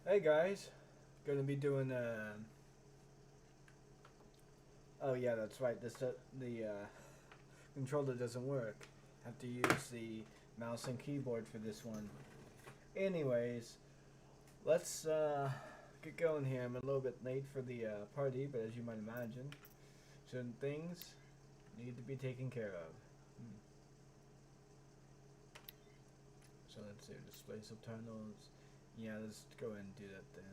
Hey guys, gonna be doing oh yeah, that's right. The controller doesn't work. Have to use the mouse and keyboard for this one. Anyways, let's get going here. I'm a little bit late for the party, but as you might imagine, certain things need to be taken care of. Hmm. So let's do display subtitles. Yeah, let's go ahead and do that then.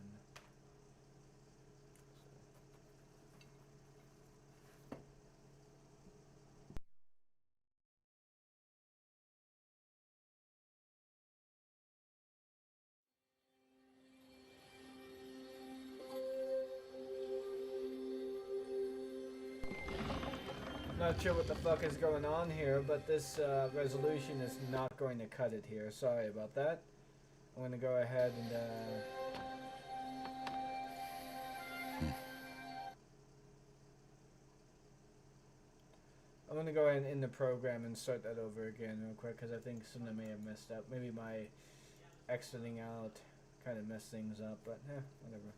Not sure what the fuck is going on here, but this resolution is not going to cut it here. Sorry about that. I'm going to go ahead and I'm going to go ahead and end the program and start that over again real quick because I think something may have messed up. Maybe my exiting out kind of messed things up, but whatever.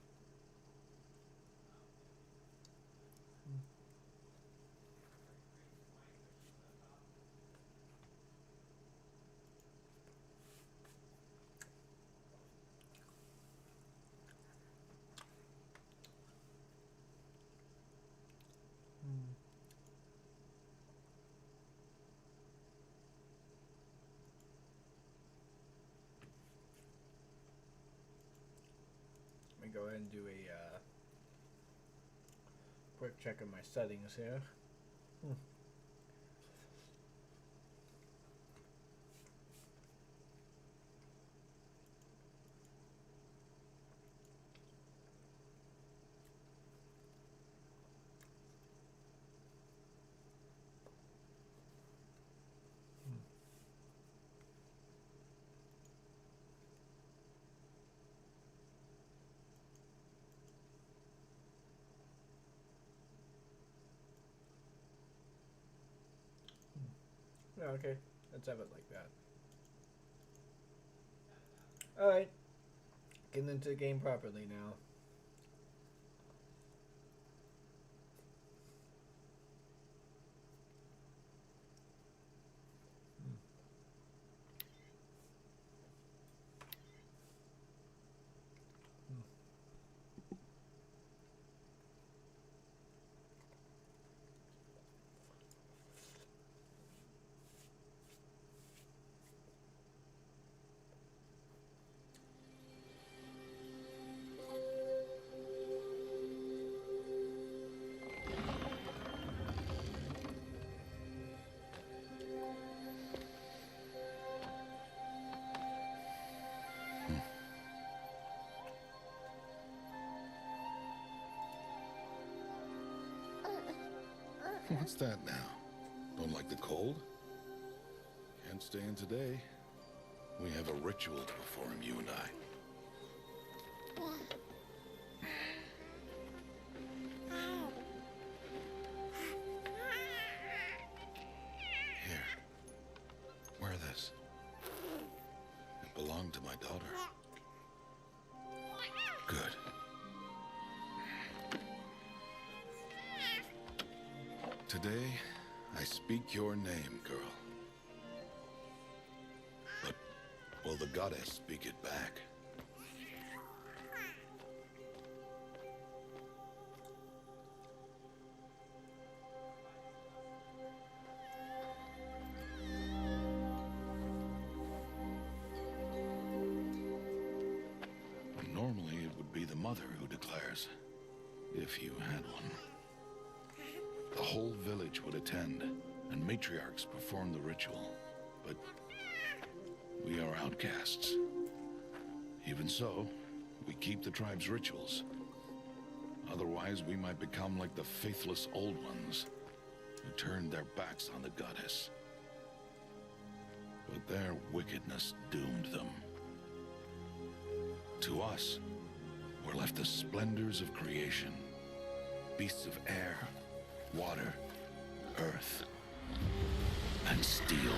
Let me go ahead and do a quick check of my settings here. No, okay, let's have it like that. Alright, getting into the game properly now. What's that now? Don't like the cold? Can't stay in today. We have a ritual to perform, you and I. Here. Wear this. It belonged to my daughter. Good. Today, I speak your name, girl. But will the goddess speak it back? Normally, it would be the mother who declares, if you had one. The whole village would attend, and matriarchs perform the ritual. But we are outcasts. Even so, we keep the tribe's rituals. Otherwise, we might become like the faithless old ones, who turned their backs on the goddess. But their wickedness doomed them. To us, were left the splendors of creation, beasts of air, water, earth, and steel.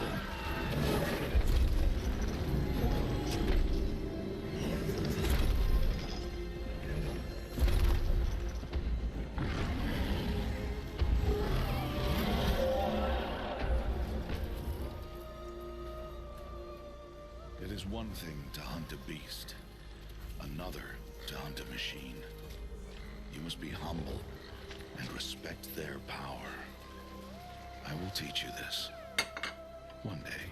It is one thing to hunt a beast, another to hunt a machine. You must be humble and respect their power. I will teach you this. One day.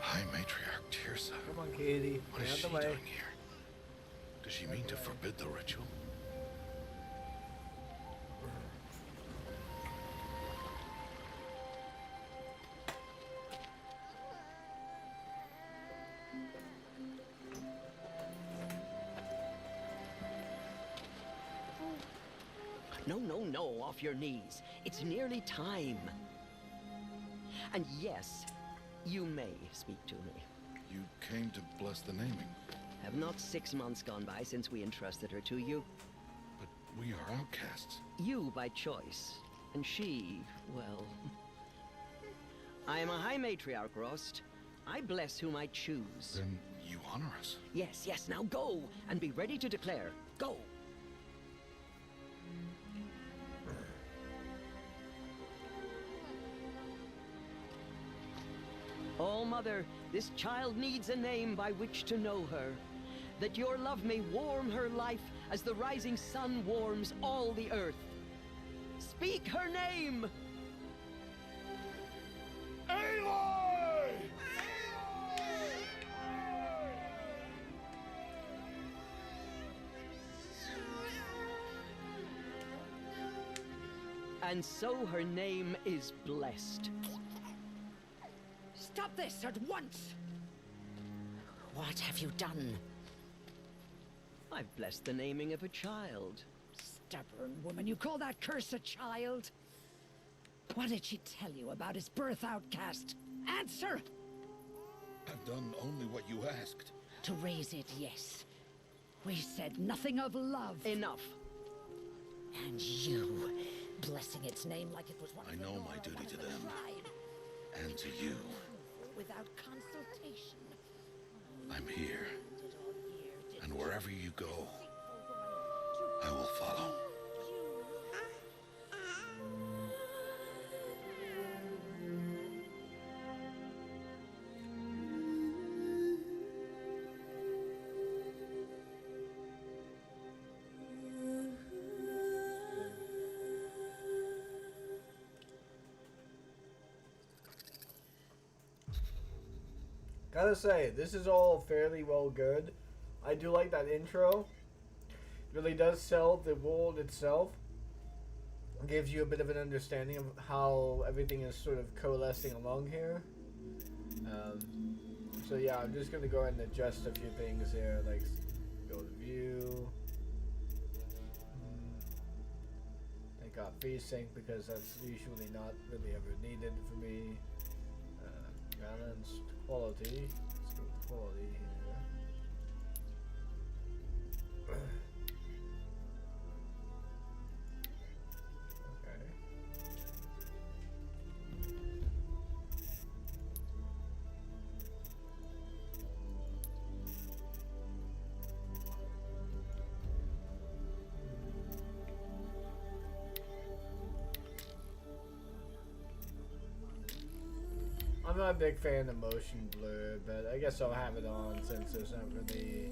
High Matriarch Tirsa. Come on, Katie. What is Get out she the way. doing here? Does she mean to forbid the ritual? No, no, no, off your knees. It's nearly time. And yes, you may speak to me. You came to bless the naming, Have not 6 months gone by since we entrusted her to you? but we are outcasts. You by choice, and she, well... I am a High Matriarch, Rost. I bless whom I choose. Then you honor us. Yes, yes, now go, and be ready to declare. Go! Oh, Mother, this child needs a name by which to know her. That your love may warm her life as the rising sun warms all the earth. Speak her name! Aloy! And so her name is blessed. Stop this at once! What have you done? I've blessed the naming of a child. Stubborn woman, you call that curse a child? What did she tell you about his birth, outcast? Answer! I've done only what you asked. To raise it, yes. We said nothing of love. Enough. And you, blessing its name like it was one I of the know Nora, my duty one of to the them. tribe. And to you. Without consultation. I'm here. Did all year, did And wherever you go, faithful woman I will follow. Gotta say, this is all fairly well good. I do like that intro. It really does sell the world itself. It gives you a bit of an understanding of how everything is sort of coalescing along here. So yeah, I'm just gonna go ahead and adjust a few things here, like go to view. Take off VSync because that's usually not really ever needed for me. Balanced quality. Let's go with quality here. Okay. I'm not a big fan of motion blur, but I guess I'll have it on since there's not really...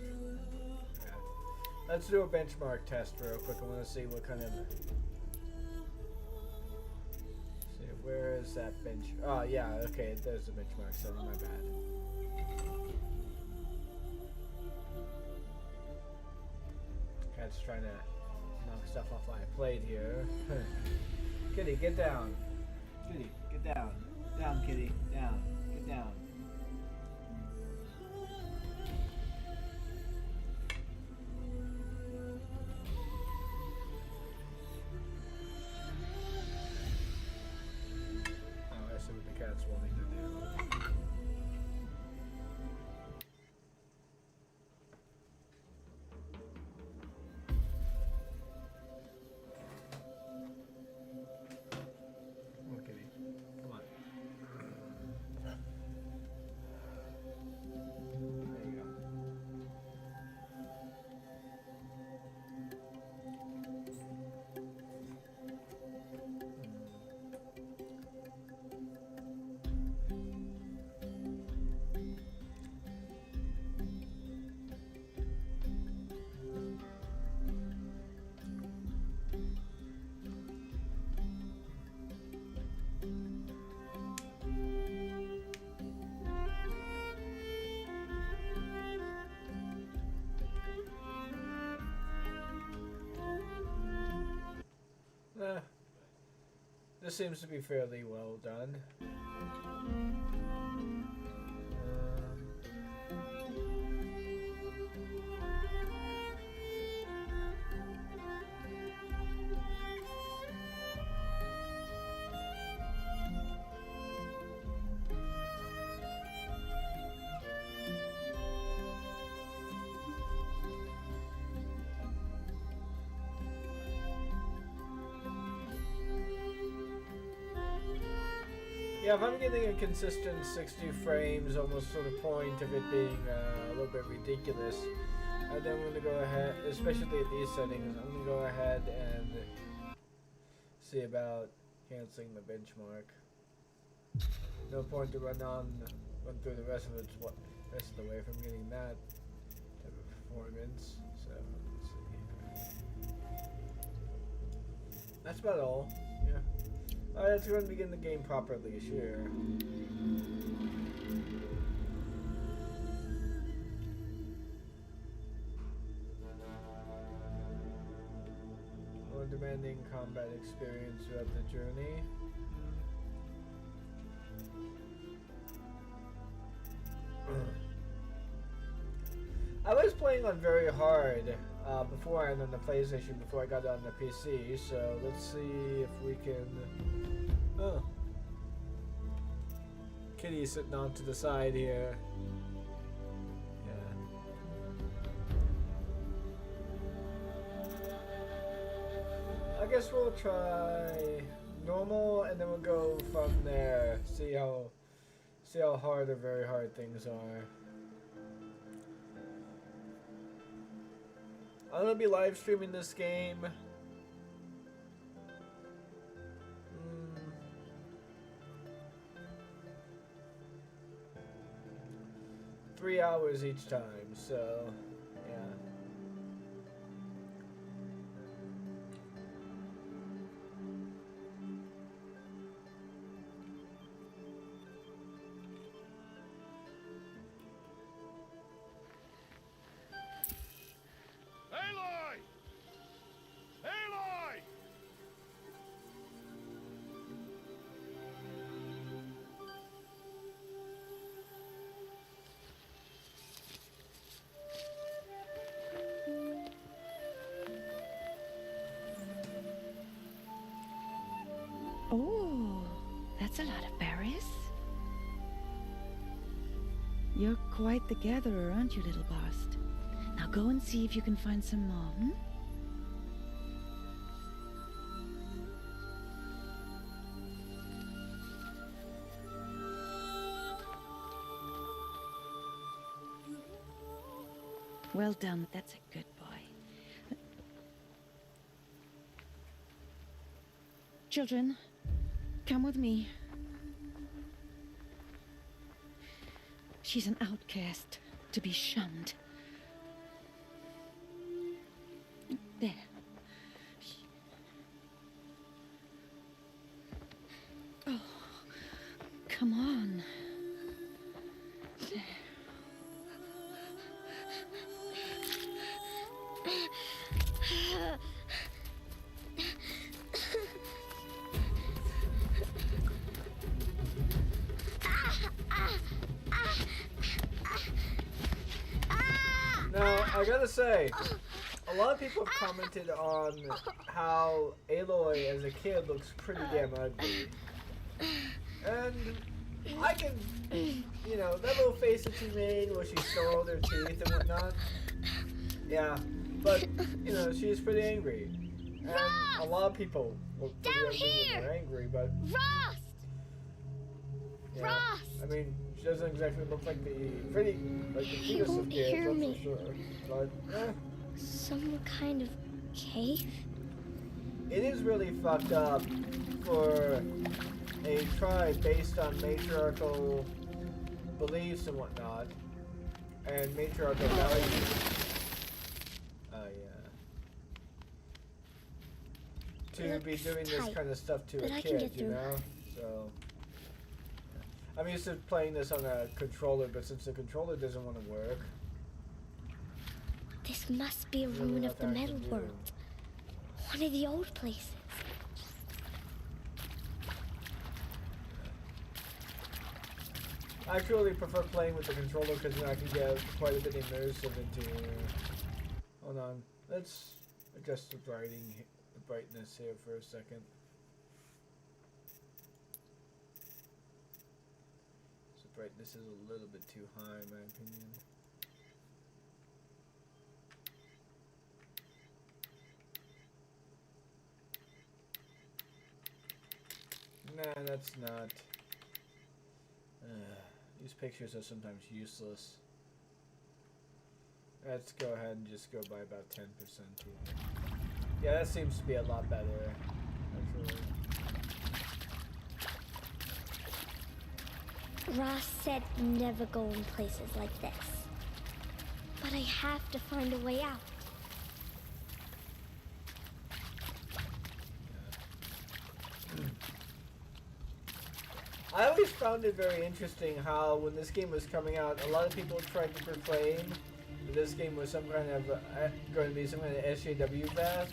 Yeah. Let's do a benchmark test real quick. I want to see what kind of... See, where is that bench? Oh, yeah, okay, there's the benchmark setting, my bad. Cat's trying to knock stuff off my plate here. Kitty, get down. Kitty, get down. Down, kitty. Down. Get down. This seems to be fairly well done. Yeah, if I'm getting a consistent 60 frames, almost to the point of it being a little bit ridiculous, and then I'm going to go ahead, especially at these settings, I'm going to go ahead and see about canceling the benchmark. No point to run through the rest of the way if I'm getting that type of performance. So, let's see here. That's about all, yeah. Alright, let's go and begin the game properly, sure. More demanding combat experience throughout the journey. I was playing on very hard beforehand on the PlayStation before I got it on the PC, so let's see if we can... Oh. Kitty sitting off to the side here. Yeah. I guess we'll try normal and then we'll go from there. See how hard or very hard things are. I'm gonna be live streaming this game. 3 hours each time, so yeah. Aloy! Aloy! Oh, that's a lot of berries. You're quite the gatherer, aren't you, little Bast? Now go and see if you can find some more, hmm? Well done, that's a good boy. Children, come with me. She's an outcast, to be shunned. There. Oh, come on. There. Now, I gotta say, a lot of people have commented on how Aloy as a kid looks pretty damn ugly. And I can, you know, that little face that she made where she stole her teeth and whatnot. Yeah, but, you know, she's pretty angry. And a lot of people look pretty ugly when they're angry, but... Rost! Yeah, Rost! I mean, she doesn't exactly look like the fetus of kids, hear that's me. for sure. But, Some kind of cave? it is really fucked up for a tribe based on matriarchal beliefs and whatnot, and matriarchal values. To be Looks doing this tight, kind of stuff to but a I can kid, get you through. know? So, I'm used to playing this on a controller, but since the controller doesn't want to work, This must be a Really ruin not of the that I can metal do. world. One of the old places. I actually prefer playing with the controller because then I can get quite a bit immersive into here. Hold on. Let's adjust the brightness here for a second. So brightness is a little bit too high in my opinion. Nah, that's not. These pictures are sometimes useless. Let's go ahead and just go by about 10% here. Yeah, that seems to be a lot better, actually. Ross said never go in places like this. But I have to find a way out. I always found it very interesting how when this game was coming out, a lot of people tried to proclaim that this game was some kind of going to be some kind of SJW fest,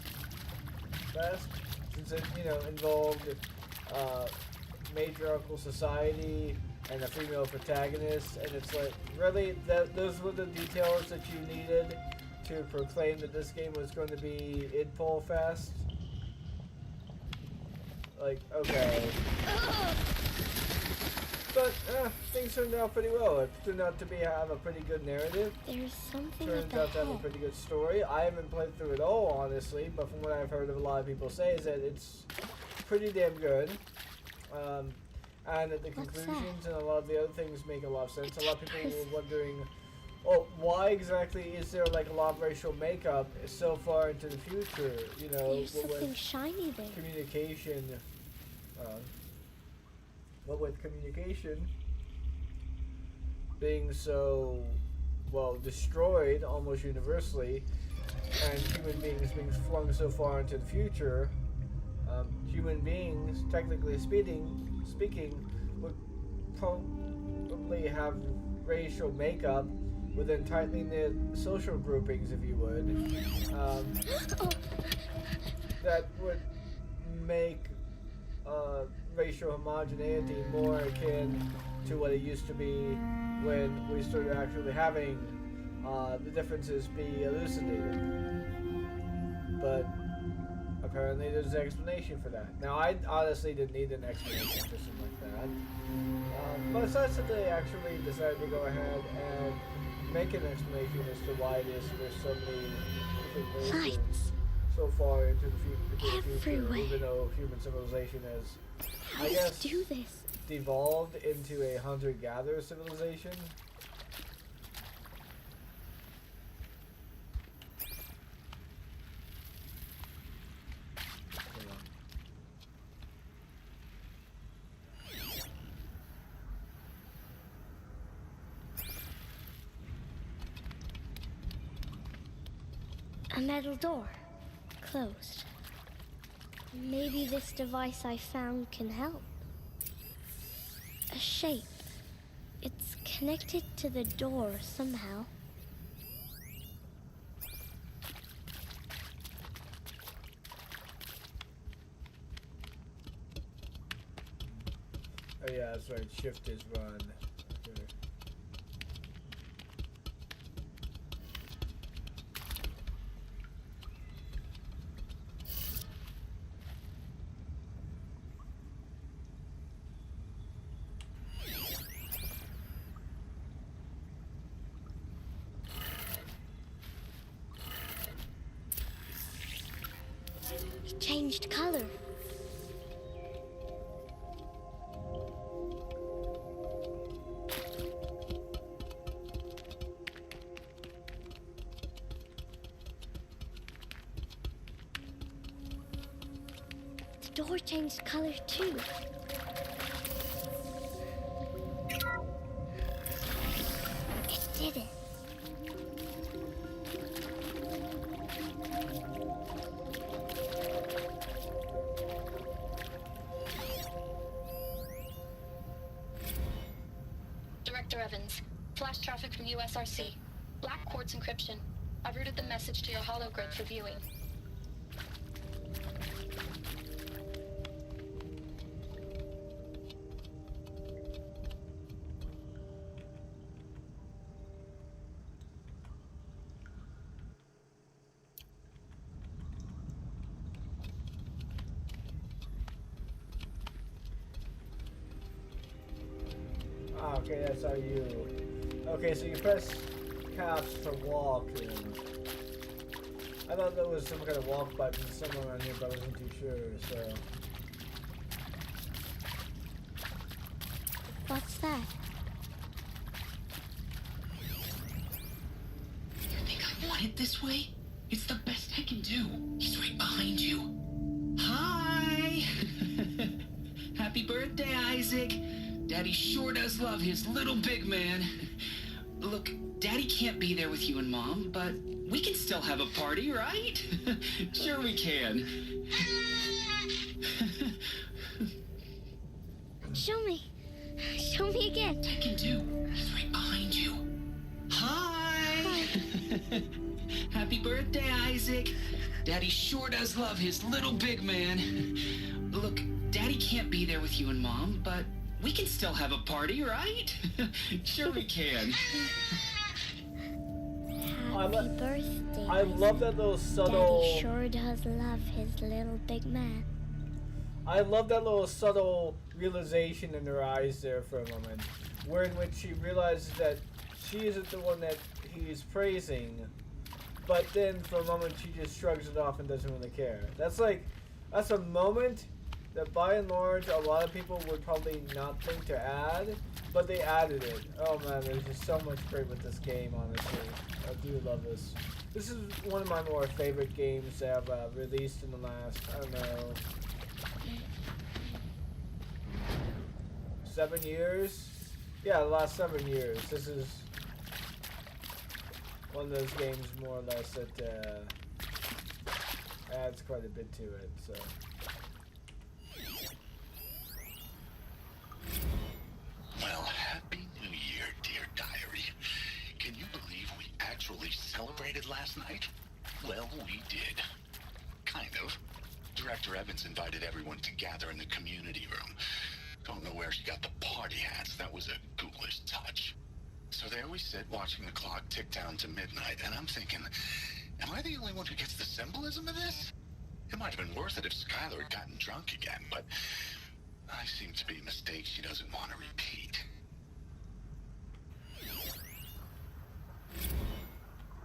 since it, you know, involved matriarchal society and a female protagonist, and it's like, really, those were the details that you needed to proclaim that this game was going to be Idpol fest? Like, okay. But things turned out pretty well. It turned out to have a pretty good narrative. There's something Turns out to have a pretty good story. I haven't played through it all, honestly, but from what I've heard of a lot of people say is that it's pretty damn good. And that the conclusions and a lot of the other things make a lot of sense. A lot of people were wondering, oh, why exactly is there like a lot of racial makeup so far into the future? You know, there's something shiny there. Communication. But with communication being so, well, destroyed almost universally, and human beings being flung so far into the future, human beings, technically speaking, would probably have racial makeup within tightly knit social groupings, if you would, that would make racial homogeneity more akin to what it used to be when we started actually having the differences be elucidated. But apparently there's an explanation for that. Now, I honestly didn't need an explanation for something like that. But it's nice that they actually decided to go ahead and make an explanation as to why there's so many different races so far into the future, even though human civilization has, I guess, devolved into a hunter-gatherer civilization. A metal door. Closed. Maybe this device I found can help. A shape. It's connected to the door somehow. Oh yeah, that's right. Shift is run. Okay. It changed color. The door changed color too. It did it. Director Evans, flash traffic from USRC. Black quartz encryption. I've routed the message to your hologrid for viewing. Okay, that's how you... Okay, so you press caps for walking. I thought there was some kind of walk button somewhere around here, but I wasn't too sure, so... What's that? You think I want it this way? It's the best I can do. He's right behind you. Hi! Happy birthday, Isaac. Daddy sure does love his little big man. Look, Daddy can't be there with you and Mom, but we can still have a party, right? Sure we can. Show me. Show me again. I can do. He's right behind you. Hi! Happy birthday, Isaac. Daddy sure does love his little big man. Look, Daddy can't be there with you and Mom, but we can still have a party, right? Sure we can. Happy birthday. I love that little subtle... Daddy sure does love his little big man. I love that little subtle realization in her eyes there for a moment, where in which she realizes that she isn't the one that he's praising, but then for a moment she just shrugs it off and doesn't really care. That's a moment that by and large a lot of people would probably not think to add, but they added it. Oh man, there's just so much great with this game, honestly. I do love this. This is one of my more favorite games that have released in the last, I don't know, 7 years? Yeah, the last 7 years. This is one of those games more or less that adds quite a bit to it, so. Well, Happy New Year, dear diary. Can you believe we actually celebrated last night? Well, we did. Kind of. Director Evans invited everyone to gather in the community room. Don't know where she got the party hats. That was a ghoulish touch. So there we sit, watching the clock tick down to midnight, and I'm thinking, am I the only one who gets the symbolism of this? It might have been worth it if Skylar had gotten drunk again, but I seem to be a mistake she doesn't want to repeat.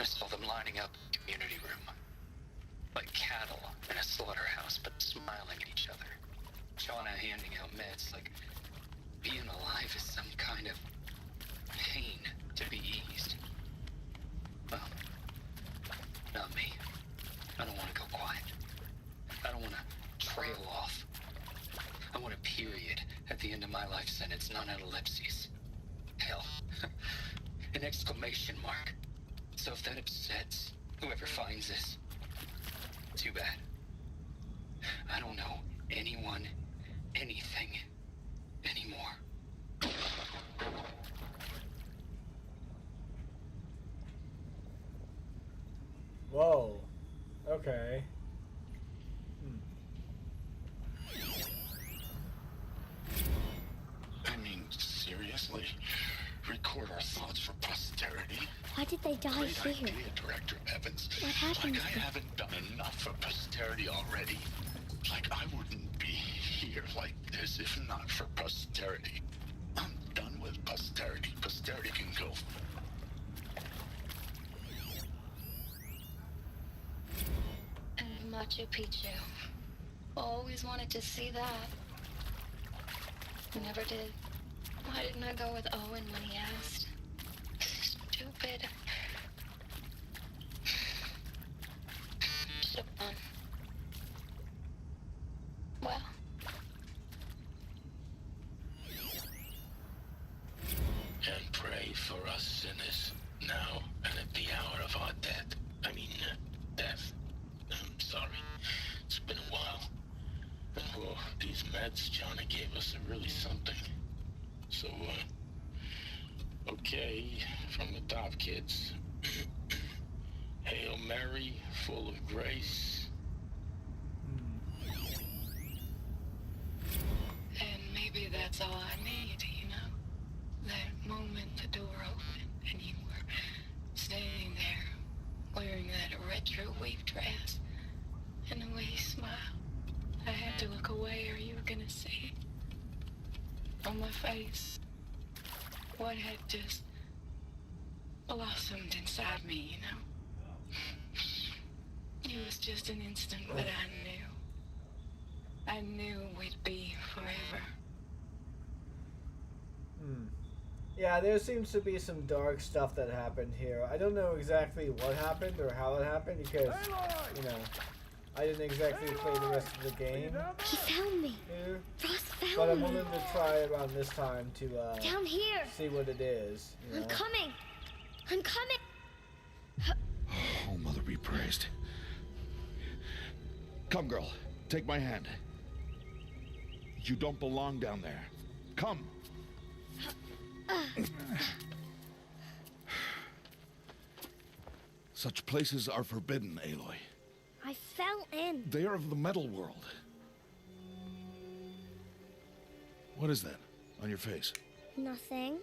I saw them lining up in the community room. Like cattle in a slaughterhouse, but smiling at each other. Shauna handing out meds like being alive is some kind of pain to be eased. Well, not me. I don't want to go quiet. I don't want to trail off. I want a period at the end of my life sentence, not an ellipses. Hell, an exclamation mark. So if that upsets whoever finds this, too bad. I don't know anyone, anything, anymore. Whoa. Okay. I mean, seriously? Record our thoughts for posterity? Why did they die Great here? idea, Director Evans. What happened Like to I them? haven't done enough for posterity already. Like I wouldn't be here like this if not for posterity. I'm done with posterity. Posterity can go. And Machu Picchu. Always wanted to see that. Never did. Why didn't I go with Owen when he asked? Stupid. Should've gone. Well. And pray for us sinners, now and at the hour of our death. Death. I'm sorry. It's been a while. Oh, these meds Johnny gave us are really something. So, okay, from the top, kids. Hail Mary, full of grace. And maybe that's all I need, you know? That moment the door opened and you were standing there wearing that retro weave dress and the way you smiled. I had to look away or you were gonna see it on my face. what had just blossomed inside me, you know? It was just an instant, but I knew we'd be forever. Yeah, there seems to be some dark stuff that happened here. I don't know exactly what happened or how it happened because, you know, I didn't exactly play the rest of the game. He found me. Here, Ross found but I'm me. willing to try around this time to Down here. see what it is. You know? I'm coming. I'm coming. Oh, Mother be praised. Come, girl. Take my hand. You don't belong down there. Come. Such places are forbidden, Aloy. I fell in. They are of the metal world. What is that on your face? Nothing.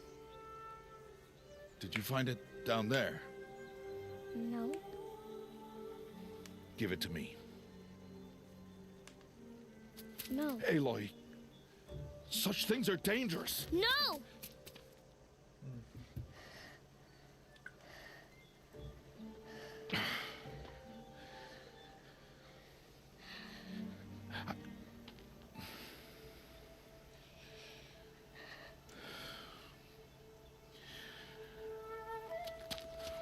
Did you find it down there? No. Give it to me. No. Aloy, such things are dangerous. No!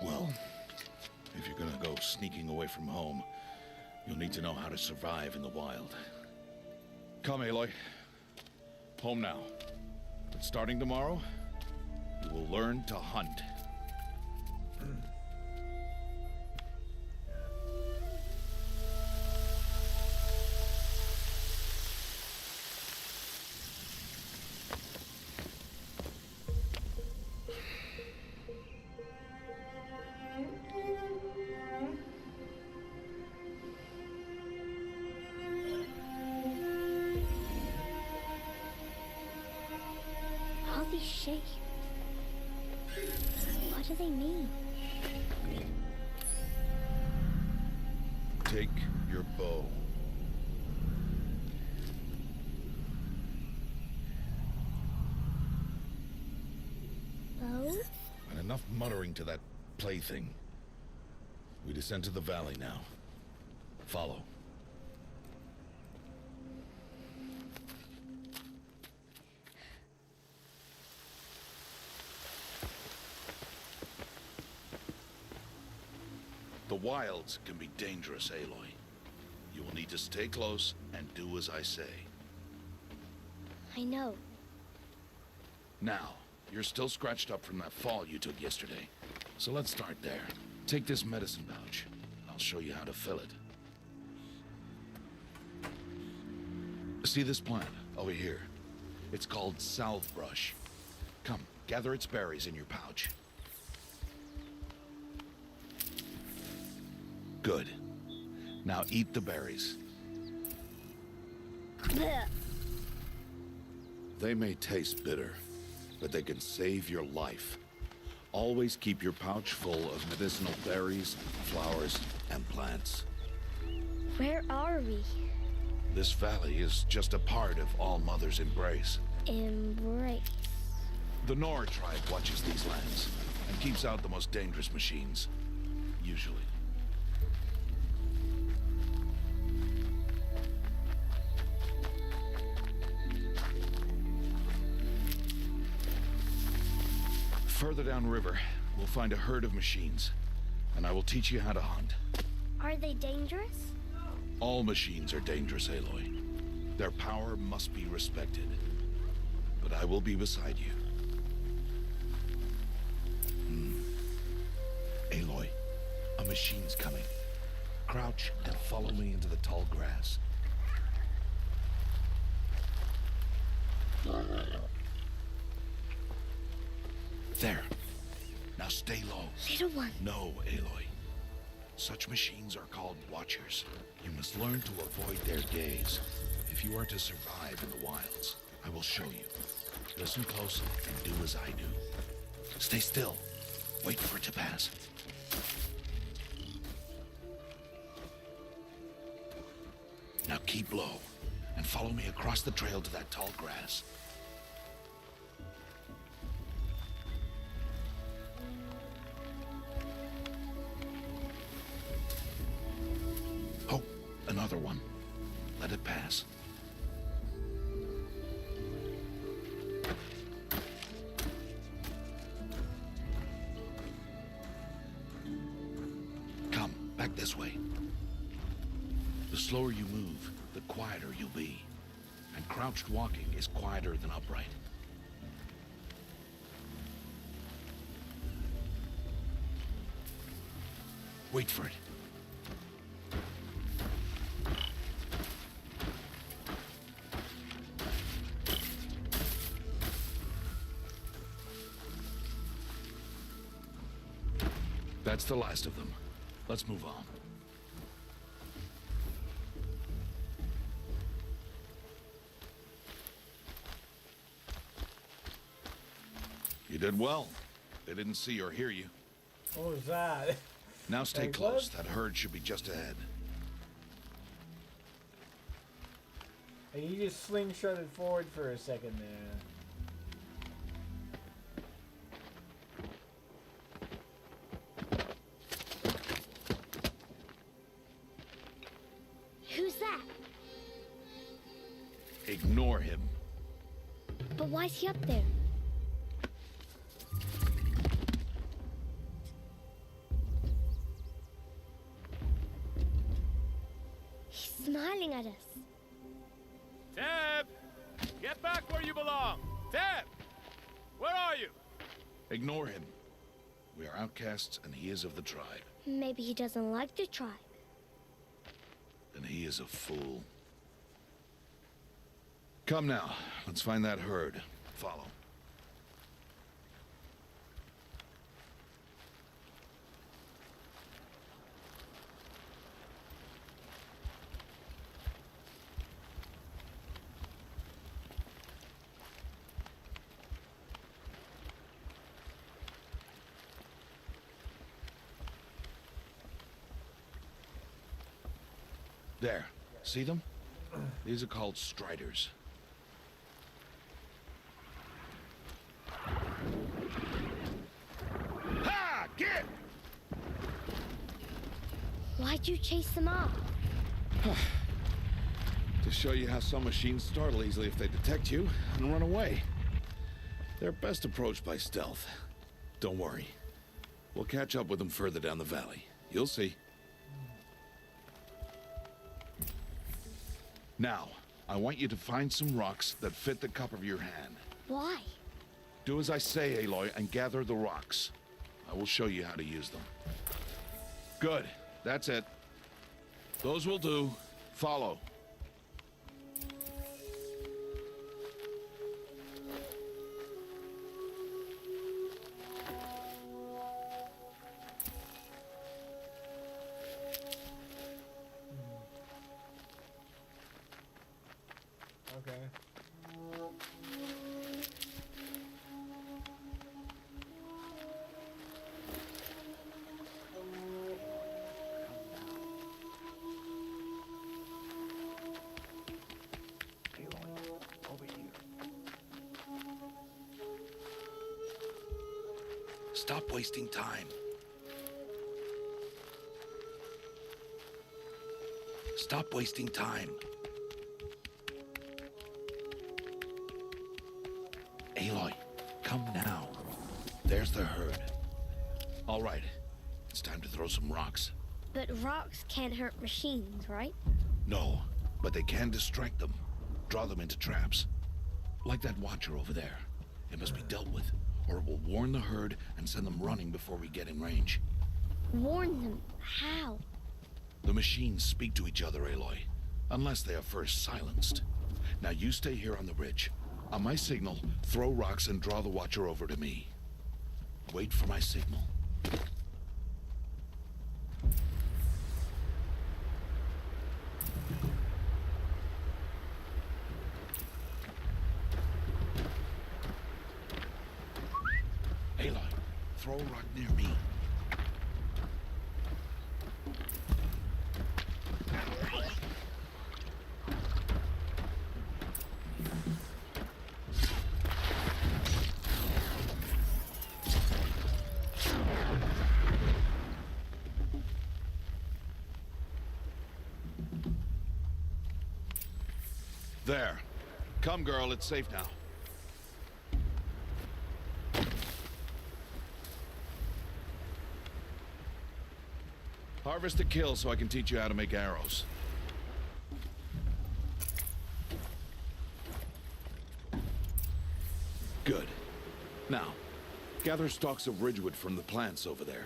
Well, if you're gonna go sneaking away from home, you'll need to know how to survive in the wild. Come, Aloy. Home now. But starting tomorrow, you will learn to hunt. All these shapes. What do they mean? Take your bow. Bow? And enough muttering to that plaything. We descend to the valley now. Follow. The wilds can be dangerous, Aloy. You will need to stay close and do as I say. I know. Now, you're still scratched up from that fall you took yesterday. So let's start there. Take this medicine pouch. I'll show you how to fill it. See this plant over here? It's called salvebrush. Come, gather its berries in your pouch. Good. Now eat the berries. Blech. They may taste bitter, but they can save your life. Always keep your pouch full of medicinal berries, flowers, and plants. Where are we? This valley is just a part of All Mother's embrace. Embrace. The Nor tribe watches these lands and keeps out the most dangerous machines. Usually. Further downriver, we'll find a herd of machines, and I will teach you how to hunt. Are they dangerous? All machines are dangerous, Aloy. Their power must be respected. But I will be beside you. Aloy, a machine's coming. Crouch and follow me into the tall grass. There. Now stay low. Little one. No, Aloy. Such machines are called Watchers. You must learn to avoid their gaze if you are to survive in the wilds. I will show you. Listen close and do as I do. Stay still. Wait for it to pass. Now keep low and follow me across the trail to that tall grass. another one. Let it pass. Come, back this way. The slower you move, the quieter you'll be. And crouched walking is quieter than upright. Wait for it. That's the last of them. Let's move on. You did well. They didn't see or hear you. What was that? Now stay Wait, close. what? That herd should be just ahead. And you just slingshotted forward for a second there. Who's that? Ignore him. But why's he up there? He's smiling at us. Teb! Get back where you belong! Teb! Where are you? Ignore him. We are outcasts, and he is of the tribe. Maybe he doesn't like the tribe. And he is a fool. Come now. Let's find that herd. Follow. There. See them? These are called striders. Ha! Get! Why'd you chase them off? To show you how some machines startle easily if they detect you and run away. They're best approached by stealth. Don't worry. We'll catch up with them further down the valley. You'll see. Now, I want you to find some rocks that fit the cup of your hand. Why? Do as I say, Aloy, and gather the rocks. I will show you how to use them. Good. That's it. Those will do. Follow. Okay. Stop wasting time. Stop wasting time. Aloy, come now. There's the herd. All right, it's time to throw some rocks. But rocks can't hurt machines, right? No, but they can distract them. Draw them into traps. Like that watcher over there. It must be dealt with, or it will warn the herd and send them running before we get in range. Warn them. How? The machines speak to each other, Aloy, unless they are first silenced. Now you stay here on the ridge. On my signal, throw rocks and draw the watcher over to me. Wait for my signal. Aloy, throw a rock near me. There. Come, girl, it's safe now. Harvest a kill so I can teach you how to make arrows. Good. Now, gather stalks of ridgewood from the plants over there.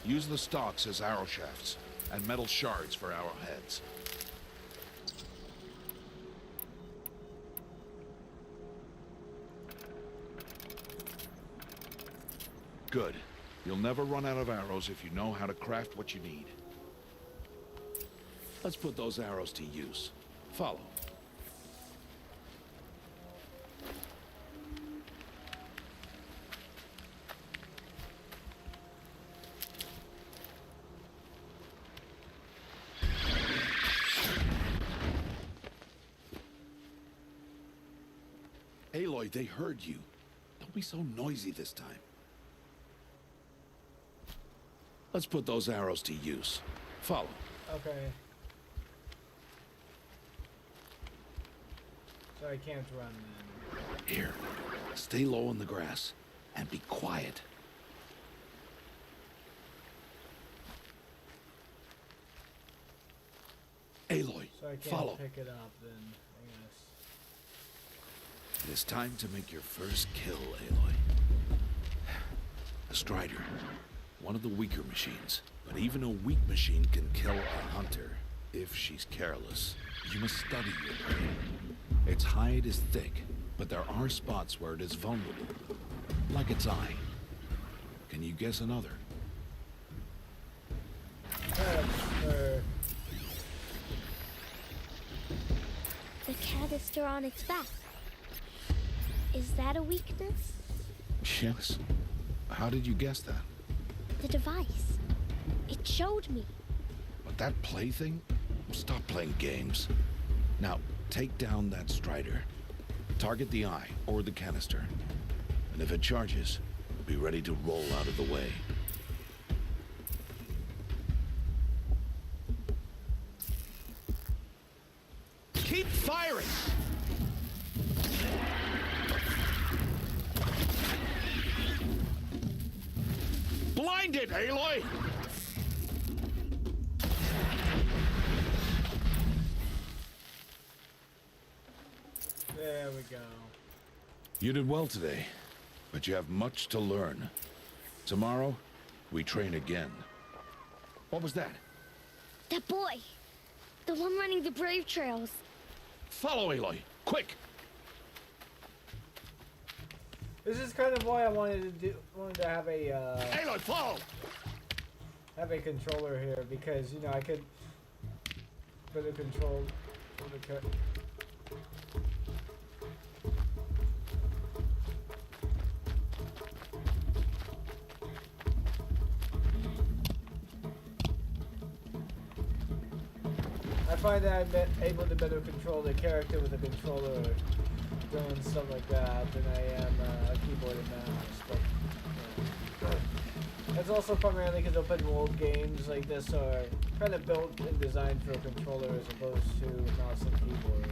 Use the stalks as arrow shafts, and metal shards for arrowheads. Good. You'll never run out of arrows if you know how to craft what you need. Let's put those arrows to use. Follow. Aloy, they heard you. Don't be so noisy this time. Let's put those arrows to use. Follow. Okay. So I can't run then. Here. Stay low in the grass. And be quiet. Aloy, So I can't follow. pick it up then, I guess. It is time to make your first kill, Aloy. A Strider. One of the weaker machines. But even a weak machine can kill a hunter, if she's careless. You must study your prey. Its hide is thick, but there are spots where it is vulnerable. Like its eye. Can you guess another? The canister on its back. Is that a weakness? Yes. How did you guess that? The device. It showed me. But that plaything? Stop playing games. Now, take down that Strider. Target the eye or the canister. And if it charges, be ready to roll out of the way. Keep firing! Blinded, Aloy! There we go. You did well today, but you have much to learn. Tomorrow, we train again. What was that? That boy. The one running the brave trails. Follow Aloy, quick! This is kind of why I wanted to have a Aloy, follow! have a controller here, because you know I could better control the I find that I'm able to better control the character with a controller doing stuff like that than I am a keyboard and mouse. But that's also primarily because open world games like this are kind of built and designed for a controller as opposed to mouse and keyboard.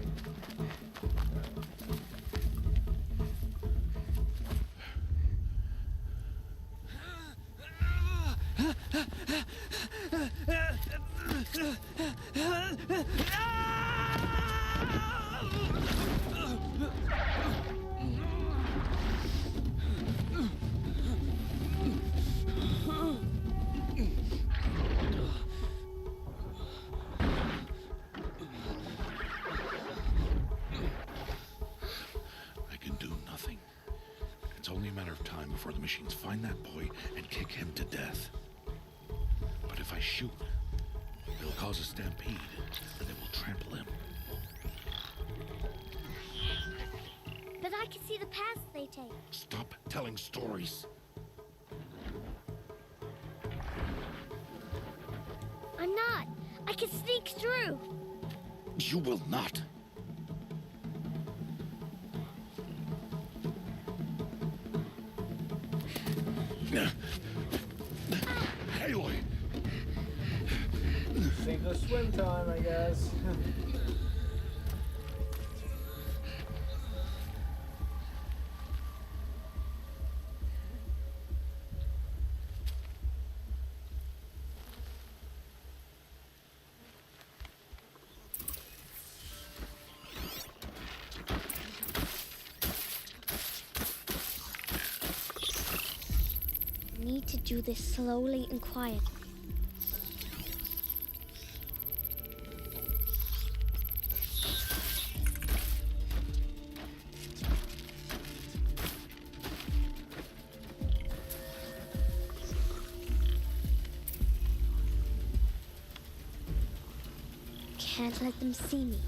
I can do nothing. It's only a matter of time before the machines find that boy and kick him to death. But if I shoot, it'll cause a stampede, and they will trample him. But I can see the paths they take. Stop telling stories. I'm not. I can sneak through. You will not. Just swim time, I guess. Need to do this slowly and quietly. Can't let them see me.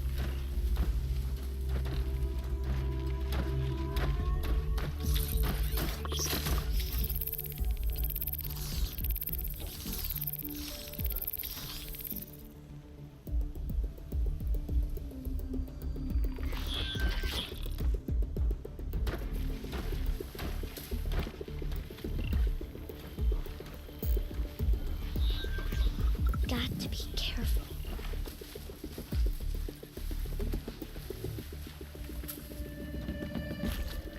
Got to be careful.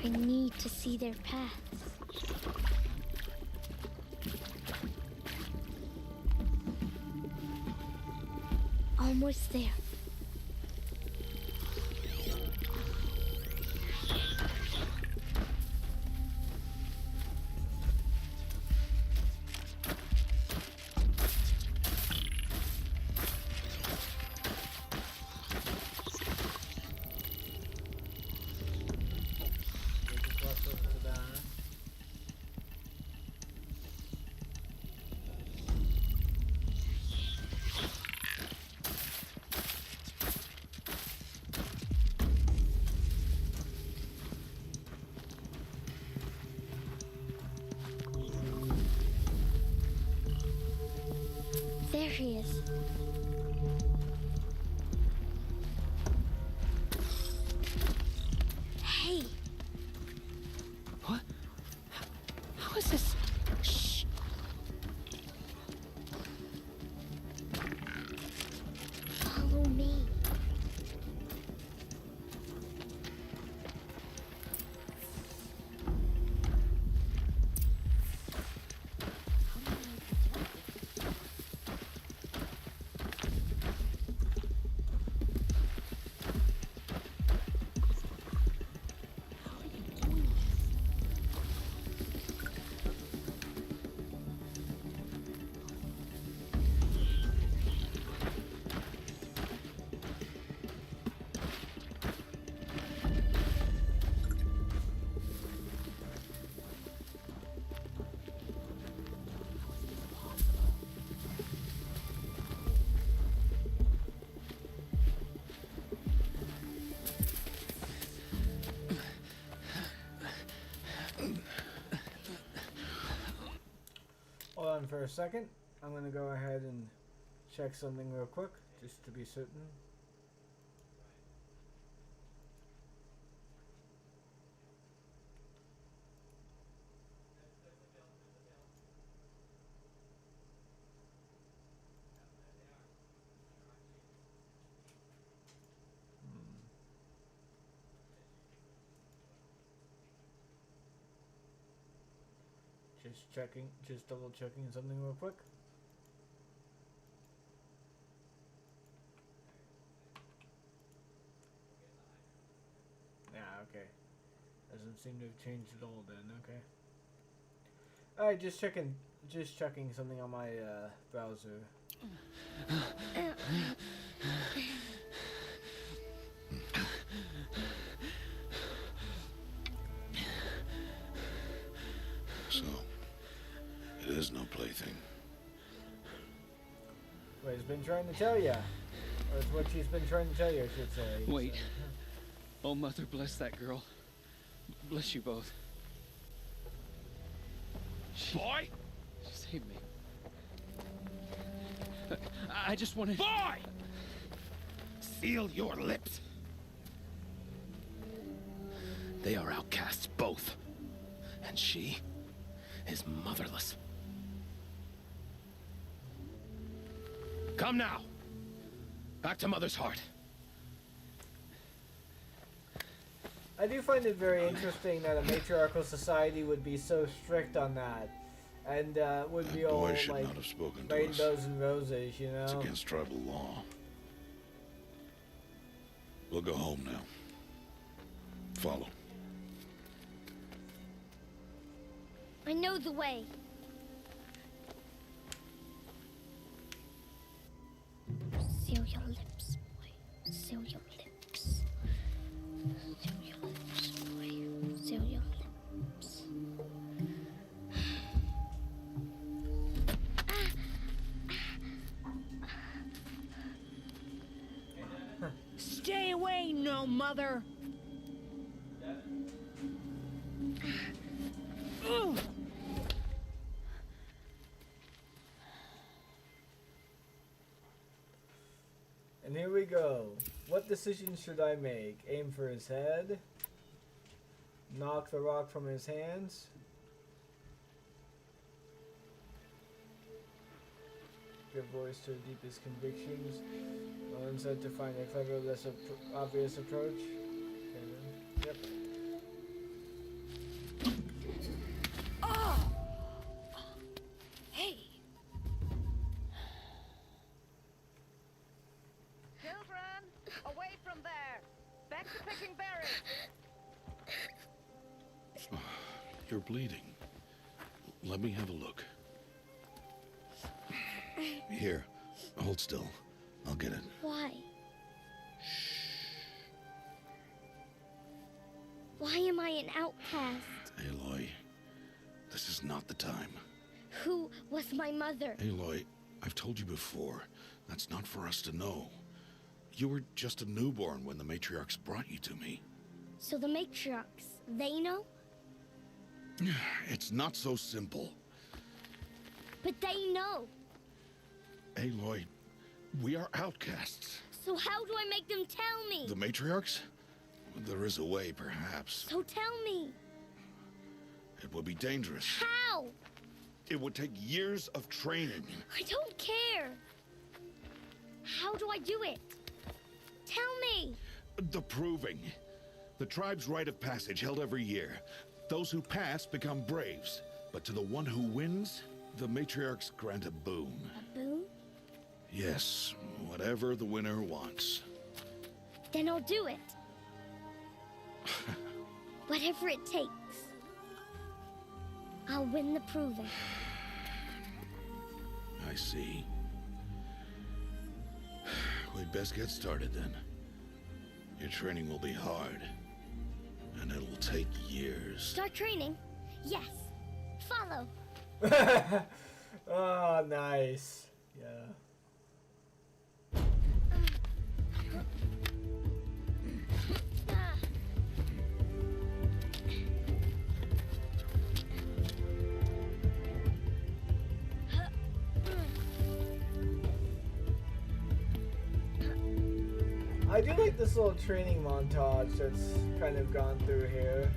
I need to see their paths. Almost there. There he is. Hey! What? How is this? Shh! Follow me. Hold on for a second. I'm gonna go ahead and check something real quick, just to be certain. Just checking, just double checking something real quick. Yeah, okay. Doesn't seem to have changed at all then, okay. Alright, just checking something on my browser. So, it is no plaything. What he's been trying to tell you. Or it's what she's been trying to tell you, I should say. Wait. So. Oh, Mother, bless that girl. Bless you both. Boy! She saved me. I just wanted... Boy! Seal your lips. They are outcasts, both. And she is motherless. Come now. Back to Mother's heart. I do find it very interesting that a matriarchal society would be so strict on that, and would be That all boy should like not have spoken to us. rainbows and roses, you know. It's against tribal law. We'll go home now. Follow. I know the way. Seal your lips, boy. Seal your lips. Seal your lips, boy. Seal your lips. Stay away, no mother! Ugh. And here we go. What decision should I make? Aim for his head? Knock the rock from his hands? Give voice to deepest convictions? Well, instead to find a clever, less obvious approach? Okay, then. Yep. Oh! Hey! Children, away from there! Back to picking berries! You're bleeding. Let me have a look. Here, hold still. I'll get it. Why? Why am I an outcast? Aloy, this is not the time. Who was my mother? Aloy, I've told you before, that's not for us to know. You were just a newborn when the matriarchs brought you to me. So the matriarchs, they know? It's not so simple. But they know. Aloy, we are outcasts. So how do I make them tell me? The matriarchs? There is a way, perhaps. So tell me. It would be dangerous. How? It would take years of training. I don't care. How do I do it? Tell me. The proving. The tribe's rite of passage held every year. Those who pass become braves. But to the one who wins, the matriarchs grant a boon. A boon? Yes, whatever the winner wants. Then I'll do it. Whatever it takes. I'll win the proving. I see. We'd best get started then. Your training will be hard. And it'll take years. Start training? Yes. Follow. Oh, nice. Yeah. I do like this little training montage that's kind of gone through here.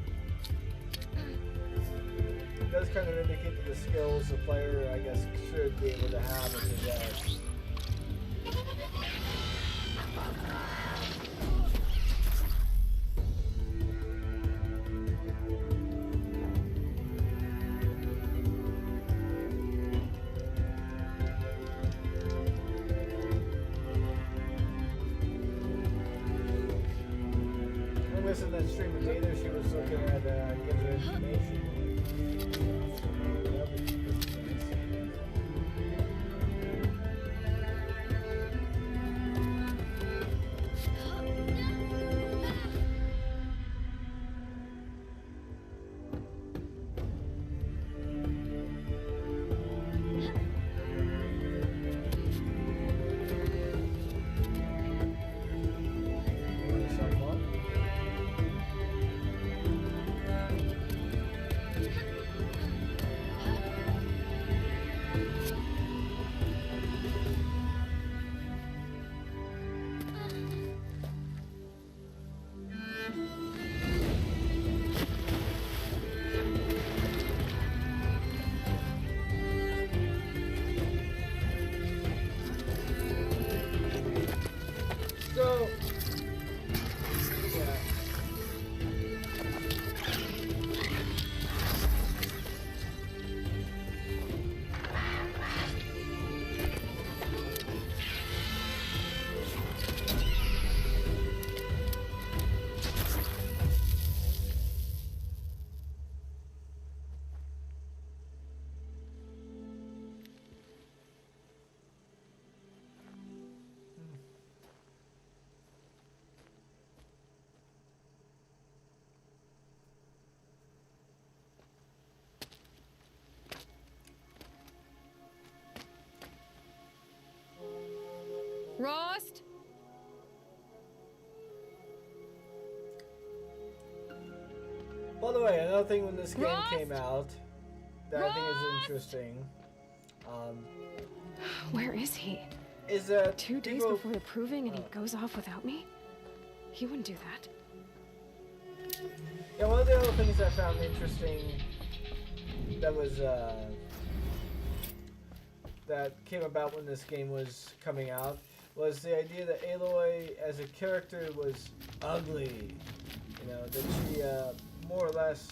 It does kind of indicate that the skills the player, I guess, should be able to have and possess. I'm missing that stream of data she was looking at, give her information. By the way, another thing when this game Rost? came out that I think is Rost? interesting, Where is he? is that 2 days people- before the proving and he goes off without me? He wouldn't do that. Yeah, one of the other things I found interesting that was that came about when this game was coming out was the idea that Aloy as a character was ugly. You know, that she more or less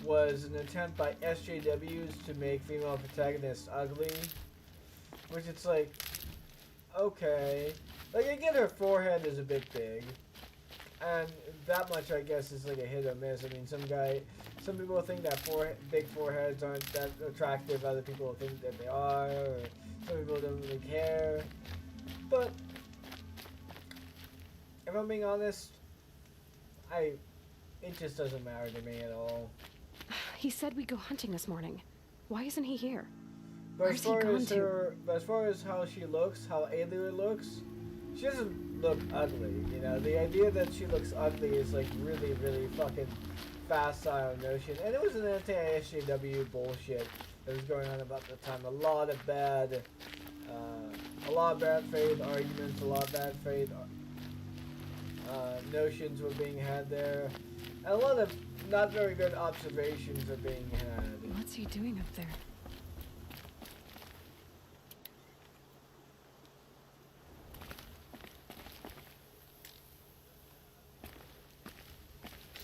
was an attempt by SJWs to make female protagonists ugly. Which it's like, okay. Like, I get her forehead is a bit big. And that much, I guess, is like a hit or miss. I mean, some people think that big foreheads aren't that attractive. Other people think that they are. Or some people don't really care. But, if I'm being honest, it just doesn't matter to me at all. He said we'd go hunting this morning. Why isn't he here? But Where's he gone to? But as far as how she looks, how Aloy looks, she doesn't look ugly. You know, the idea that she looks ugly is like really, really fucking facile notion. And it was an anti-SJW bullshit that was going on about the time. A lot of bad faith arguments, a lot of bad faith notions were being had there. And a lot of not very good observations are being had. What's he doing up there?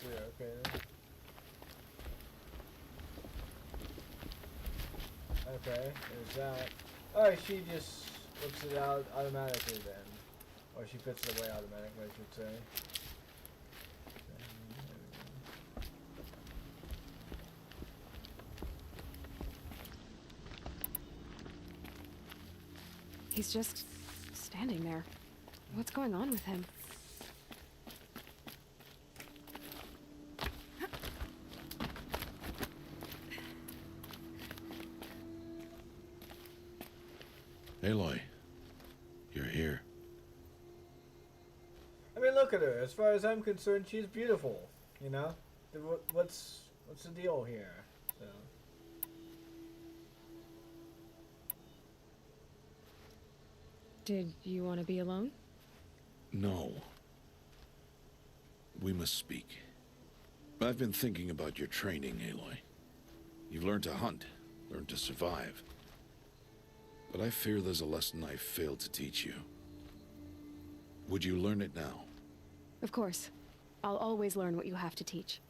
Yeah, okay. Okay, there's that. Oh, she just looks it out automatically then. Or she puts it away automatically, I should say. He's just standing there. What's going on with him? Aloy, you're here. I mean, look at her. As far as I'm concerned, she's beautiful. You know, what's the deal here? So. Did you want to be alone? No. We must speak. I've been thinking about your training, Aloy. You've learned to hunt, learned to survive. But I fear there's a lesson I failed to teach you. Would you learn it now? Of course. I'll always learn what you have to teach.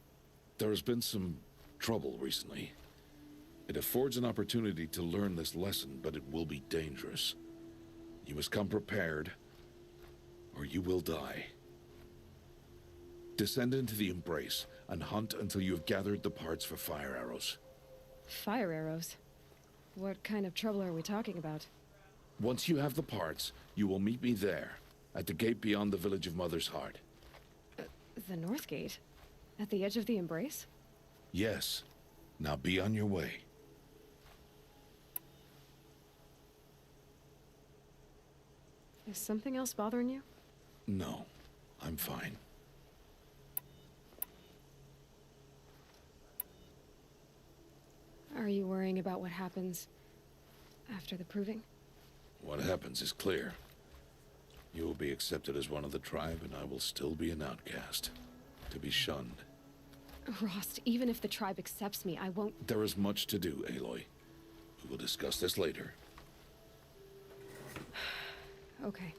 There has been some trouble recently. It affords an opportunity to learn this lesson, but it will be dangerous. You must come prepared, or you will die. Descend into the Embrace and hunt until you have gathered the parts for fire arrows. Fire arrows? What kind of trouble are we talking about? Once you have the parts, you will meet me there, at the gate beyond the village of Mother's Heart. The North Gate? At the edge of the Embrace? Yes. Now be on your way. Is something else bothering you? No, I'm fine. Are you worrying about what happens after the proving? What happens is clear. You will be accepted as one of the tribe, and I will still be an outcast, to be shunned. Rost, even if the tribe accepts me, I won't... There is much to do, Aloy. We will discuss this later. Okay.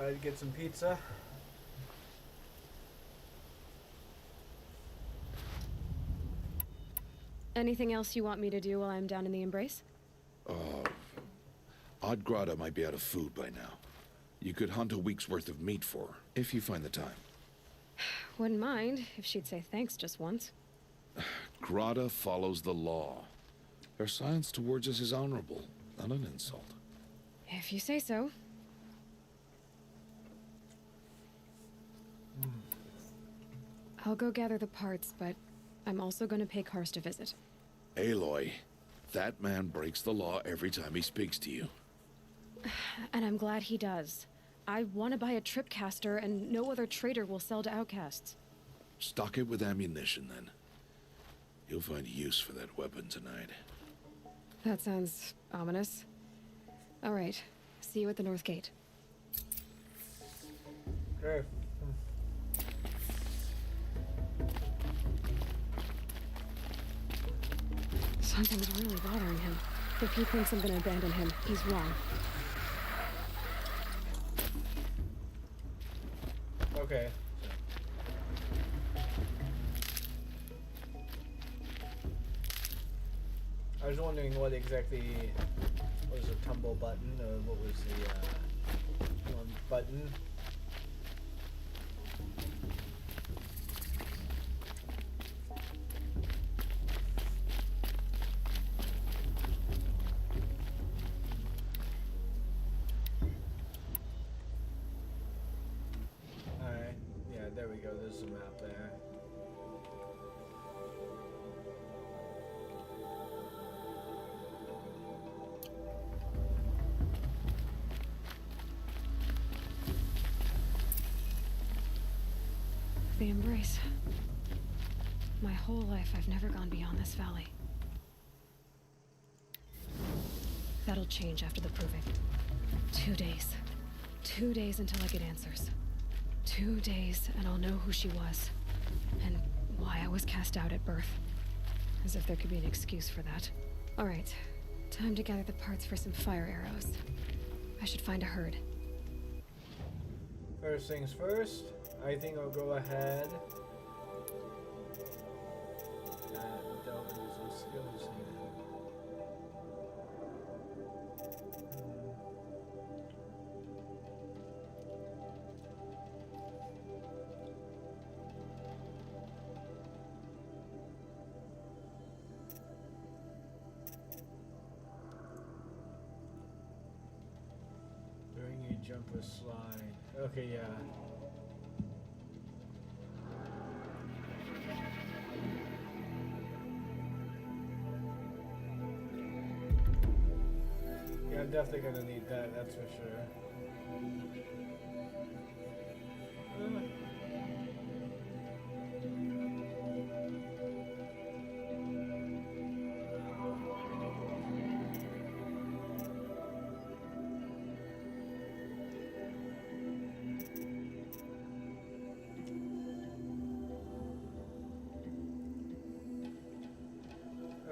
I'd get some pizza. Anything else you want me to do while I'm down in the Embrace? Odd Grata might be out of food by now. You could hunt a week's worth of meat for her, if you find the time. Wouldn't mind if she'd say thanks just once. Grata follows the law. Her silence towards us is honorable, not an insult. If you say so. I'll go gather the parts, but I'm also going to pay Karst a visit. Aloy, that man breaks the law every time he speaks to you. And I'm glad he does. I want to buy a tripcaster, and no other trader will sell to outcasts. Stock it with ammunition, then. You'll find use for that weapon tonight. That sounds ominous. All right. See you at the North Gate. Okay. Something's really bothering him. If he thinks I'm gonna abandon him, he's wrong. Okay. I was wondering what exactly was a tumble button, or what was the one button. Alright, yeah, there we go, there's a map there. The Embrace. My whole life, I've never gone beyond this valley. That'll change after the proving. 2 days. 2 days until I get answers. 2 days, and I'll know who she was. And why I was cast out at birth. As if there could be an excuse for that. Alright, time to gather the parts for some fire arrows. I should find a herd. First things first, I think I'll go ahead and delve into some skills here. During a jump or slide. Okay, yeah. Yeah, I'm definitely gonna need that, that's for sure.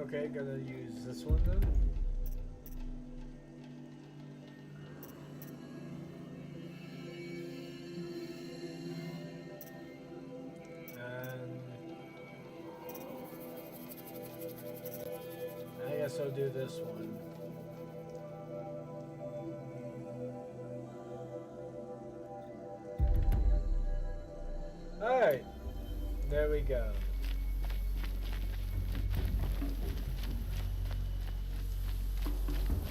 Okay, gonna use this one then. I guess I'll do this one. Alright, there we go.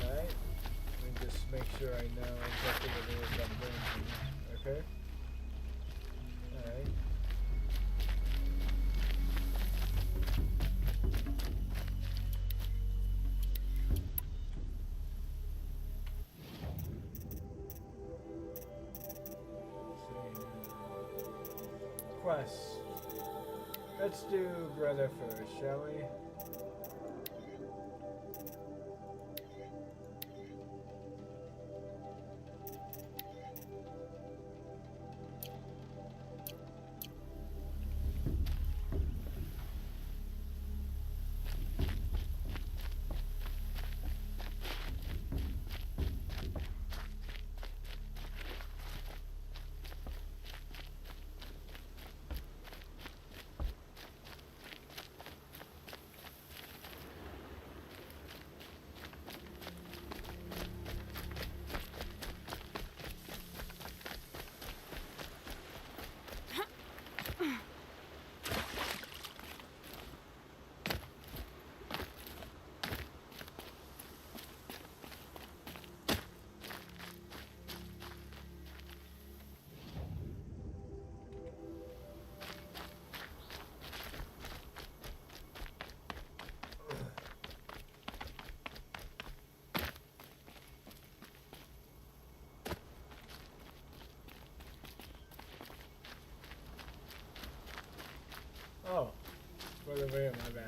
Alright, let me just make sure I know exactly what it is I'm doing here. Okay? Alright. Quests. Let's do brother first, shall we? over here, my bad.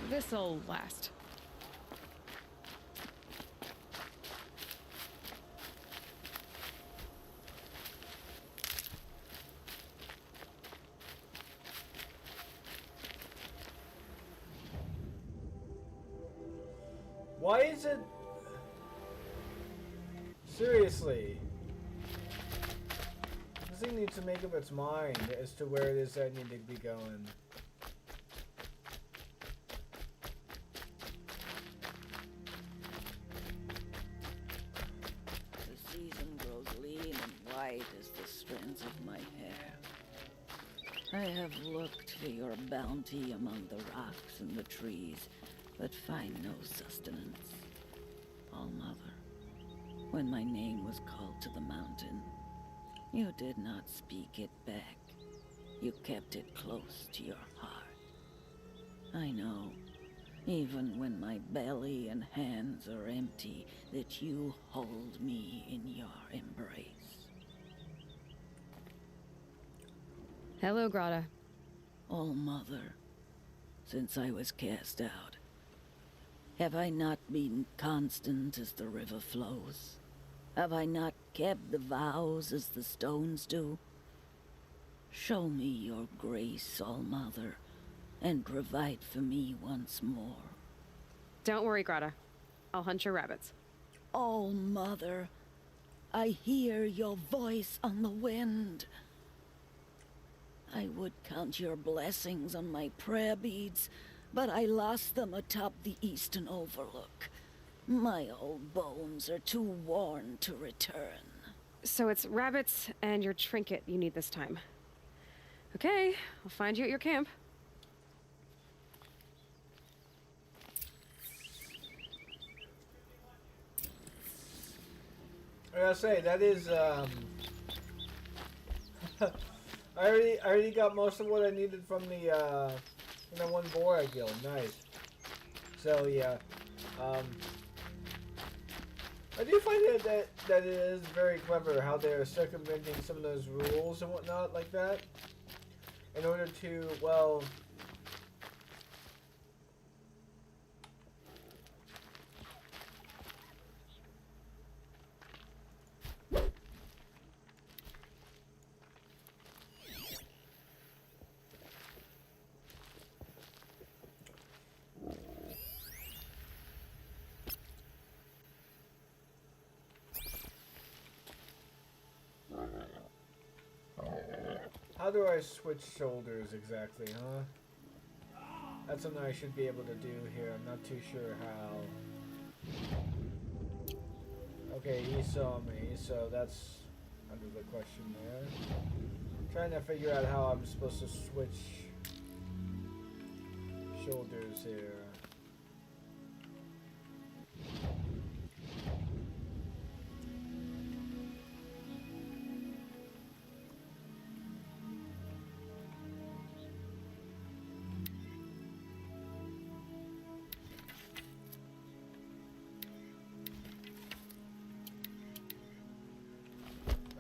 This'll last. Why is it... Seriously. This thing needs to make up its mind as to where it is that I need to be going. The season grows lean and white as the strands of my hair. I have looked for your bounty among the rocks and the trees, but find no sustenance. All-Mother, when my name was called to the mountain, you did not speak it back. You kept it close to your heart. I know, even when my belly and hands are empty, that you hold me in your embrace. Hello, Grata. All-Mother, since I was cast out, have I not been constant as the river flows? Have I not kept the vows as the stones do? Show me your grace, All-Mother, and provide for me once more. Don't worry, Grata. I'll hunt your rabbits. All-Mother, I hear your voice on the wind. I would count your blessings on my prayer beads, but I lost them atop the eastern overlook. My old bones are too worn to return. So it's rabbits and your trinket you need this time. Okay, I'll find you at your camp. I gotta say, that is, I already got most of what I needed from the, one boar I killed. Nice. So, yeah, I do find that it is very clever how they're circumventing some of those rules and whatnot like that in order to, well... How do I switch shoulders exactly, huh? That's something I should be able to do here. I'm not too sure how. Okay, he saw me, so that's under the question there. Trying to figure out how I'm supposed to switch shoulders here.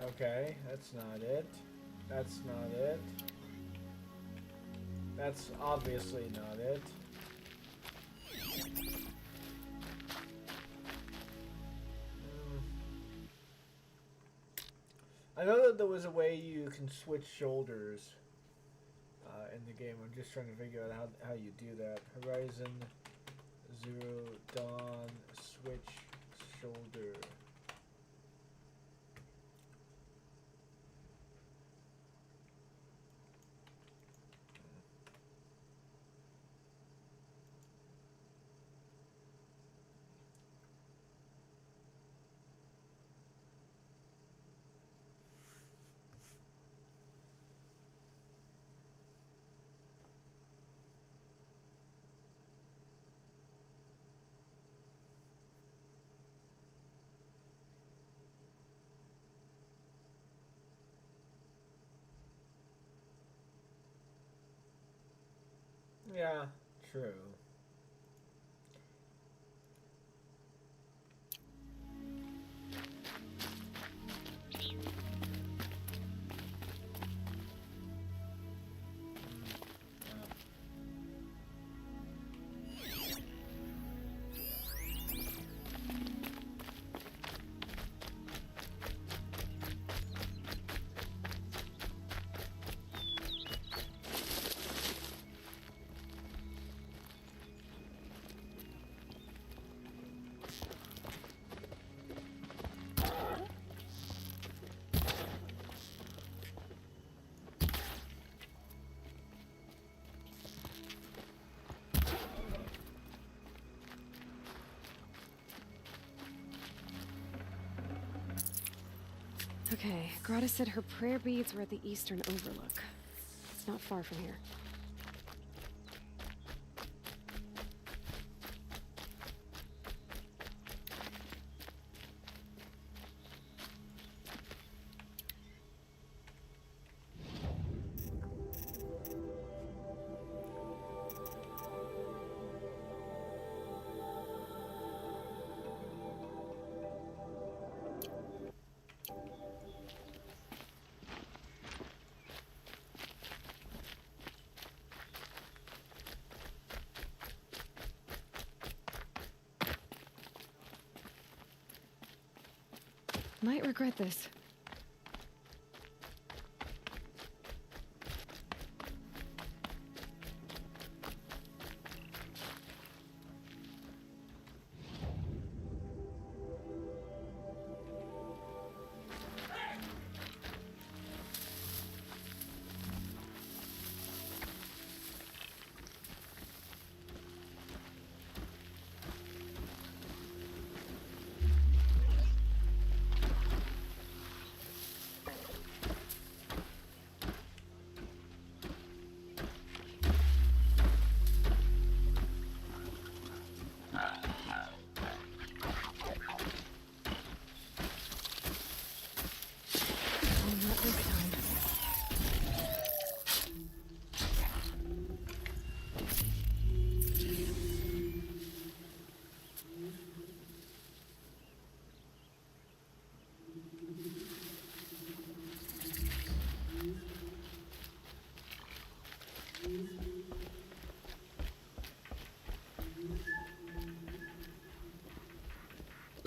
Okay, that's not it. That's not it. That's obviously not it. I know that there was a way you can switch shoulders in the game. I'm just trying to figure out how you do that. Horizon Zero Dawn switch shoulder. Yeah, true. Okay, Grata said her prayer beads were at the eastern overlook. It's not far from here. Might regret this.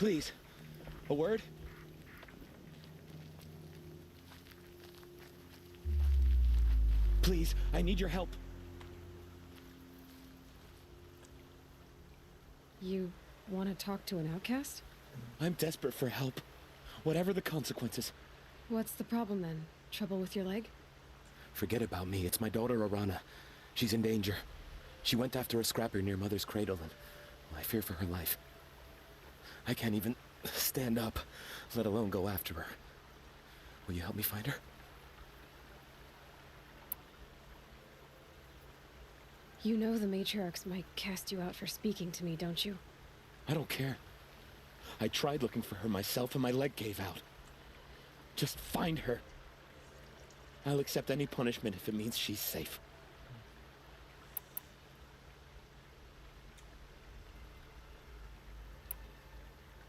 Please, a word? Please, I need your help. You want to talk to an outcast? I'm desperate for help, whatever the consequences. What's the problem then? Trouble with your leg? Forget about me, it's my daughter Arana. She's in danger. She went after a scrapper near Mother's cradle and I fear for her life. I can't even stand up, let alone go after her. Will you help me find her? You know the matriarchs might cast you out for speaking to me, don't you? I don't care. I tried looking for her myself and my leg gave out. Just find her. I'll accept any punishment if it means she's safe.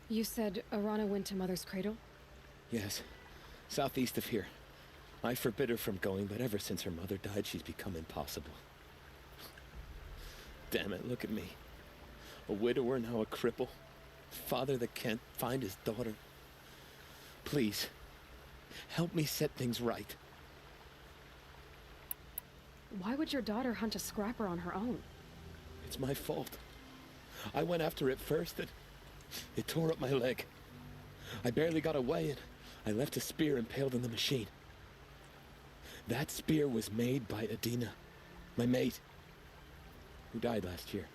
You said Arana went to Mother's cradle? Yes. Southeast of here. I forbid her from going, but ever since her mother died, she's become impossible. Damn it, look at me. A widower, now a cripple. Father that can't find his daughter. Please, help me set things right. Why would your daughter hunt a scrapper on her own? It's my fault. I went after it first and it tore up my leg. I barely got away and I left a spear impaled in the machine. That spear was made by Adina, my mate, who died last year.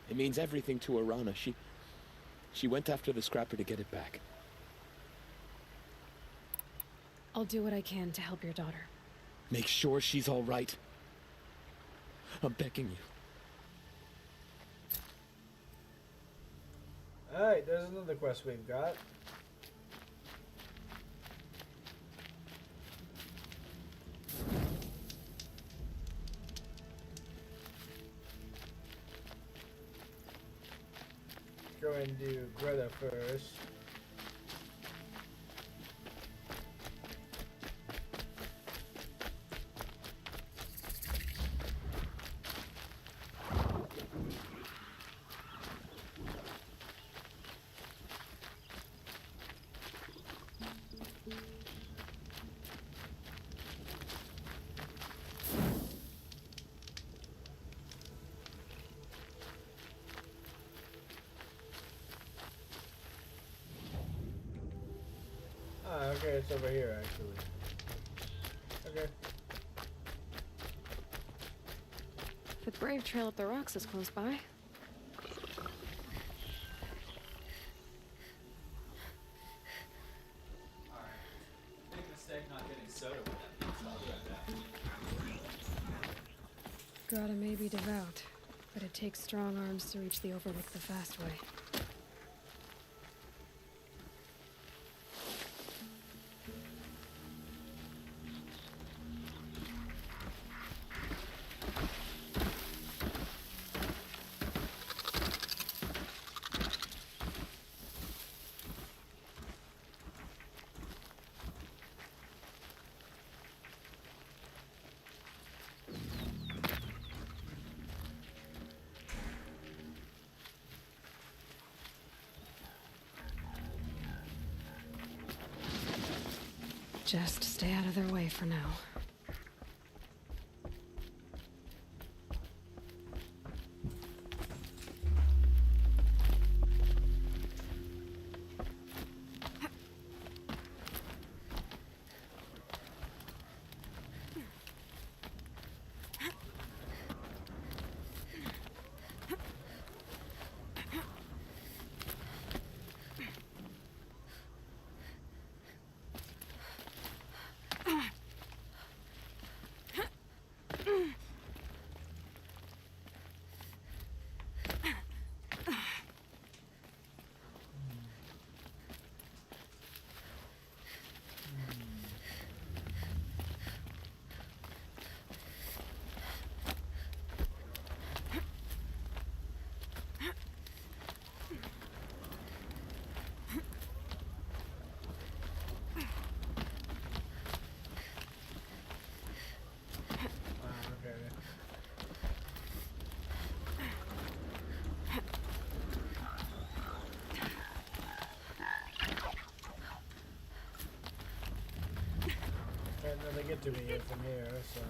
It means everything to Arana. She went after the scrapper to get it back. I'll do what I can to help your daughter. Make sure she's all right. I'm begging you. Alright, there's another quest we've got. Go and do Greta first. Okay, it's over here actually. Okay. The brave trail up the rocks is close by. Big mistake not getting soda with that pizza. I'll be right back. Grata may be devout, but it takes strong arms to reach the Overlook the fast way. Just stay out of their way for now. Can't really get to me yet from here, so...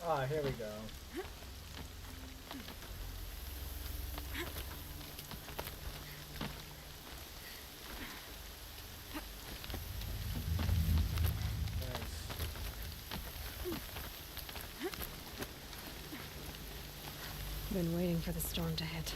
Ah, here we go. Been waiting for the storm to hit.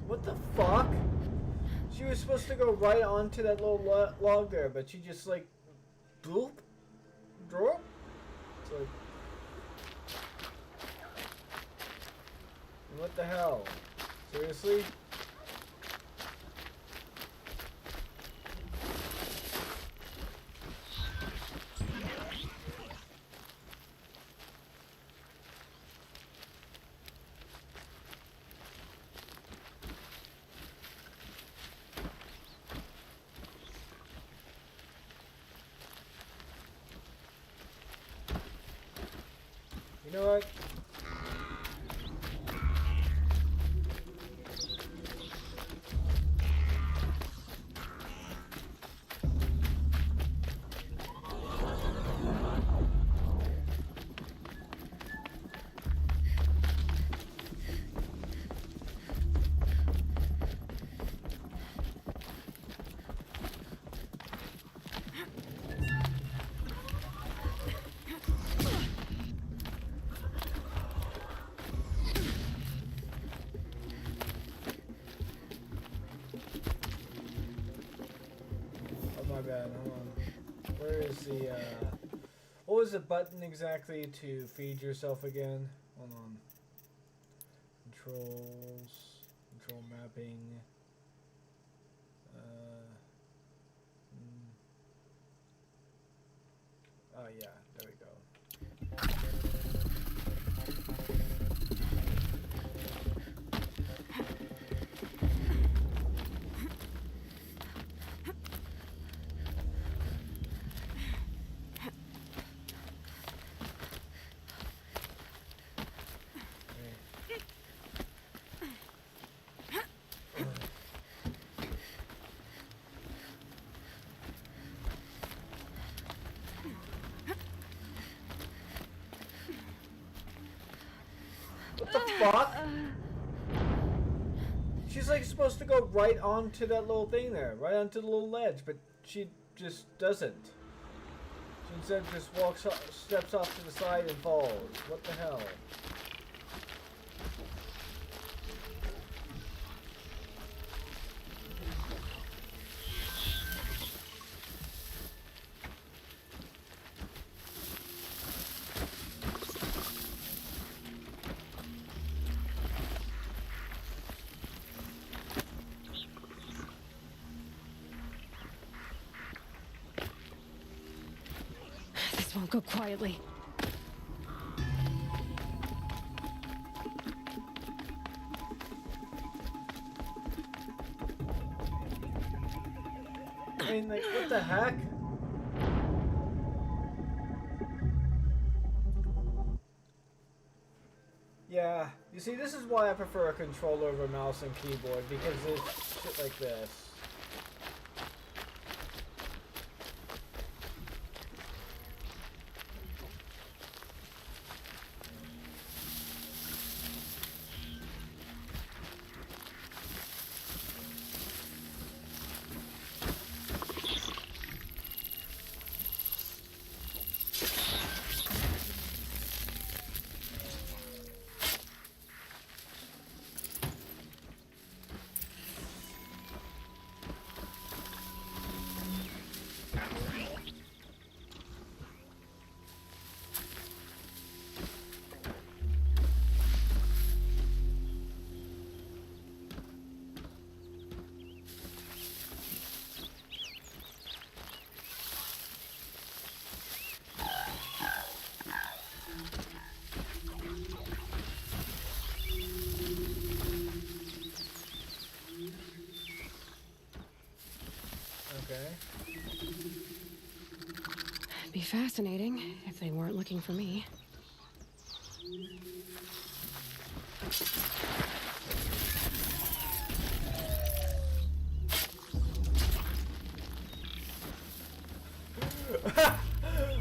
What the fuck? She was supposed to go right onto that little log there, but she just like, bloop, drop. It's like, what the hell? Seriously? You know what? My bad, hold on. Where is the, what was the button exactly to feed yourself again? Hold on. Controls, control mapping. Oh yeah, there we go. What the fuck? She's like supposed to go right onto that little thing there, right onto the little ledge, but she just doesn't. She instead just walks up, steps off to the side and falls. What the hell? This won't go quietly. I mean, like, what the heck? Yeah, you see, this is why I prefer a controller over mouse and keyboard, because there's shit like this. It'd be fascinating if they weren't looking for me.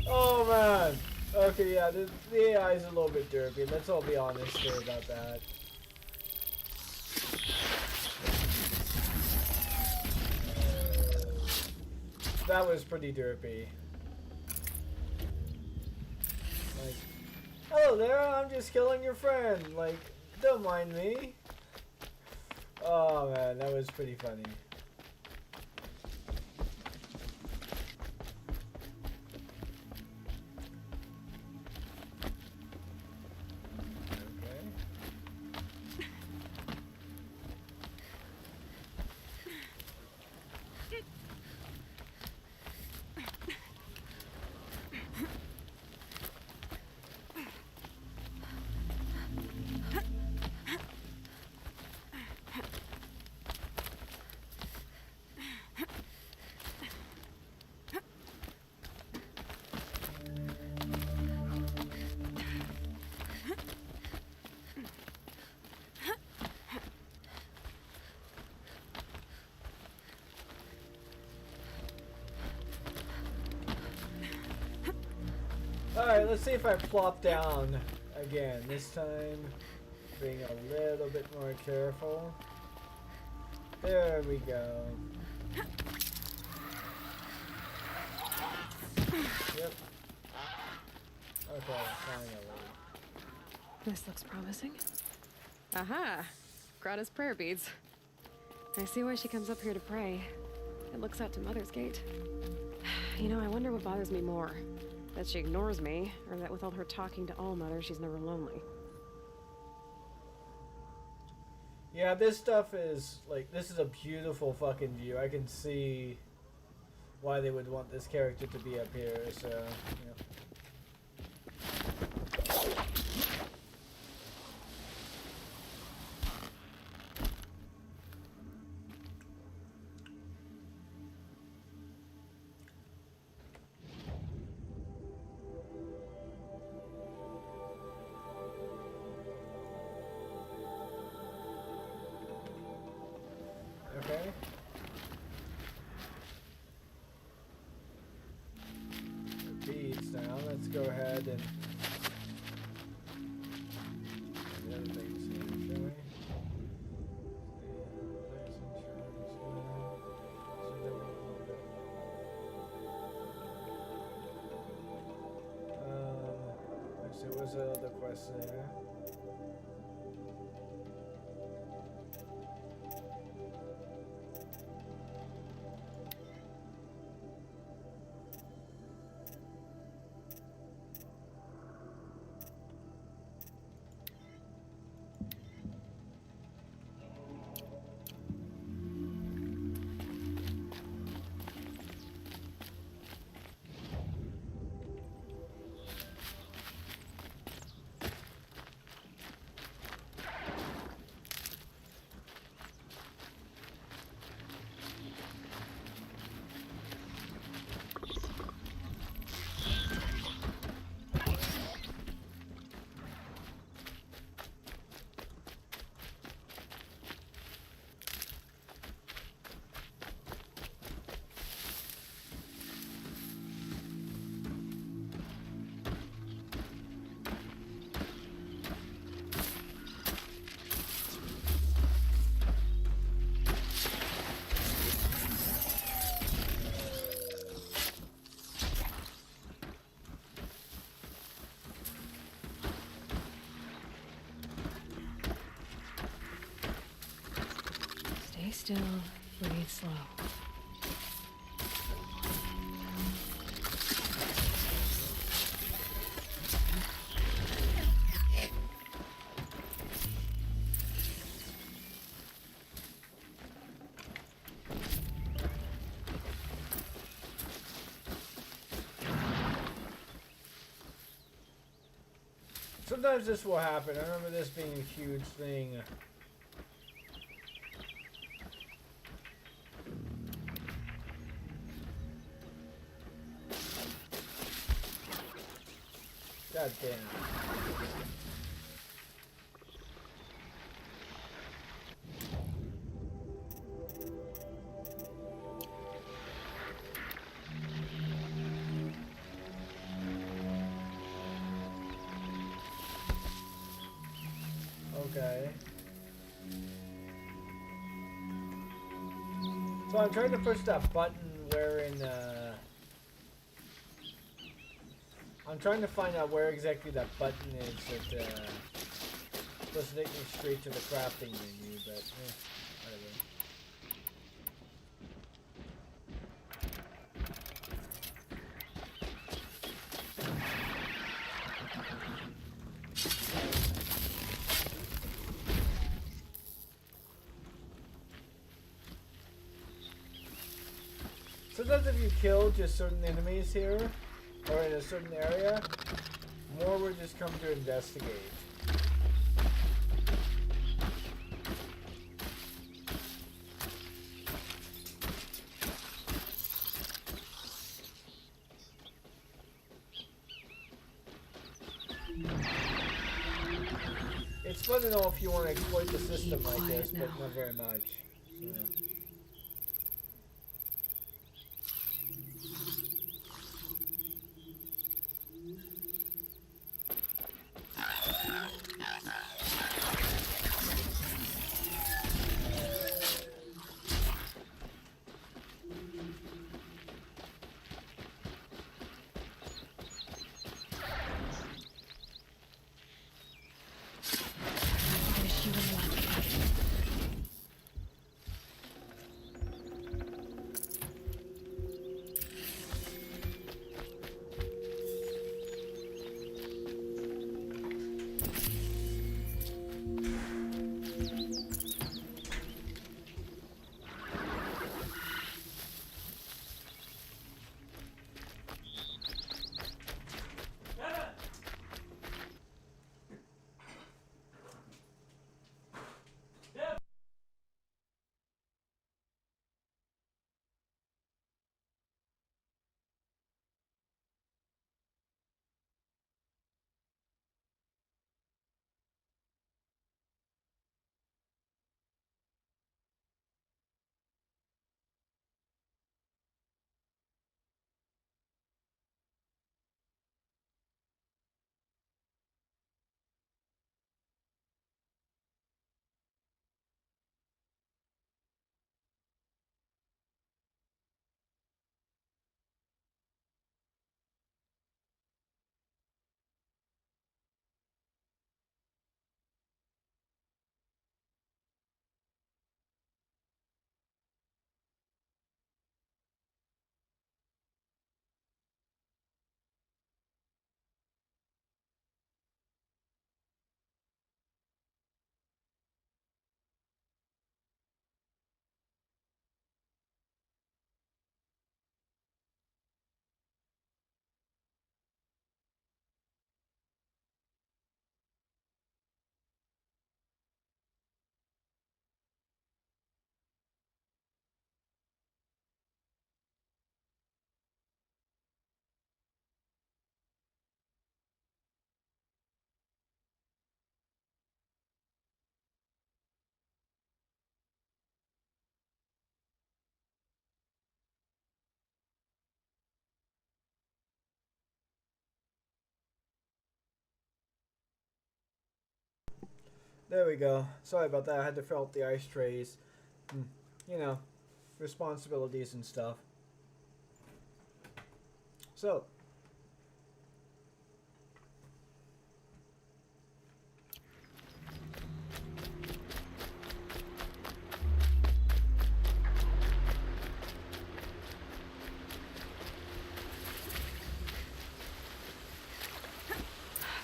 Oh man. Okay, yeah, the AI is a little bit derpy. Let's all be honest here about that. That was pretty derpy. Like, hello there, I'm just killing your friend. Like, don't mind me. Oh man, that was pretty funny. Alright, let's see if I plop down again. This time, being a little bit more careful. There we go. Yep. Okay, finally. This looks promising. Aha! Grata's prayer beads. I see why she comes up here to pray. It looks out to Mother's Gate. You know, I wonder what bothers me more. That she ignores me, or that with all her talking to All-Mother, she's never lonely. Yeah, this stuff is, like, this is a beautiful fucking view. I can see why they would want this character to be up here, so, you know. Okay. The beads now. Let's go ahead and the other things here, shall we? Let's see, what's the other quest there? Stay still, breathe slow. Sometimes this will happen. I remember this being a huge thing. God damn. Okay. So I'm trying to push that button wherein, I'm trying to find out where exactly that button is that, supposed to take me straight to the crafting menu, but, whatever. Sometimes if you kill just certain enemies here, or in a certain area, more will just come to investigate. It's fun to know if you want to exploit the system like this, but not very much. So. There we go. Sorry about that. I had to fill up the ice trays. You know, responsibilities and stuff. So.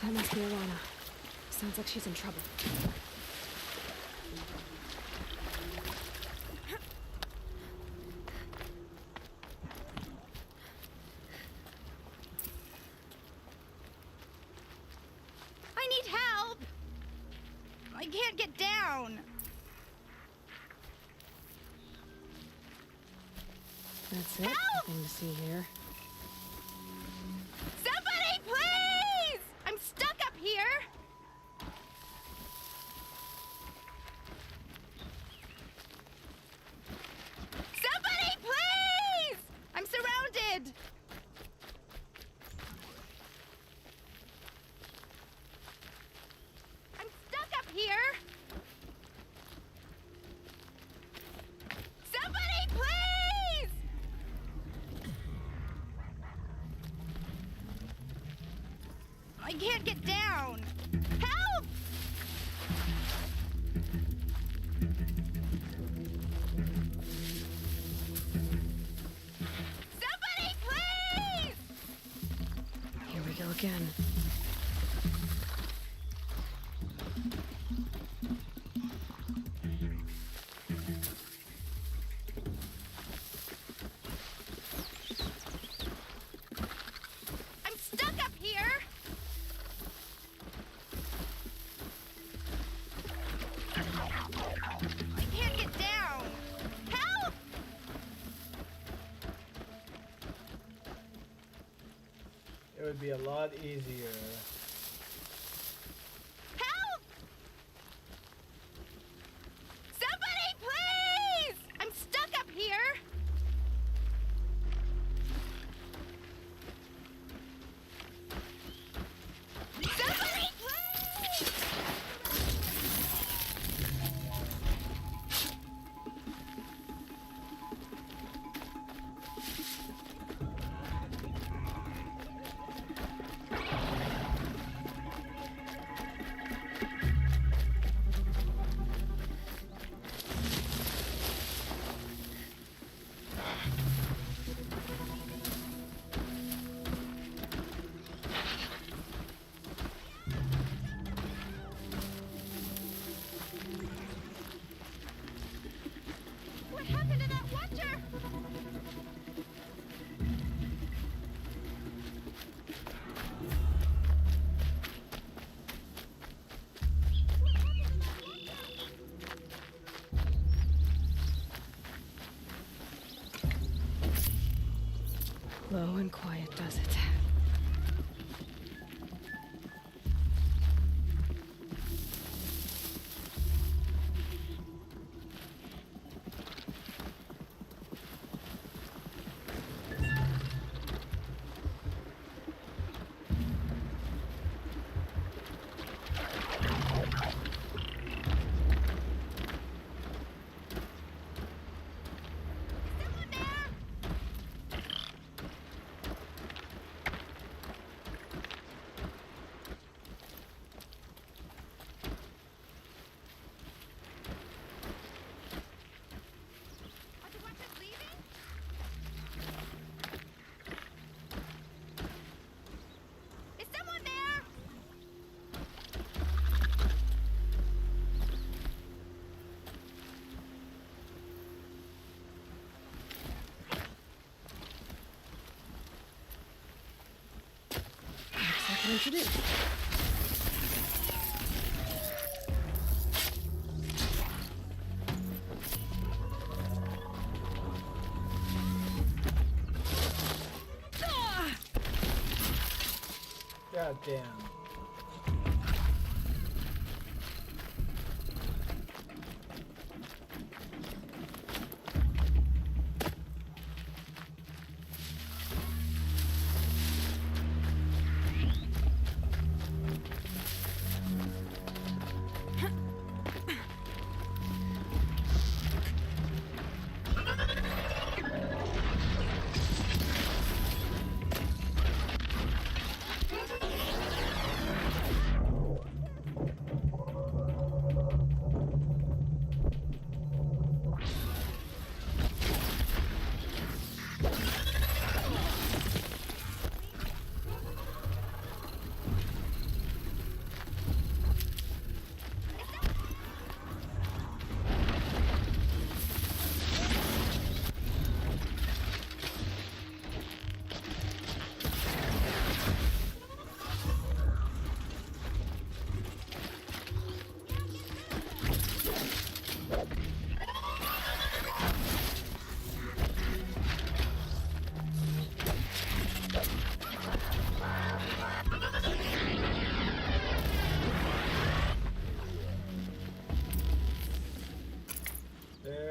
That must be Alana. Sounds like she's in trouble. I need help! I can't get down! That's it. Help! Nothing to see here. Somebody, please! I'm stuck up here! Somebody, please! I'm surrounded! I'm stuck up here! Somebody, please! I can't get down! Help! Somebody, please! Here we go again. I'm stuck up here! I can't get down! Help! It would be a lot easier. Help! Somebody, please! I'm stuck up here! Somebody, please! What happened to that watcher? Low and quiet does it. Someone there? Are the watchers leaving? Is someone there? Looks like an introduced. God damn.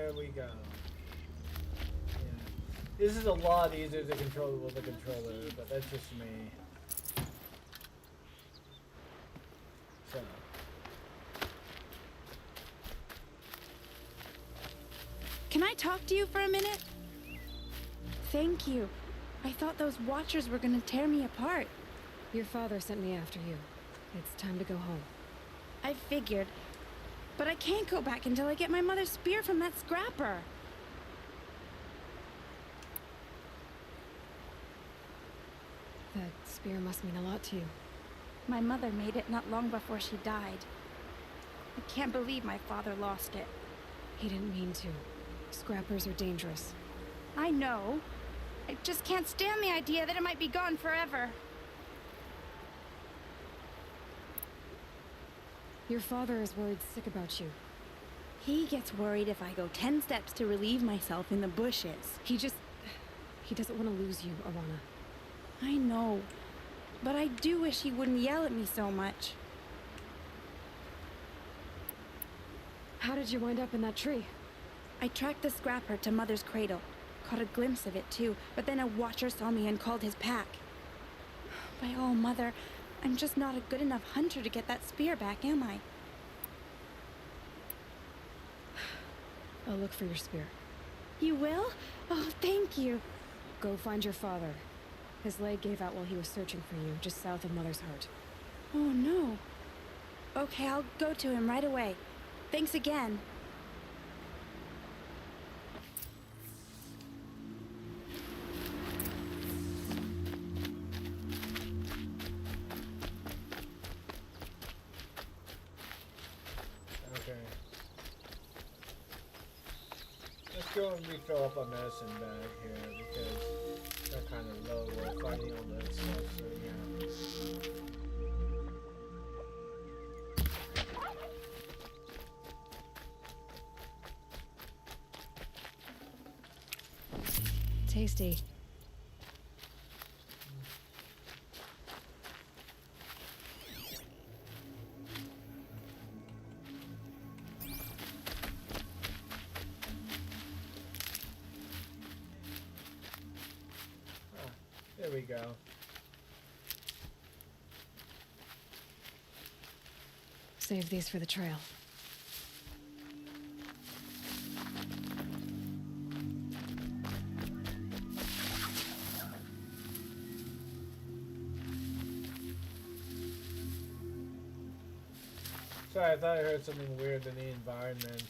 There we go. Yeah. This is a lot easier to control with the controller, but that's just me. So. Can I talk to you for a minute? Thank you. I thought those Watchers were gonna tear me apart. Your father sent me after you. It's time to go home. I figured. But I can't go back until I get my mother's spear from that scrapper. That spear must mean a lot to you. My mother made it not long before she died. I can't believe my father lost it. He didn't mean to. Scrappers are dangerous. I know. I just can't stand the idea that it might be gone forever. Your father is worried sick about you. He gets worried if I go 10 steps to relieve myself in the bushes. He doesn't want to lose you, Arana. I know. But I do wish he wouldn't yell at me so much. How did you wind up in that tree? I tracked the scrapper to Mother's cradle. Caught a glimpse of it too, but then a Watcher saw me and called his pack. By all, Mother, I'm just not a good enough hunter to get that spear back, am I? I'll look for your spear. You will? Oh, thank you. Go find your father. His leg gave out while he was searching for you, just south of Mother's Heart. Oh, no. Okay, I'll go to him right away. Thanks again. Okay. Let's go and refill up our medicine bag here because they're kind of low. We're fighting all that stuff, so yeah. Tasty. There we go. Save these for the trail. Sorry, I thought I heard something weird in the environment.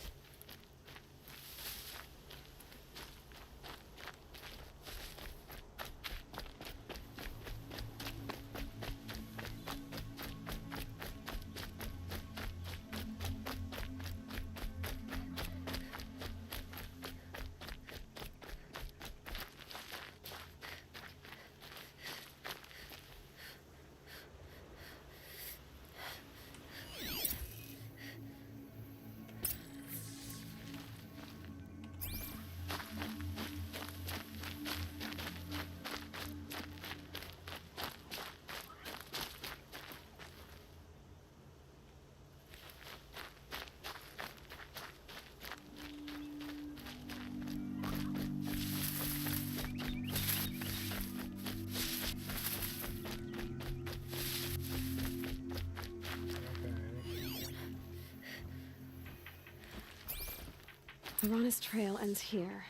Arana's trail ends here.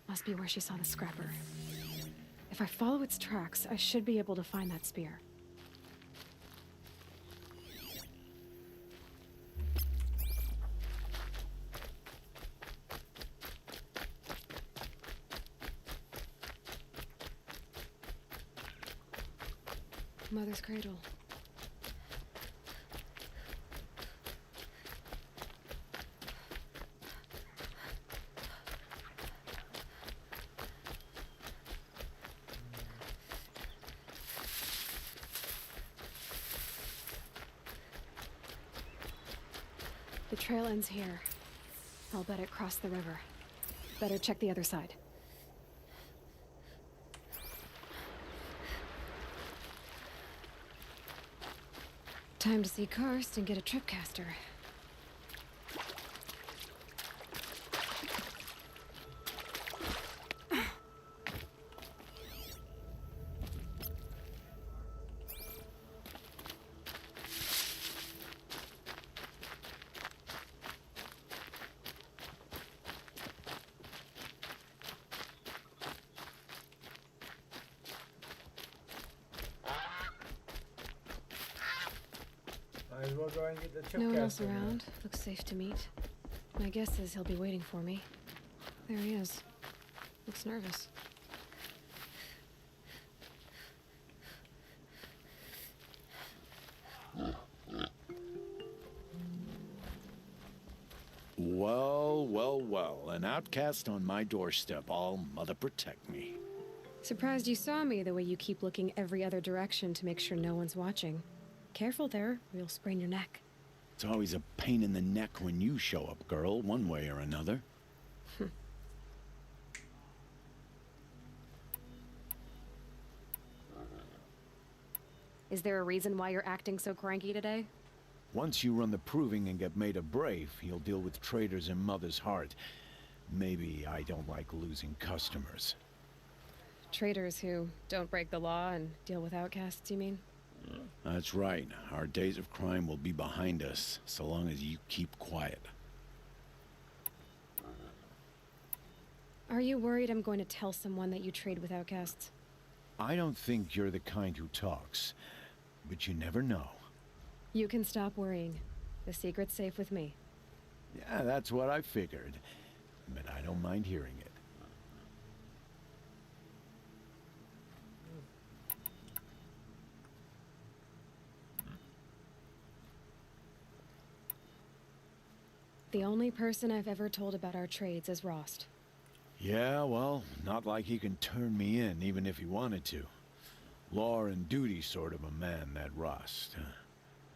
Must be where she saw the scrapper. If I follow its tracks, I should be able to find that spear. Mother's cradle. The trail ends here. I'll bet it crossed the river. Better check the other side. Time to see Karst and get a tripcaster. Might as well go and get the chip No one else caster now. around. Looks safe to meet. My guess is he'll be waiting for me. There he is. Looks nervous. Well, well, well. An outcast on my doorstep. All mother protect me. Surprised you saw me the way you keep looking every other direction to make sure no one's watching. Careful there, or you'll sprain your neck. It's always a pain in the neck when you show up, girl, one way or another. Is there a reason why you're acting so cranky today? Once you run the proving and get made a brave, you'll deal with traitors in Mother's heart. Maybe I don't like losing customers. Traitors who don't break the law and deal with outcasts, you mean? That's right. Our days of crime will be behind us, so long as you keep quiet. Are you worried I'm going to tell someone that you trade with outcasts? I don't think you're the kind who talks, but you never know. You can stop worrying. The secret's safe with me. Yeah, that's what I figured, but I don't mind hearing it. The only person I've ever told about our trades is Rost. Yeah, well, not like he can turn me in, even if he wanted to. Law and duty sort of a man, that Rost.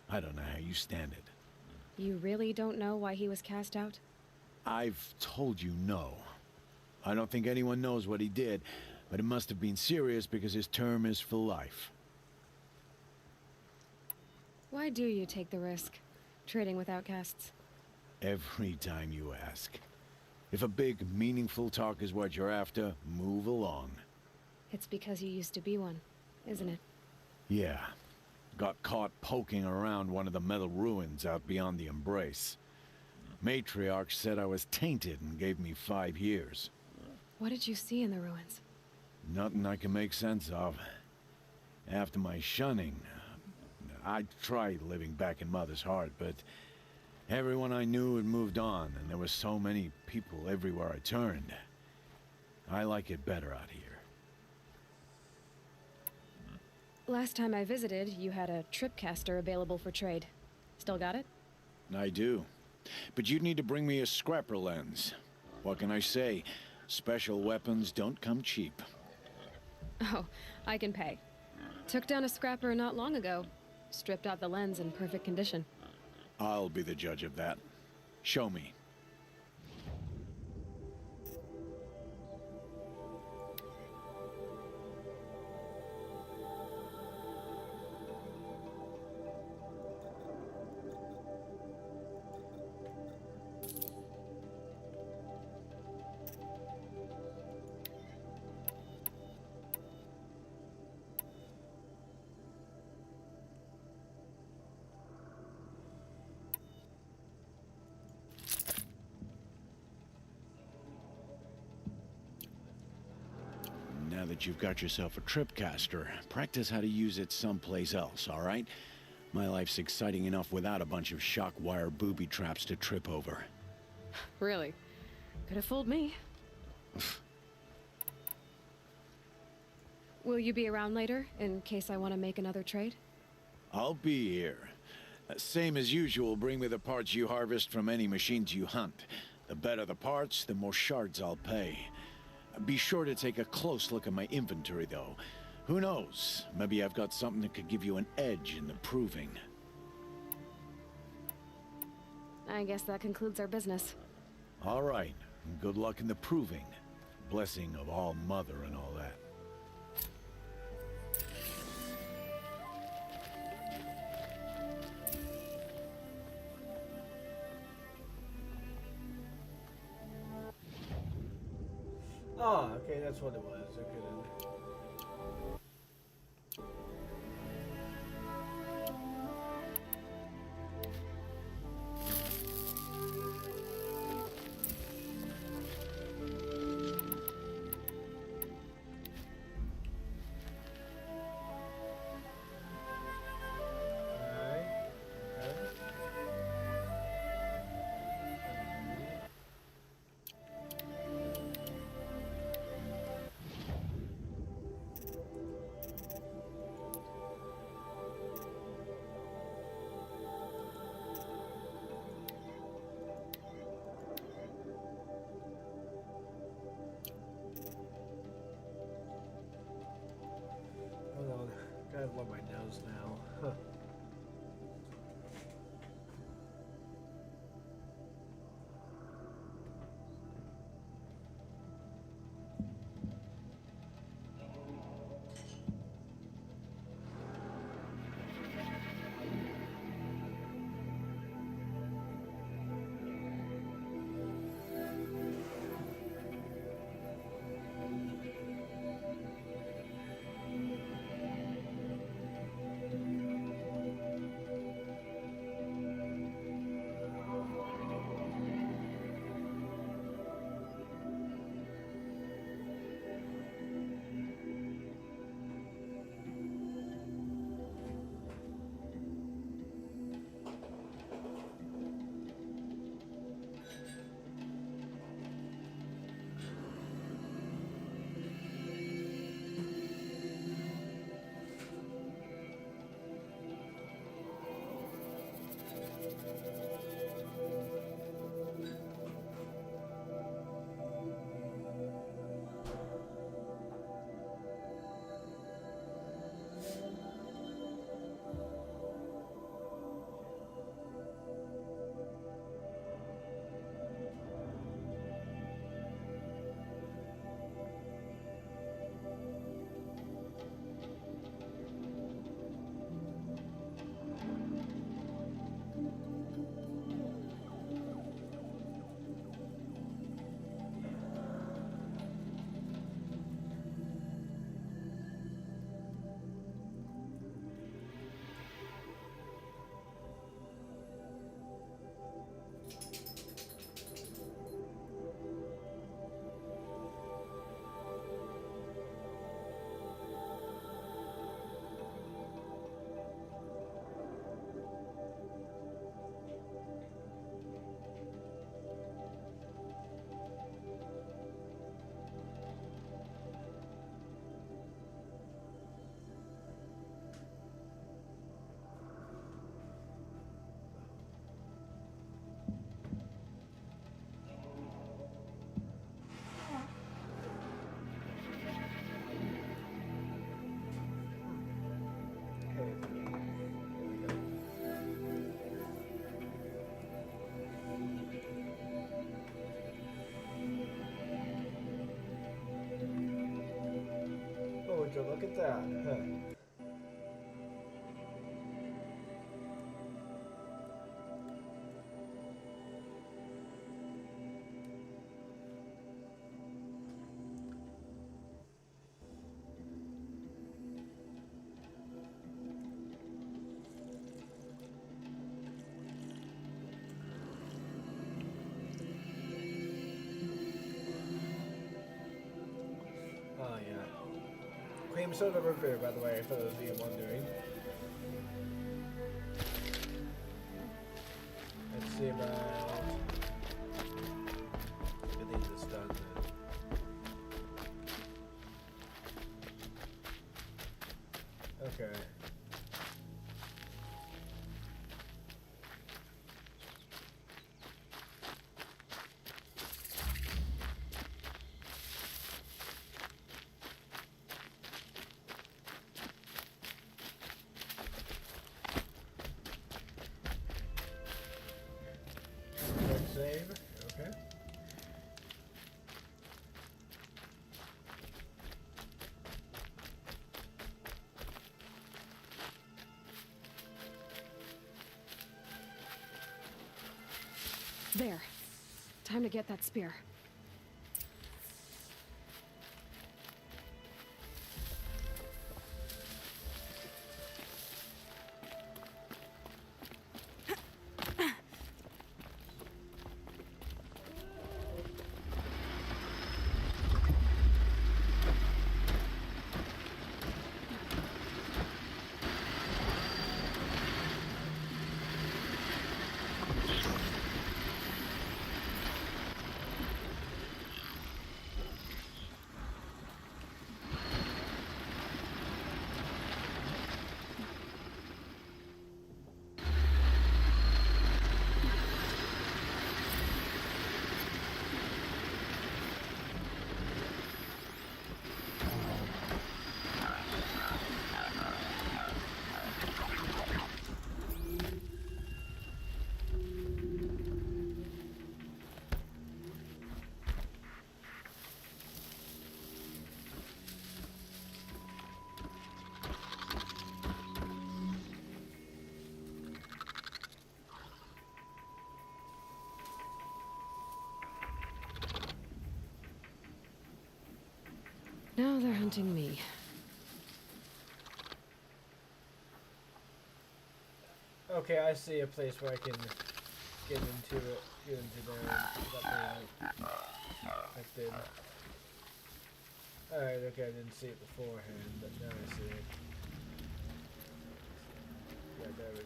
I don't know how you stand it. You really don't know why he was cast out? I've told you no. I don't think anyone knows what he did, but it must have been serious because his term is for life. Why do you take the risk, trading with outcasts? Every time you ask. If a big, meaningful talk is what you're after, move along. It's because you used to be one, isn't it? Yeah. Got caught poking around one of the metal ruins out beyond the Embrace. Matriarch said I was tainted and gave me 5 years. What did you see in the ruins? Nothing I can make sense of. After my shunning, I tried living back in Mother's heart, but everyone I knew had moved on, and there were so many people everywhere I turned. I like it better out here. Last time I visited, you had a tripcaster available for trade. Still got it? I do. But you'd need to bring me a scrapper lens. What can I say? Special weapons don't come cheap. Oh, I can pay. Took down a scrapper not long ago. Stripped out the lens in perfect condition. I'll be the judge of that. Show me. Now that you've got yourself a tripcaster, practice how to use it someplace else, all right? My life's exciting enough without a bunch of shock wire booby traps to trip over. Really? Could have fooled me. Will you be around later, in case I want to make another trade? I'll be here. Same as usual, bring me the parts you harvest from any machines you hunt. The better the parts, the more shards I'll pay. Be sure to take a close look at my inventory, though. Who knows? Maybe I've got something that could give you an edge in the proving. I guess that concludes our business. All right. Good luck in the proving. Blessing of All Mother and all that. Oh, okay, that's what it was. Okay then. Alright. Okay. blow my nose now. Huh. Would you look at that? Huh. Oh yeah. Cream soda root beer, by the way, for those of you wondering. Let's see about... I think this done then. Okay. Save. Okay. There. Time to get that spear. Now they're hunting me. Okay, I see a place where I can get into it. Get into there. Like did. Alright, okay, I didn't see it beforehand, but now I see it. Yeah, there we go.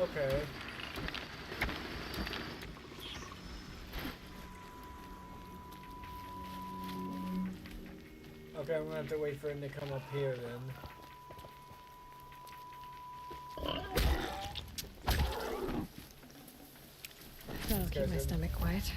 Okay. Okay, I'm gonna have to wait for him to come up here then. That'll keep my stomach quiet.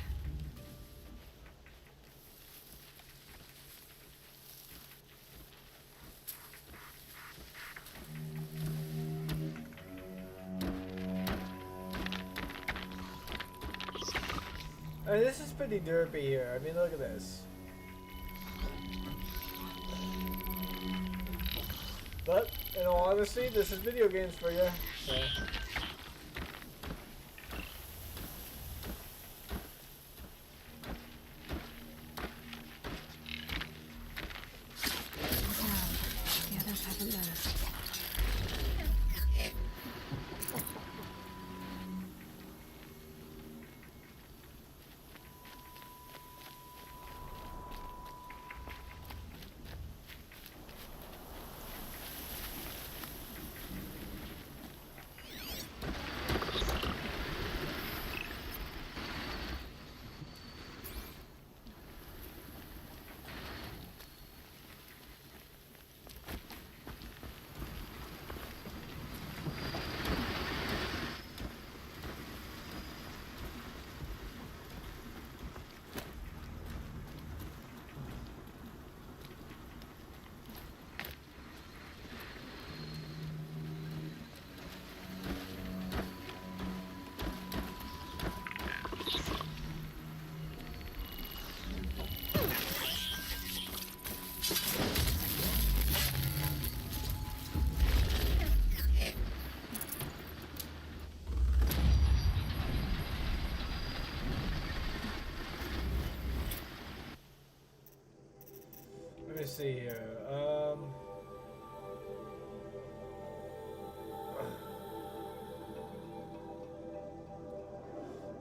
I mean, this is pretty derpy here. I mean, look at this. But, in all honesty, this is video games for you. So. The others haven't noticed. Let me see here.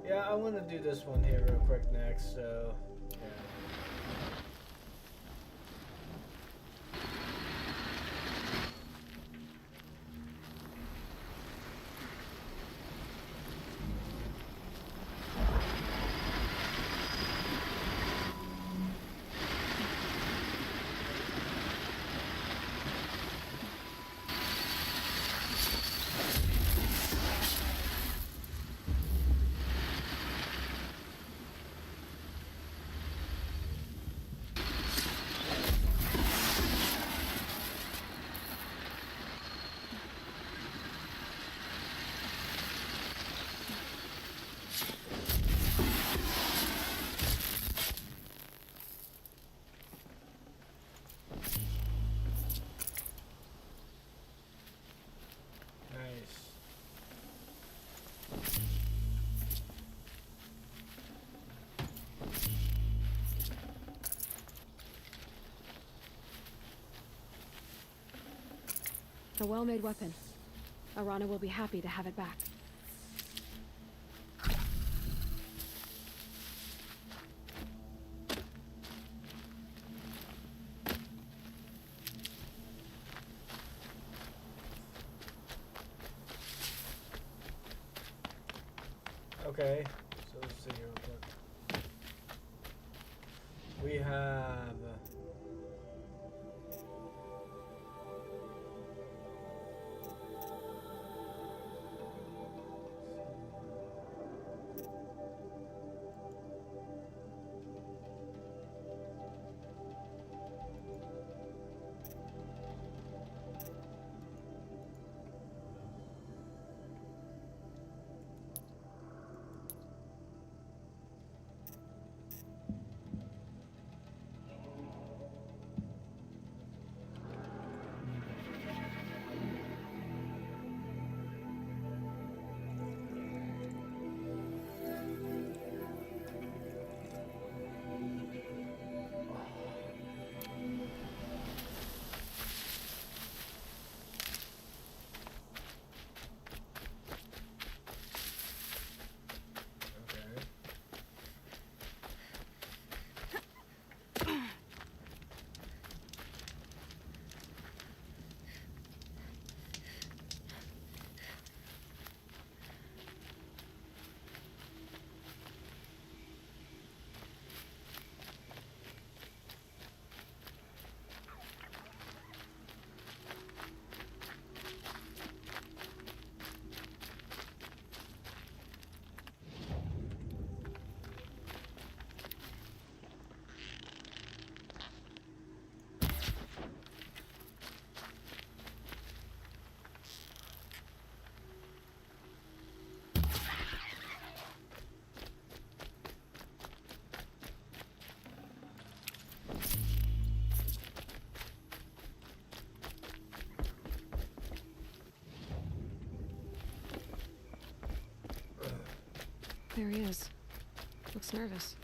Yeah, I'm gonna do this one here real quick next, so yeah. A well-made weapon. Arana will be happy to have it back. Okay, so let's see here real quick. We have... There he is. Looks nervous.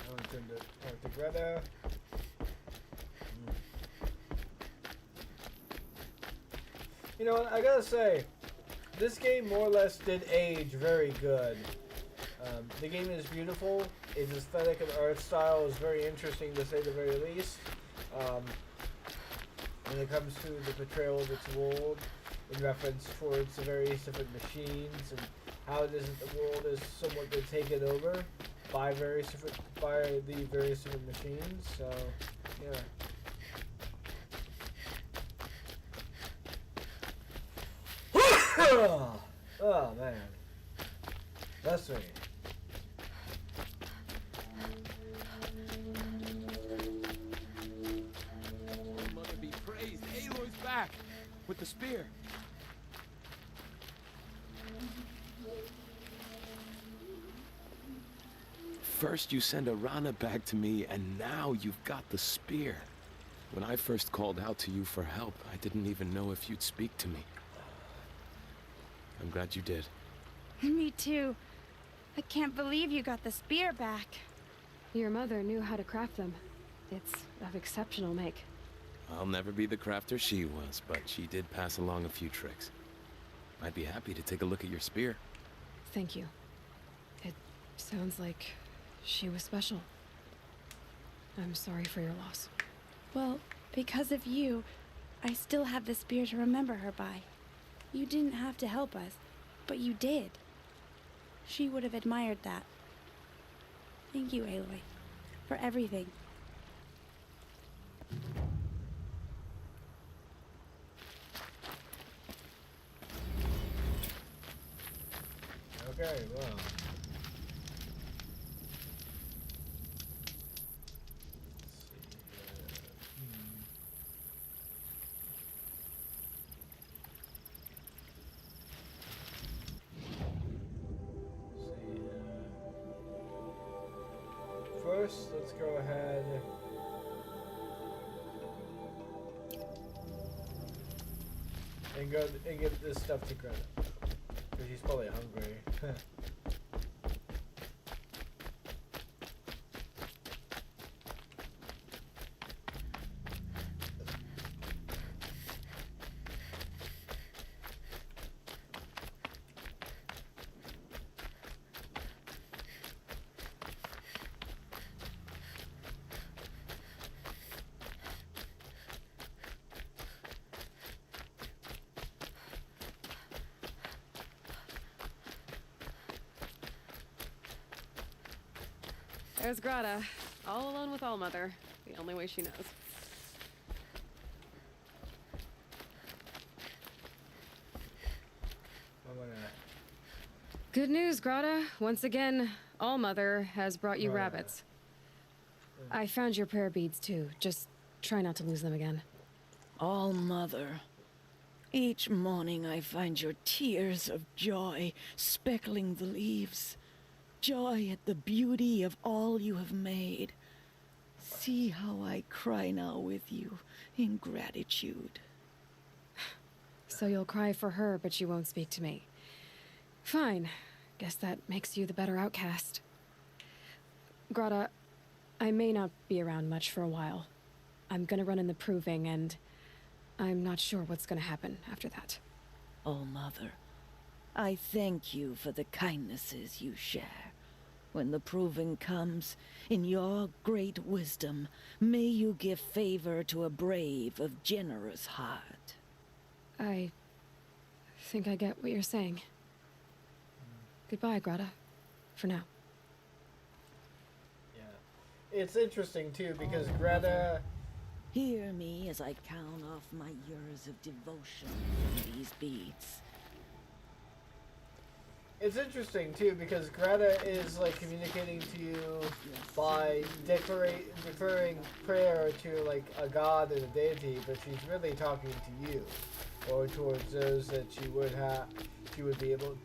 I'm going to talk to Greta. You know what, I gotta say, this game more or less did age very good. The game is beautiful, its aesthetic and art style is very interesting to say the very least. When it comes to the portrayal of its world, in reference towards the various different machines and how it is that the world is somewhat been taken over by the various different machines. So, yeah. Oh man, that's me. Mother be praised. Aloy's back with the spear. First you send Arana back to me, and now you've got the spear. When I first called out to you for help, I didn't even know if you'd speak to me. I'm glad you did. Me too. I can't believe you got the spear back. Your mother knew how to craft them. It's of exceptional make. I'll never be the crafter she was, but she did pass along a few tricks. I'd be happy to take a look at your spear. Thank you. It sounds like she was special. I'm sorry for your loss. Well, because of you, I still have the spear to remember her by. You didn't have to help us, but you did. She would have admired that. Thank you, Aloy, for everything. Okay, well. first, let's go ahead and go and give this stuff to Greta. Because she's probably hungry. There's Greta, all alone with Allmother, the only way she knows. Good news, Greta. Once again, Allmother has brought you rabbits. I found your prayer beads too. Just try not to lose them again. All-Mother, each morning I find your tears of joy speckling the leaves. Joy at the beauty of all you have made. See how I cry now with you in gratitude. So you'll cry for her, but you won't speak to me. Fine. Guess that makes you the better outcast. Greta, I may not be around much for a while. I'm gonna run in the proving, and I'm not sure what's gonna happen after that. All-Mother, I thank you for the kindnesses you share. When the proving comes, in your great wisdom, may you give favor to a brave of generous heart. I think I get what you're saying. Goodbye, Greta. For now. Yeah. It's interesting, too, because Greta... Hear me as I count off my years of devotion in these beads. It's interesting too because Greta is like communicating to you by deferring prayer to like a god and a deity, but she's really talking to you, or towards those that she wouldn't be able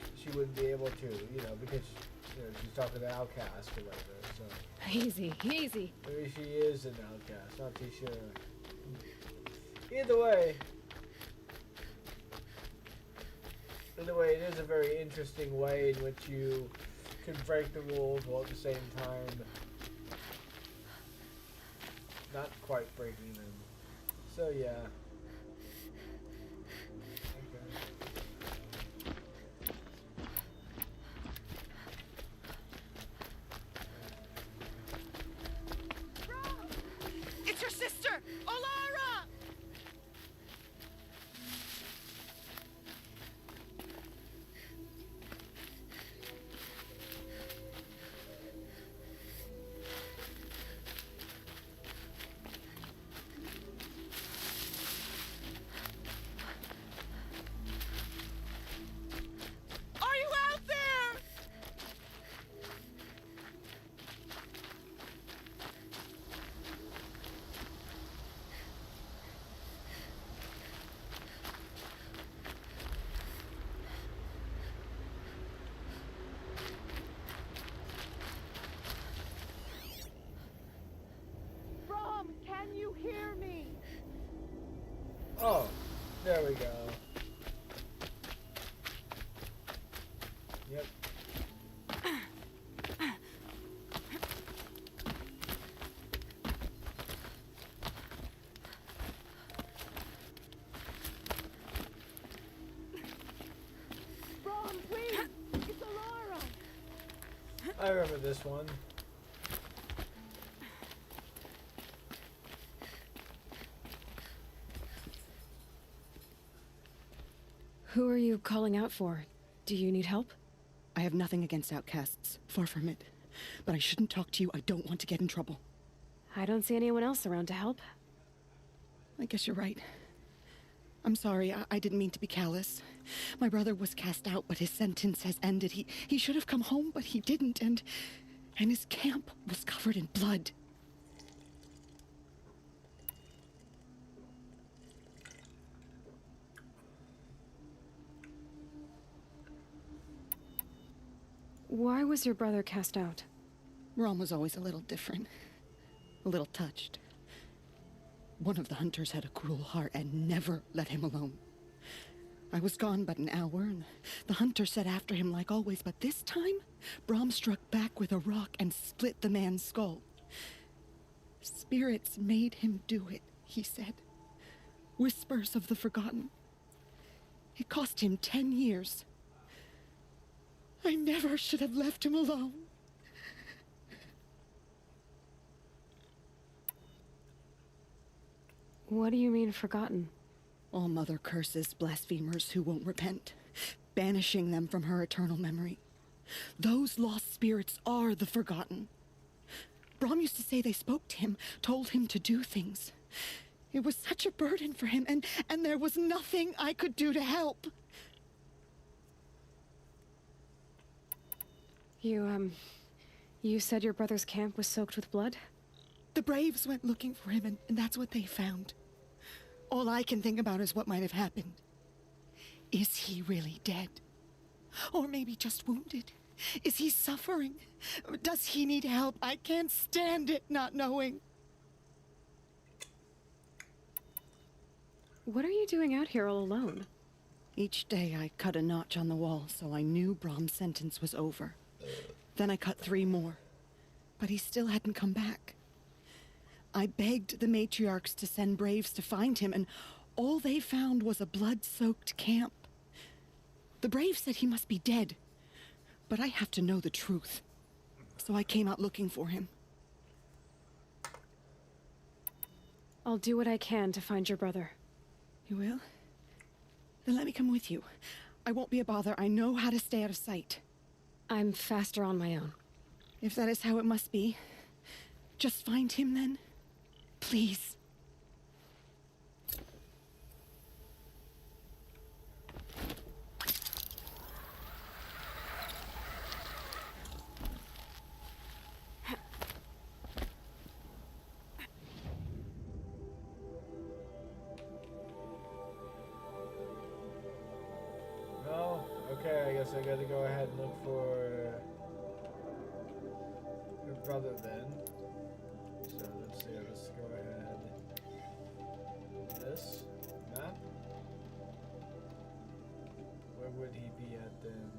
to, you know, because she's talking to outcast or whatever. So easy. Maybe she is an outcast, not too sure. Either way, it is a very interesting way in which you can break the rules while at the same time not quite breaking them. So yeah. It's your sister, Olara! Are you out there? Rom, can you hear me? Oh, there we go. Yep. Rom, please! It's Alara! I remember this one. Who are you calling out for? Do you need help? I have nothing against outcasts. Far from it. But I shouldn't talk to you. I don't want to get in trouble. I don't see anyone else around to help. I guess you're right. I'm sorry. I didn't mean to be callous. My brother was cast out, but his sentence has ended. He should have come home, but he didn't, and his camp was covered in blood. Why was your brother cast out? Rom was always a little different. A little touched. One of the hunters had a cruel heart and never let him alone. I was gone but an hour, and the hunter set after him like always, but this time, Brom struck back with a rock and split the man's skull. Spirits made him do it, he said. Whispers of the forgotten. It cost him 10 years. I never should have left him alone. What do you mean, forgotten? All Mother curses blasphemers who won't repent, banishing them from her eternal memory. Those lost spirits are the forgotten. Brom used to say they spoke to him, told him to do things. It was such a burden for him, and there was nothing I could do to help. You said your brother's camp was soaked with blood? The Braves went looking for him, and that's what they found. All I can think about is what might have happened. Is he really dead? Or maybe just wounded? Is he suffering? Does he need help? I can't stand it not knowing. What are you doing out here all alone? Each day I cut a notch on the wall so I knew Brom's sentence was over. Then I cut 3 more. But he still hadn't come back. I begged the matriarchs to send Braves to find him, and all they found was a blood-soaked camp. The Braves said he must be dead, but I have to know the truth. So I came out looking for him. I'll do what I can to find your brother. You will? Then let me come with you. I won't be a bother. I know how to stay out of sight. I'm faster on my own. If that is how it must be, just find him then. Please. No? Okay, I guess I gotta go ahead and look for your brother then. So let's see, let's go ahead. This map. Where would he be at then?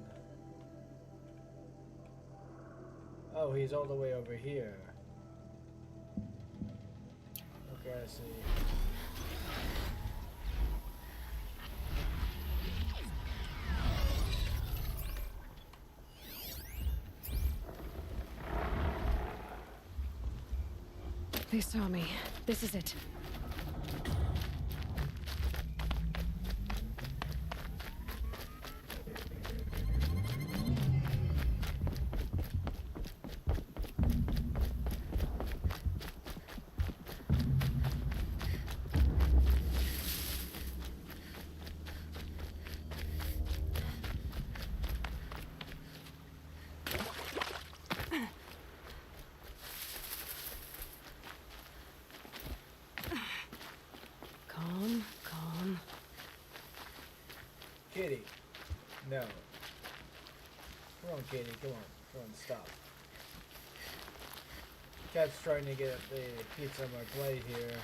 Oh, he's all the way over here. Okay, I see. They saw me. This is it. Calm. Kitty. No. Come on, Kitty. Come on, stop. Cat's trying to get the pizza on my plate here.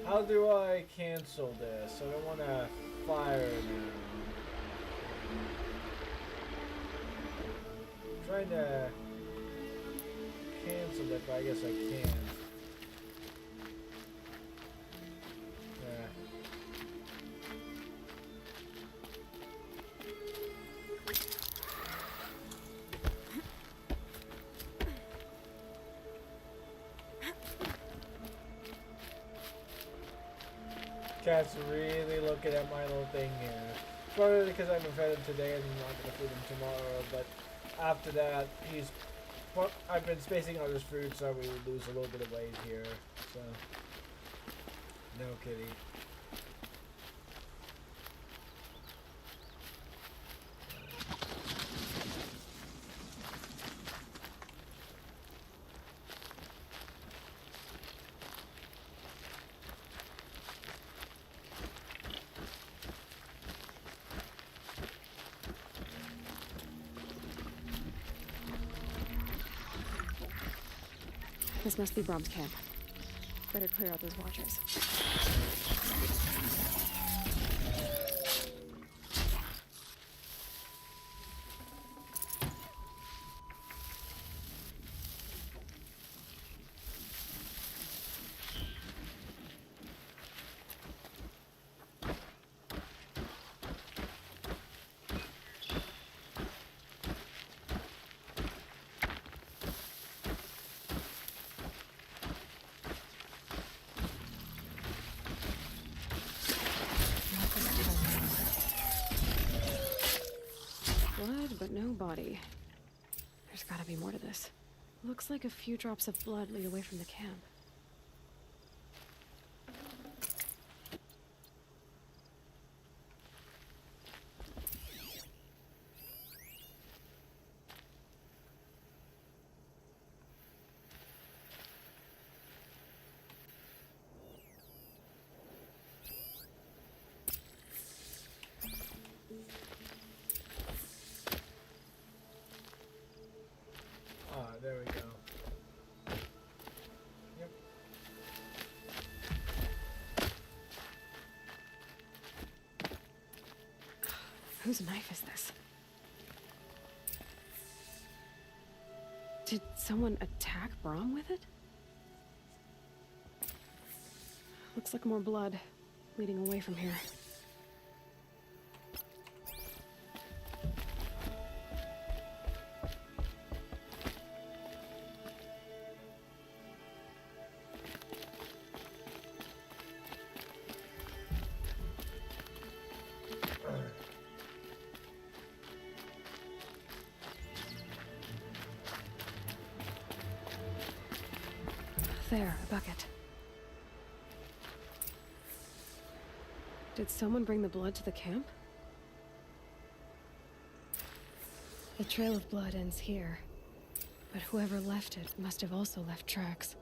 How do I cancel this? I don't want to fire now. I'm trying to cancel it, but I guess I can't. Cat's really looking at my little thing here. Probably because I haven't fed him today and I'm not going to feed him tomorrow, but after that, I've been spacing out his food so we would lose a little bit of weight here, so, no kitty. This must be Brom's camp. Better clear out those watchers. Blood, but no body. There's gotta be more to this. Looks like a few drops of blood lead away from the camp. There we go. Yep. Whose knife is this? Did someone attack Brom with it? Looks like more blood leading away from here. There, a bucket. Did someone bring the blood to the camp? The trail of blood ends here, but whoever left it must have also left tracks.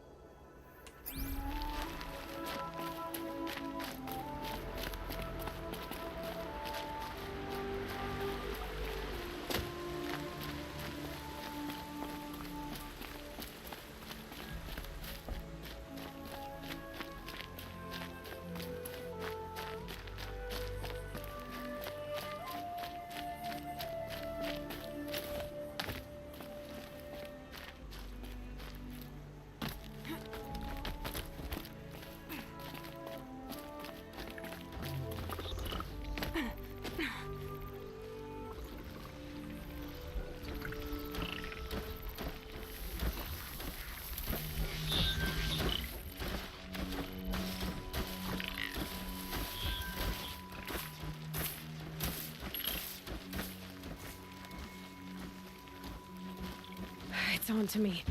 It's on to me.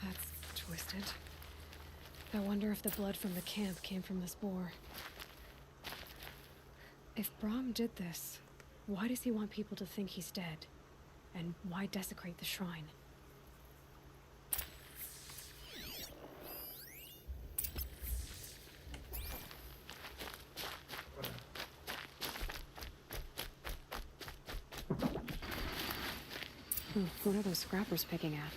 That's twisted. I wonder if the blood from the camp came from this boar. If Brom did this, why does he want people to think he's dead? And why desecrate the shrine? What are those scrappers picking at?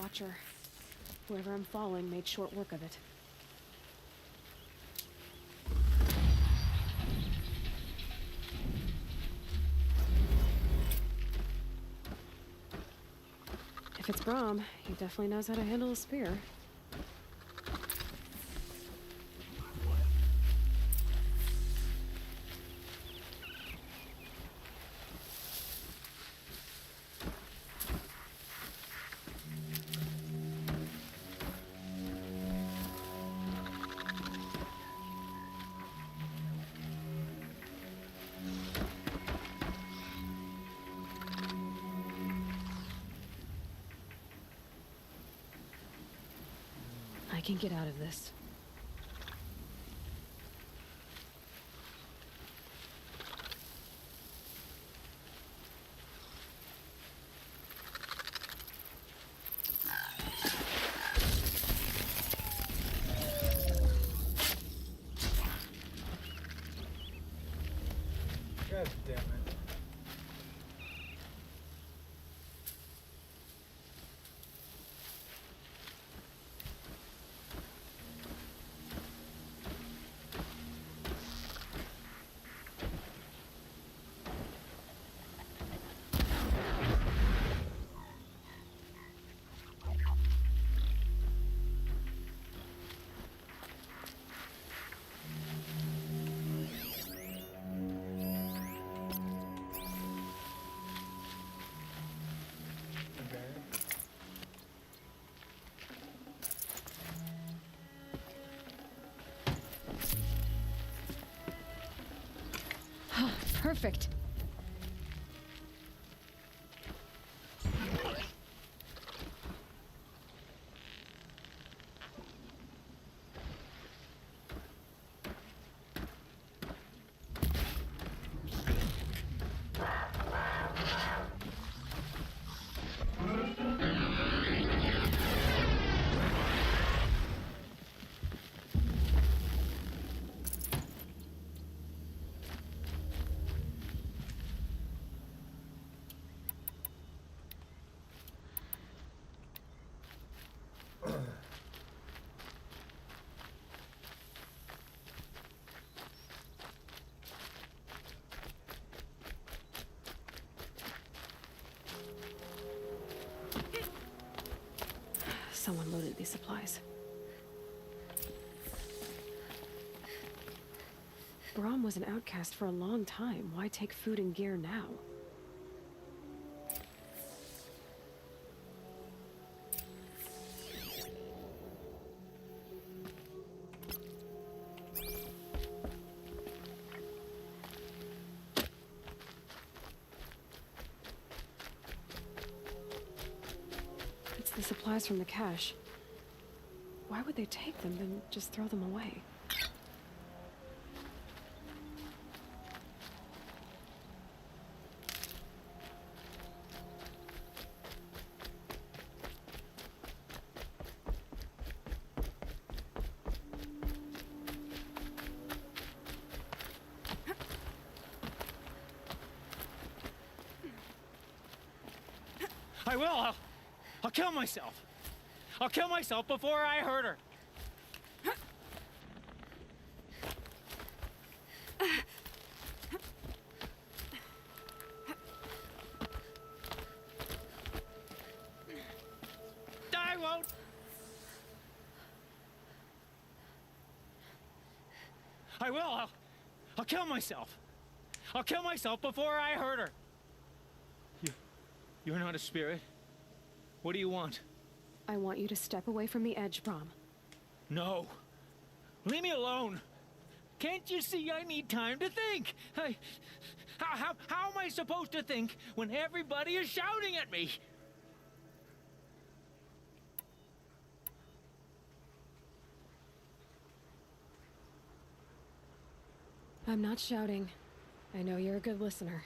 Watcher. Whoever I'm following made short work of it. If it's Brahm, he definitely knows how to handle a spear. I can get out of this. God damn it. Perfect. Someone loaded these supplies. Brahm was an outcast for a long time. Why take food and gear now? It's the supplies from the cache. Why would they take them, then just throw them away? I will. I'll kill myself. I'll kill myself before I hurt her. I won't. I will. I'll kill myself. I'll kill myself before I hurt her. You're not a spirit. What do you want? I want you to step away from the edge, Brahm. No. Leave me alone. Can't you see I need time to think? How am I supposed to think when everybody is shouting at me? I'm not shouting. I know you're a good listener.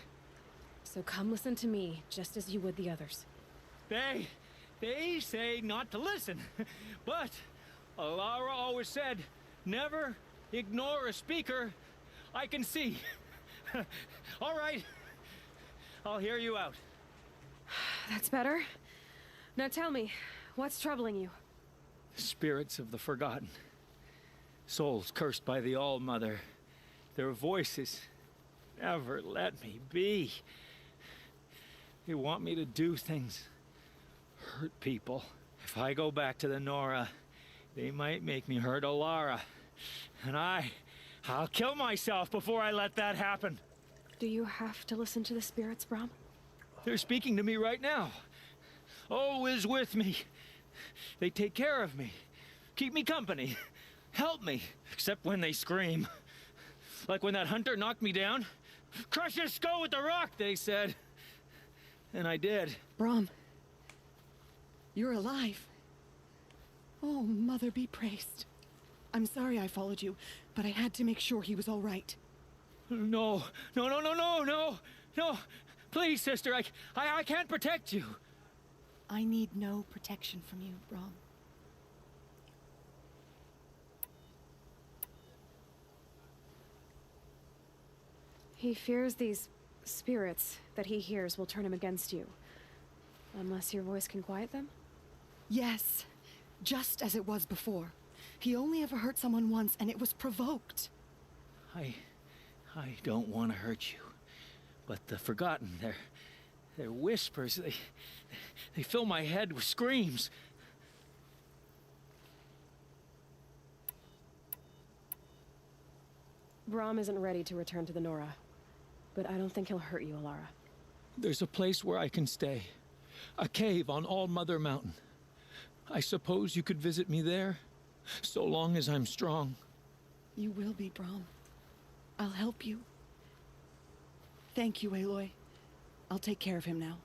So come listen to me, just as you would the others. They say not to listen, but Alara always said, never ignore a speaker I can see. All right, I'll hear you out. That's better. Now tell me, What's troubling you? Spirits of the forgotten. Souls cursed by the All-Mother. Their voices never let me be. They want me to do things, hurt people. If I go back to the Nora, they might make me hurt Alara. And I'll kill myself before I let that happen. Do you have to listen to the spirits, Brom? They're speaking to me right now. Oh is with me. They take care of me, keep me company, help me, except when they scream. Like when that hunter knocked me down. Crush his skull with the rock, they said. And I did. Brom, you're alive. Oh, Mother be praised. I'm sorry I followed you, but I had to make sure he was all right. No. Please, sister, I can't protect you. I need no protection from you, Brom. He fears these spirits that he hears will turn him against you. Unless your voice can quiet them? Yes, just as it was before. He only ever hurt someone once, and it was provoked. I don't want to hurt you. But the forgotten, their whispers, they fill my head with screams. Brom isn't ready to return to the Nora. But I don't think he'll hurt you, Alara. There's a place where I can stay. A cave on All-Mother Mountain. I suppose you could visit me there, so long as I'm strong. You will be, Brom. I'll help you. Thank you, Aloy. I'll take care of him now.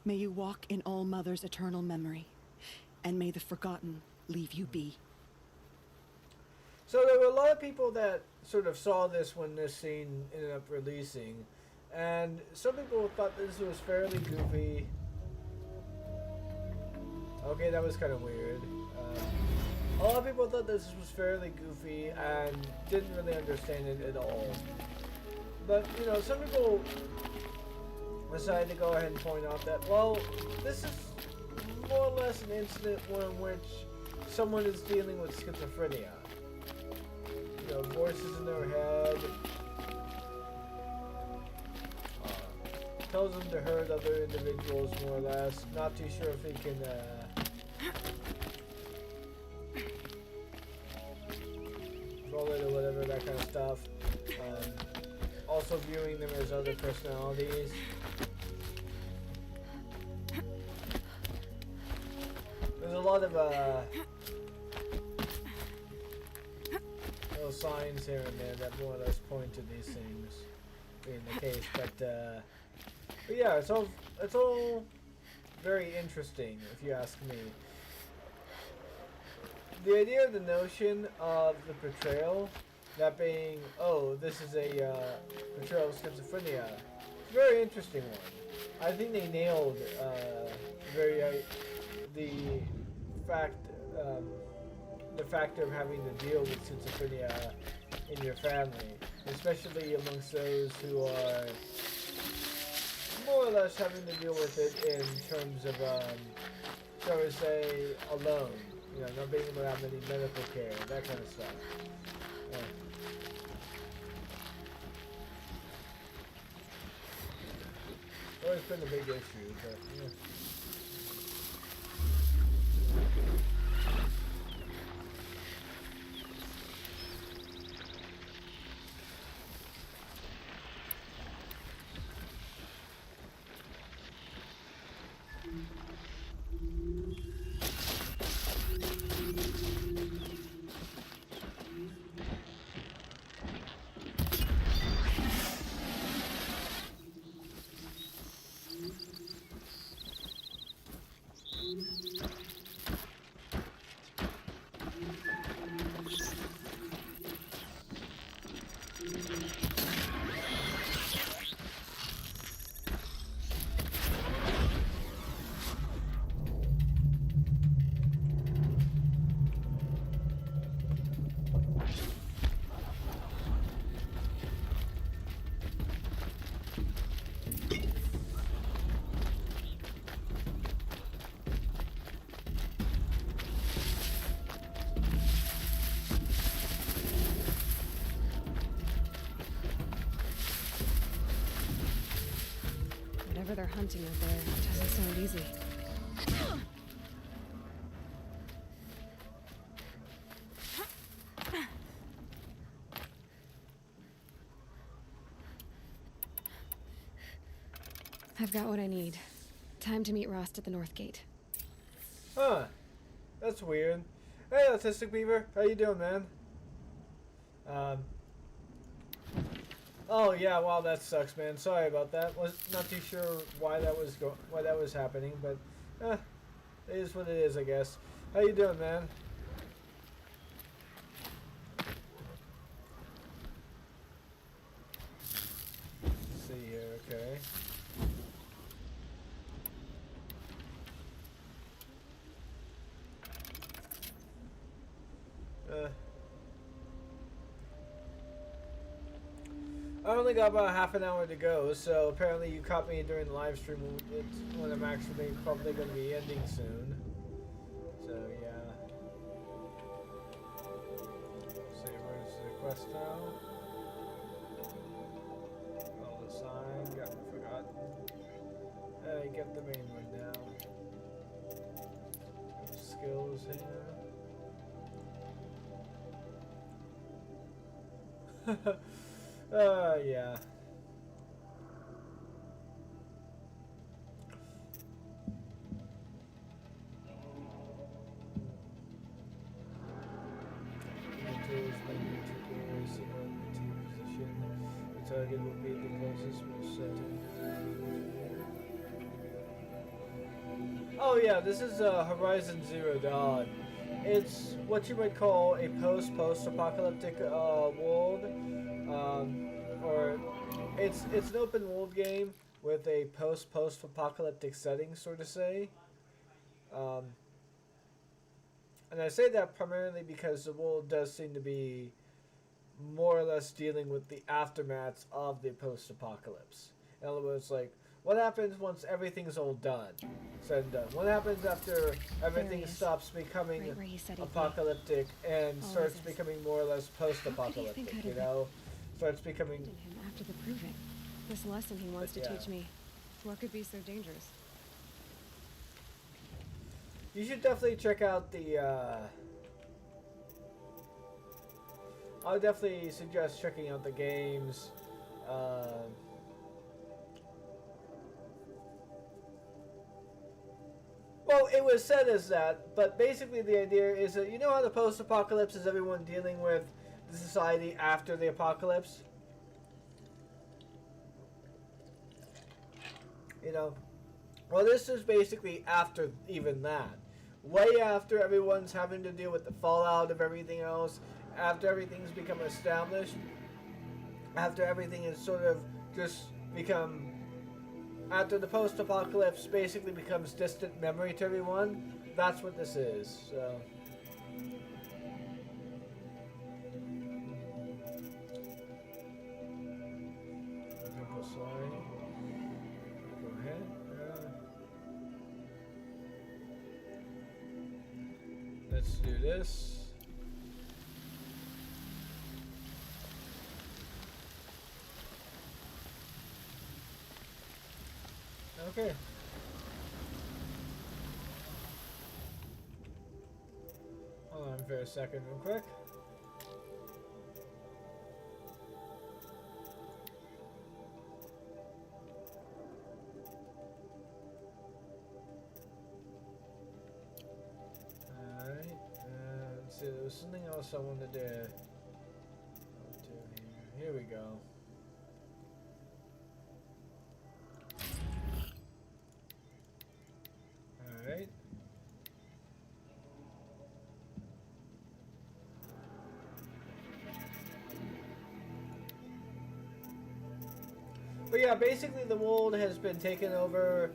May you walk in All-Mother's eternal memory, and may the forgotten leave you be. So there were a lot of people that sort of saw this when this scene ended up releasing, and some people thought this was fairly goofy. Okay, that was kind of weird. A lot of people thought this was fairly goofy and didn't really understand it at all. But, you know, some people decided to go ahead and point out that, well, this is more or less an incident in which someone is dealing with schizophrenia. You know, voices in their head, tells them to hurt other individuals more or less. Not too sure if he can control it or whatever, that kind of stuff. Also viewing them as other personalities. There's a lot of little signs here and there that more or less point to these things being the case, but yeah, it's all very interesting if you ask me. The idea of the notion of the portrayal, that being, oh, this is a portrayal of schizophrenia, it's a very interesting one. I think they nailed the factor of having to deal with schizophrenia in your family, especially amongst those who are more or less having to deal with it in terms of, shall we say, alone. You know, not being able to have any medical care, that kind of stuff. Yeah. Always been a big issue, but yeah. Whatever they're hunting out there doesn't sound easy. I've got what I need. Time to meet Rost at the North Gate. Huh. That's weird. Hey, Autistic Beaver. How you doing, man? Oh yeah, wow, that sucks, man. Sorry about that. Was not too sure why that was happening, but it is what it is, I guess. How you doing, man? Let's see here, okay. I only got about half an hour to go, so apparently you caught me during the live stream when I'm actually probably going to be ending soon. So yeah. Let's see, where's the quest now? Oh, the sign, got forgotten. Get the main one now. Skills here. Yeah. The target will be the closest most certain. Oh yeah, this is Horizon Zero Dawn. It's what you might call a post-apocalyptic world. Or it's an open world game with a post-apocalyptic setting, sort of say. And I say that primarily because the world does seem to be more or less dealing with the aftermaths of the post-apocalypse. In other words, like, what happens once everything's all done, said and done? What happens after everything stops becoming apocalyptic and starts becoming more or less post-apocalyptic, you know? Starts becoming Him after the proving. This lesson he wants to teach me. What could be so dangerous? You should definitely check out the I would definitely suggest checking out the games. Well, it was said as that, but basically the idea is that, you know how the post-apocalypse is everyone dealing with the society after the apocalypse? You know? Well, this is basically after even that. Way after everyone's having to deal with the fallout of everything else, after everything's become established, after everything is sort of just become, after the post-apocalypse basically becomes distant memory to everyone, that's what this is, so. Sorry. Go ahead. Let's do this. Okay. Hold on for a second real quick. Alright, let's see, there was something else I wanted to do here. Here we go. Alright. But yeah, basically the world has been taken over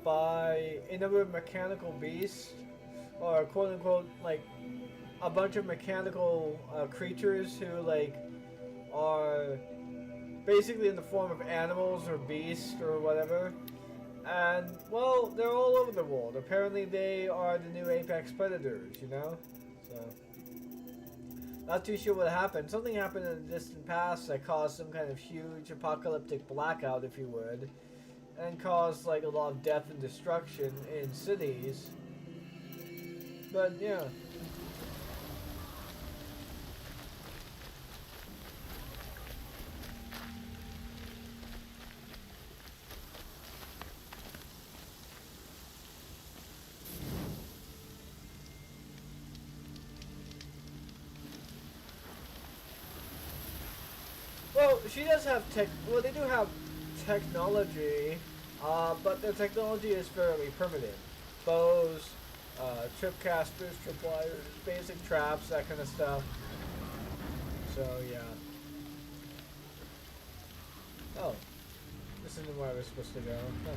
by a number of mechanical beasts, or quote unquote, like, a bunch of mechanical creatures who, like, are basically in the form of animals or beasts or whatever. And, well, they're all over the world. Apparently they are the new apex predators, you know? So, not too sure what happened. Something happened in the distant past that caused some kind of huge apocalyptic blackout, if you would. and cause like a lot of death and destruction in cities. But yeah. Well, she does have well, they do have technology, but their technology is fairly primitive. Bows, trip casters, trip wires, basic traps, that kind of stuff. So, yeah. Oh. This isn't where I was supposed to go. Huh.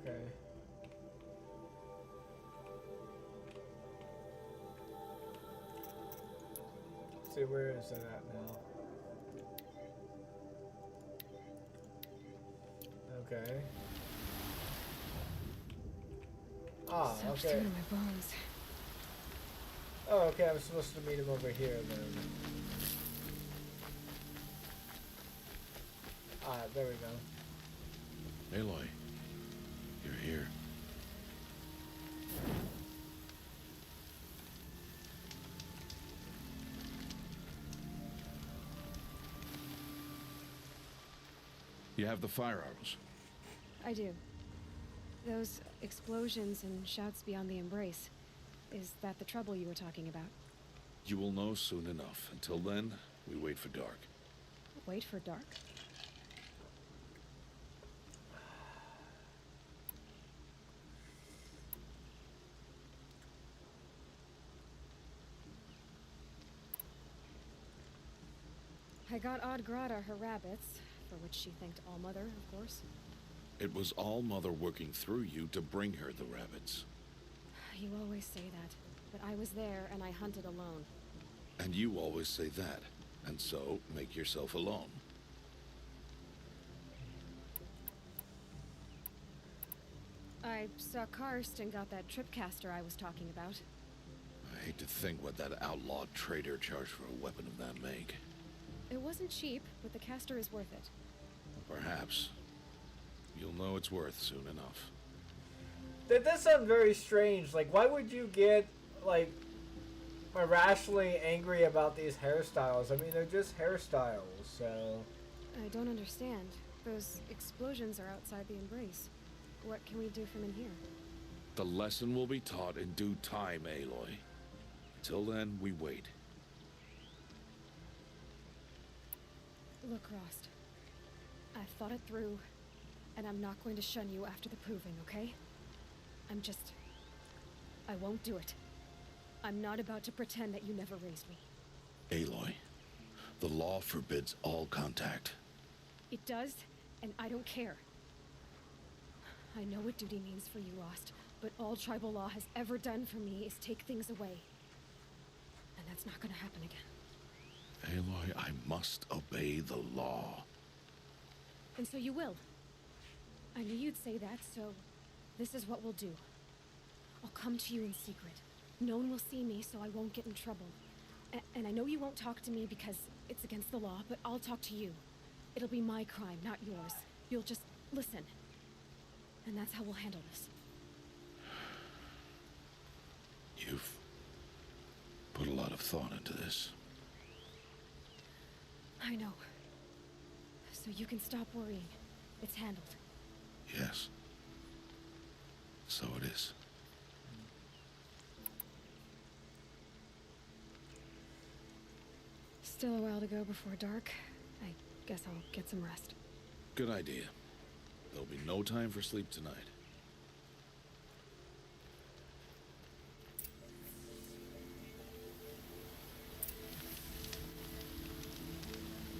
Okay. Let's see, where is it at now? Okay. Ah, So okay. in my bones. Oh, okay, I'm supposed to meet him over here then. Ah, there we go. Aloy, you're here. You have the fire arrows. I do. Those explosions and shouts beyond the embrace. Is that the trouble you were talking about? You will know soon enough. Until then, we wait for dark. Wait for dark? I got Odd Grata her rabbits, for which she thanked All-Mother, of course. It was All Mother working through you to bring her the rabbits. You always say that, but I was there and I hunted alone. And you always say that, and so make yourself alone. I saw Karst and got that tripcaster I was talking about. I hate to think what that outlawed trader charged for a weapon of that make. It wasn't cheap, but the caster is worth it. Perhaps. You'll know it's worth soon enough. That does sound very strange. Like, why would you get, like, irrationally angry about these hairstyles? I mean, they're just hairstyles, so... I don't understand. Those explosions are outside the embrace. What can we do from in here? The lesson will be taught in due time, Aloy. Till then, we wait. Look, Rost. I've thought it through, and I'm not going to shun you after the proving, okay? I won't do it. I'm not about to pretend that you never raised me. Aloy, the law forbids all contact. It does, and I don't care. I know what duty means for you, Rost, but all tribal law has ever done for me is take things away. And that's not gonna happen again. Aloy, I must obey the law. And so you will. I knew you'd say that, so this is what we'll do. I'll come to you in secret. No one will see me, so I won't get in trouble. And I know you won't talk to me because it's against the law, but I'll talk to you. It'll be my crime, not yours. You'll just listen. And that's how we'll handle this. You've put a lot of thought into this. I know. So you can stop worrying. It's handled. Yes. So it is. Still a while to go before dark. I guess I'll get some rest. Good idea. There'll be no time for sleep tonight.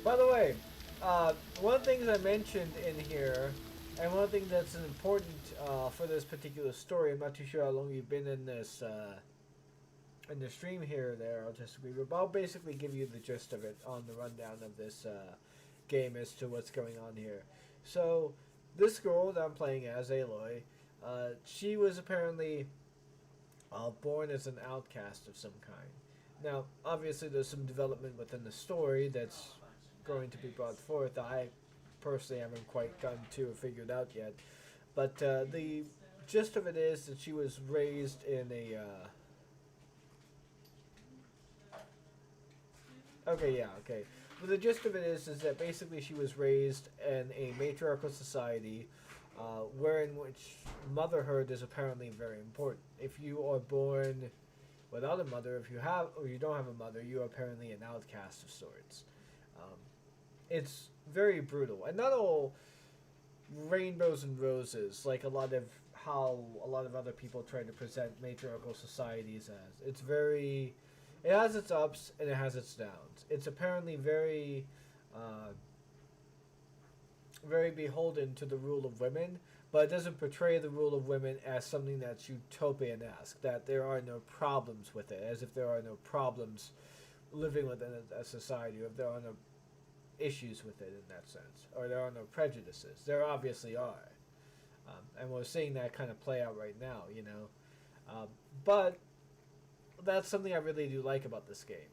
By the way, one of the things I mentioned in here, and one of the things that's important for this particular story, I'm not too sure how long you've been in this in the stream here or there, I'll basically give you the gist of it on the rundown of this game as to what's going on here. So, this girl that I'm playing as, Aloy, she was apparently born as an outcast of some kind. Now, obviously there's some development within the story that's going to be brought forth. I personally haven't quite gotten to or figured out yet. But the gist of it is that she was raised in a. Okay, yeah, okay. But the gist of it is that basically she was raised in a matriarchal society, wherein which motherhood is apparently very important. If you are born without a mother, if you have or you don't have a mother, you are apparently an outcast of sorts. It's very brutal, and not all rainbows and roses like a lot of how a lot of other people try to present matriarchal societies as. It's very, it has its ups and it has its downs. It's apparently very, very beholden to the rule of women, but it doesn't portray the rule of women as something that's utopian-esque, that there are no problems with it, as if there are no problems living within a society, or if there are no issues with it in that sense, or there are no prejudices. There obviously are, and we're seeing that kind of play out right now, you know. But that's something I really do like about this game,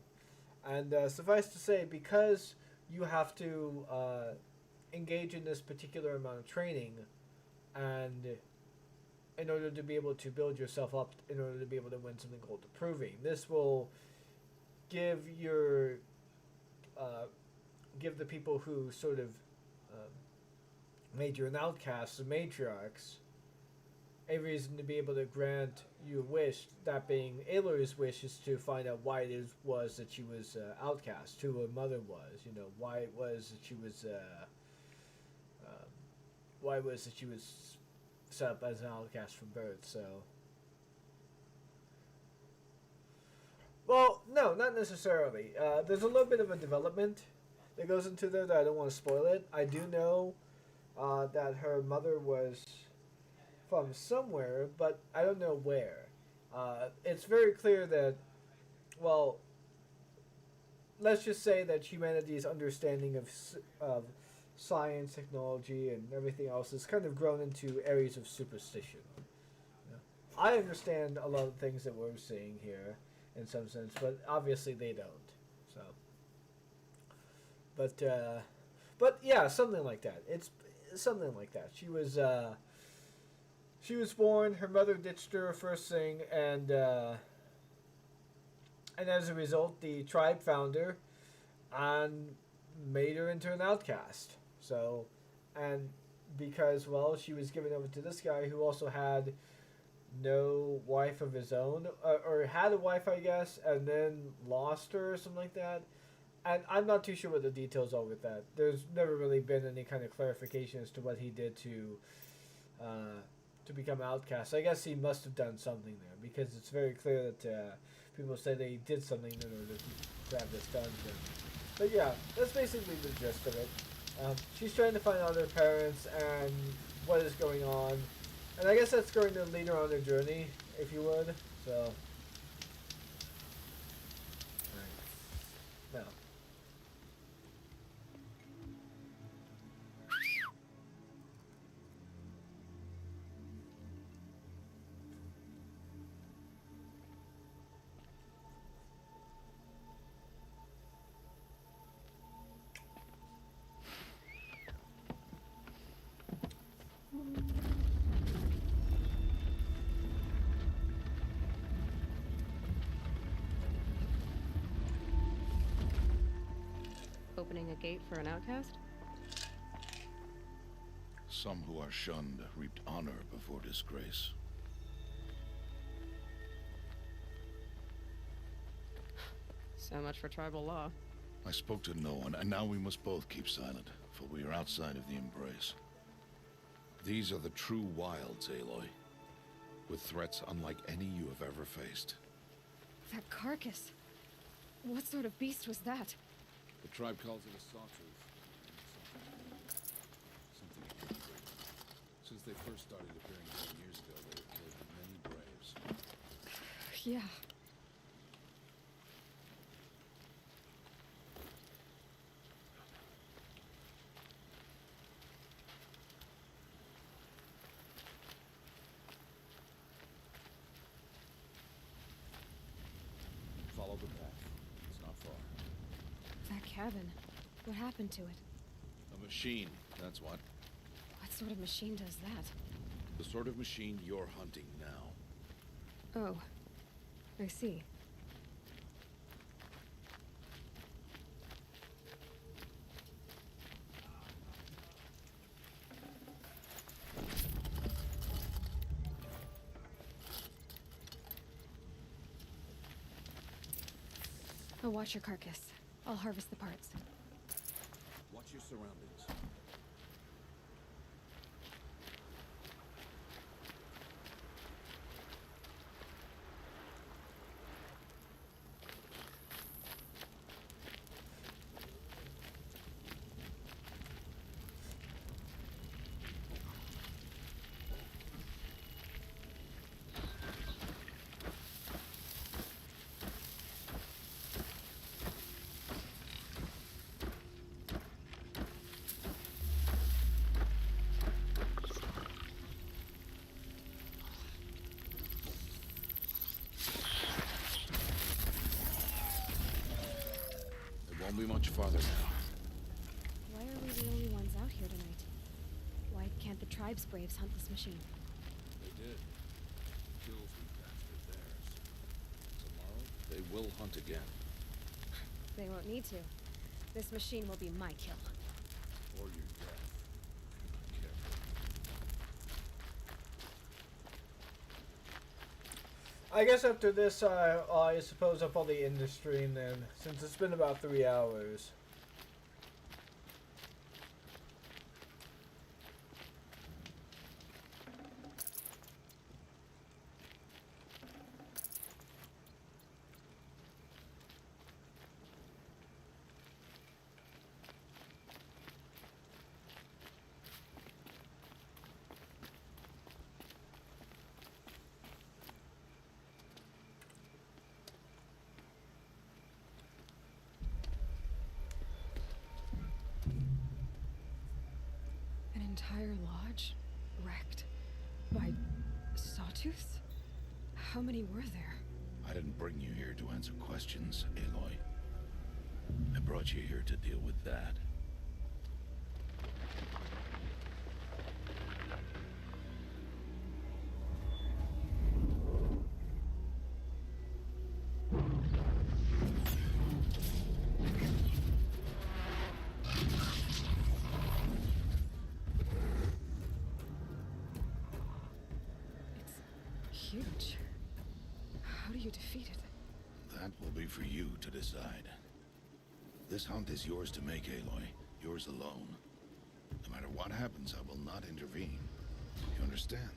and suffice to say, because you have to engage in this particular amount of training, and in order to be able to build yourself up, in order to be able to win something called the Proving, this will give your give the people who sort of made you an outcast, the matriarchs, a reason to be able to grant you a wish, that being Aloy's wish is to find out why it was that she was outcast, who her mother was, you know, why it was that she was set up as an outcast from birth. So, well, no, not necessarily. There's a little bit of a development that goes into there that I don't want to spoil it. I do know that her mother was from somewhere, but I don't know where. It's very clear that, well, let's just say that humanity's understanding of science, technology, and everything else has kind of grown into areas of superstition. You know? I understand a lot of things that we're seeing here in some sense, but obviously they don't. So, but yeah, something like that. It's something like that. She was born. Her mother ditched her first thing, and as a result, the tribe found her and made her into an outcast. So, and because, well, she was given over to this guy who also had no wife of his own, or had a wife, I guess, and then lost her or something like that. And I'm not too sure what the details are with that. There's never really been any kind of clarification as to what he did to become outcast. I guess he must have done something there, because it's very clear that people say they did something in order to have this done to him. But yeah, that's basically the gist of it. She's trying to find out her parents and what is going on. And I guess that's going to lead her on her journey, if you would. So, no. Opening a gate for an outcast? Some who are shunned reaped honor before disgrace. So much for tribal law. I spoke to no one, and now we must both keep silent, for we are outside of the embrace. These are the true wilds, Aloy, with threats unlike any you have ever faced. That carcass. What sort of beast was that? The tribe calls it a sawtooth. Something hungry. Since they first started appearing 10 years ago, they have killed many braves. Yeah. Follow the path. It's not far. That cabin. What happened to it? A machine. That's what. What sort of machine does that? The sort of machine you're hunting now. Oh, I see. I'll watch your carcass. I'll harvest the parts. Watch your surroundings. Won't be much farther now. Why are we the only ones out here tonight? Why can't the tribe's braves hunt this machine? They did. Kills we bastard theirs. Tomorrow, they will hunt again. They won't need to. This machine will be my kill. Or your death. Careful. I guess after this, I suppose I'll probably end the stream then, since it's been about 3 hours. An entire lodge wrecked by sawtooths? How many were there? I didn't bring you here to answer questions, Aloy. I brought you here to deal with that. Huge. How do you defeat it? That will be for you to decide. This hunt is yours to make, Aloy. Yours alone. No matter what happens, I will not intervene. You understand?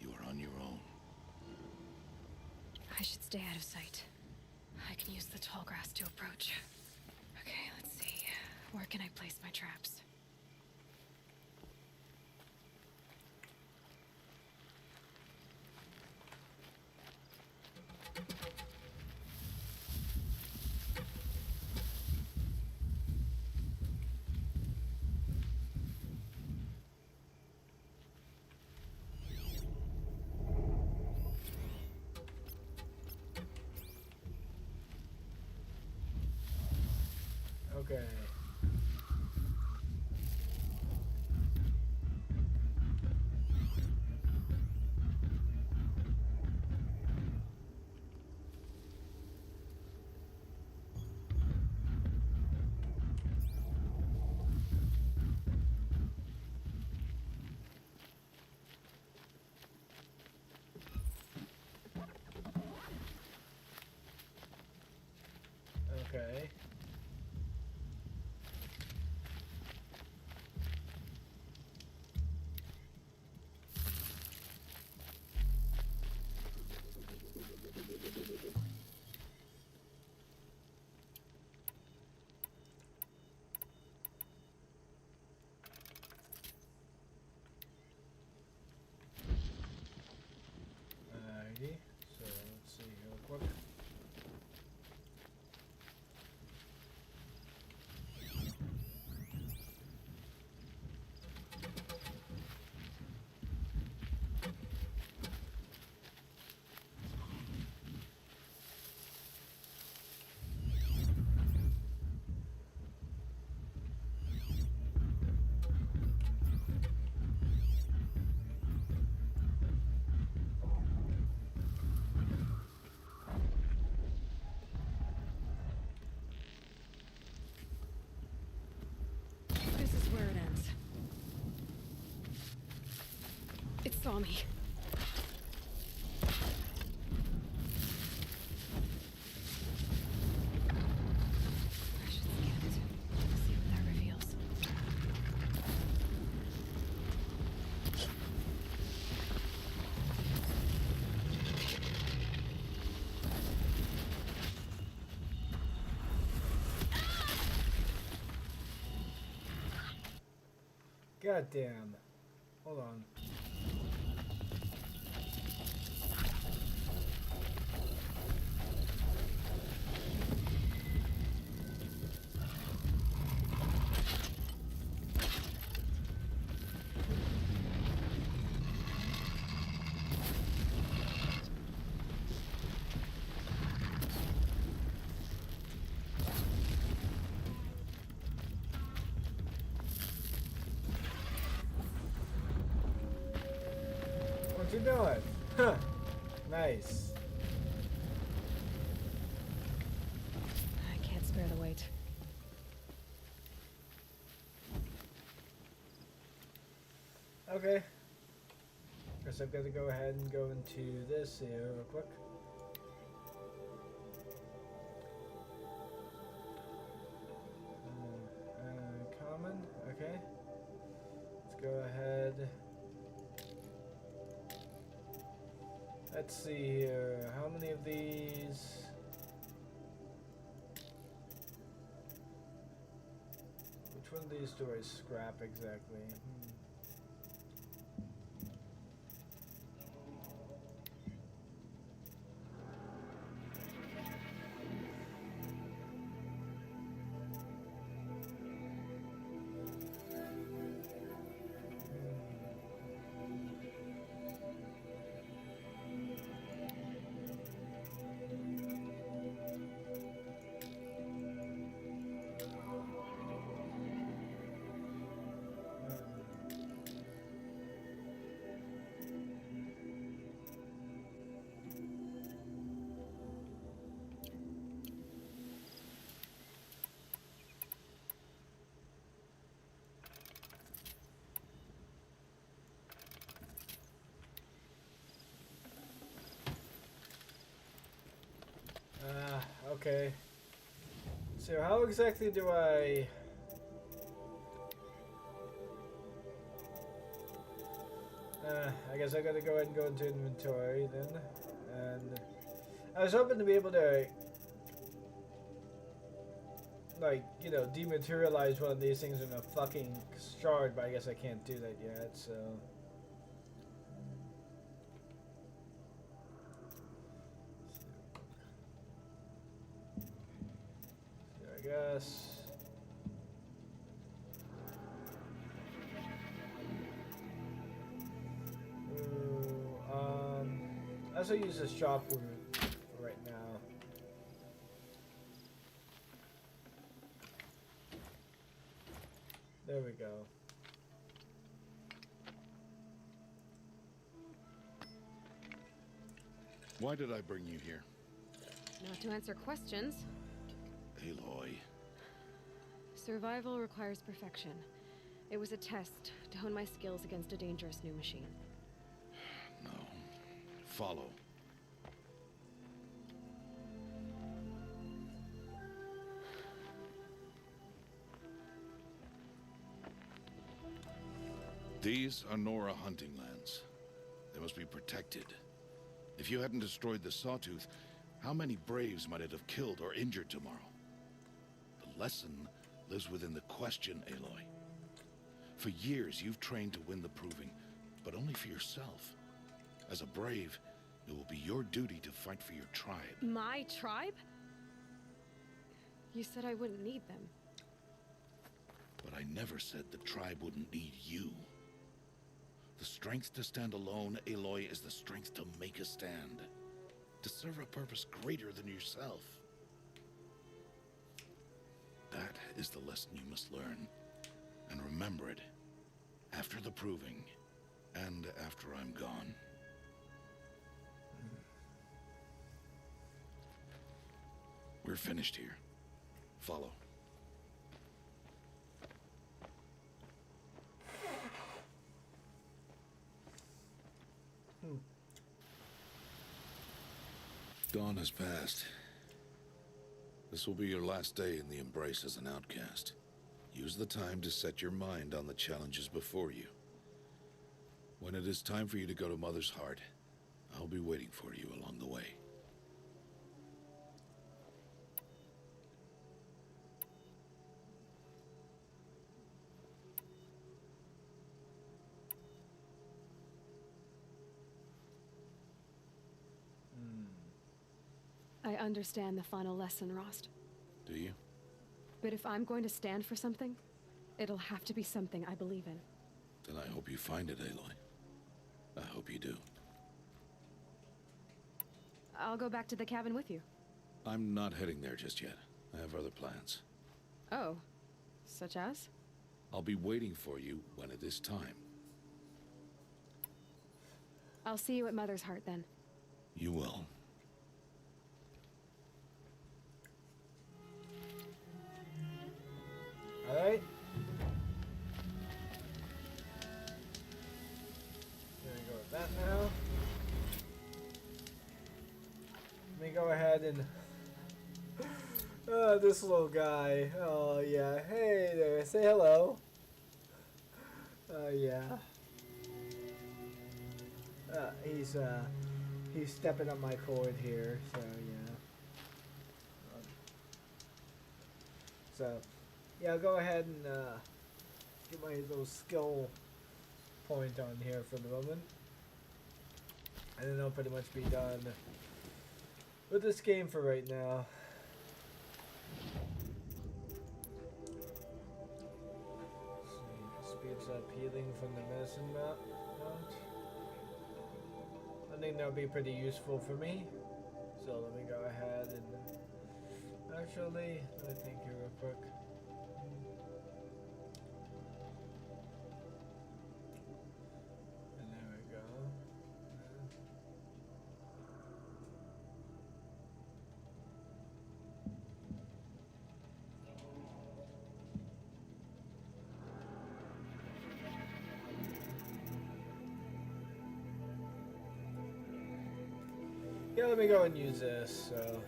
You are on your own. I should stay out of sight. I can use the tall grass to approach. Okay, let's see. Where can I place my traps? Okay. Okay. me. I should scan it. See what that reveals. God damn. Hold on. What you doing? Huh. Nice. I can't spare the weight. Okay. Guess I've got to go ahead and go into this here real quick. Common. Okay. Let's go ahead. Let's see here. How many of these? Which one of these do I scrap exactly? Okay. So how exactly do I... I guess I gotta go ahead and go into inventory then. And I was hoping to be able to, like, you know, dematerialize one of these things in a fucking shard, but I guess I can't do that yet, so... I guess. I also use the shop route right now. There we go. Why did I bring you here? Not to answer questions. Aloy. Survival requires perfection. It was a test to hone my skills against a dangerous new machine. No. Follow. These are Nora hunting lands. They must be protected. If you hadn't destroyed the Sawtooth, how many Braves might it have killed or injured tomorrow? The lesson lives within the question, Aloy. For years, you've trained to win the Proving, but only for yourself. As a Brave, it will be your duty to fight for your tribe. My tribe? You said I wouldn't need them. But I never said the tribe wouldn't need you. The strength to stand alone, Aloy, is the strength to make a stand. To serve a purpose greater than yourself. That is the lesson you must learn. And remember it. After the Proving. And after I'm gone. We're finished here. Follow. Dawn has passed. This will be your last day in the Embrace as an outcast. Use the time to set your mind on the challenges before you. When it is time for you to go to Mother's Heart, I'll be waiting for you along the way. I understand the final lesson, Rost. Do you? But if I'm going to stand for something, it'll have to be something I believe in. Then I hope you find it, Aloy. I hope you do. I'll go back to the cabin with you. I'm not heading there just yet. I have other plans. Oh. Such as? I'll be waiting for you when it is time. I'll see you at Mother's Heart then. You will. Alright. Gonna go with that now. Let me go ahead and this little guy. Oh yeah. Hey there, say hello. Oh yeah. He's stepping up my cord here, so yeah. So yeah, I'll go ahead and get my little skill point on here for the moment. And then I'll pretty much be done with this game for right now. Let's see, speeds up healing from the medicine mount. I think that'll be pretty useful for me. So let me go ahead and actually, let me think here real quick. And there we go. Yeah, let me go and use this. So,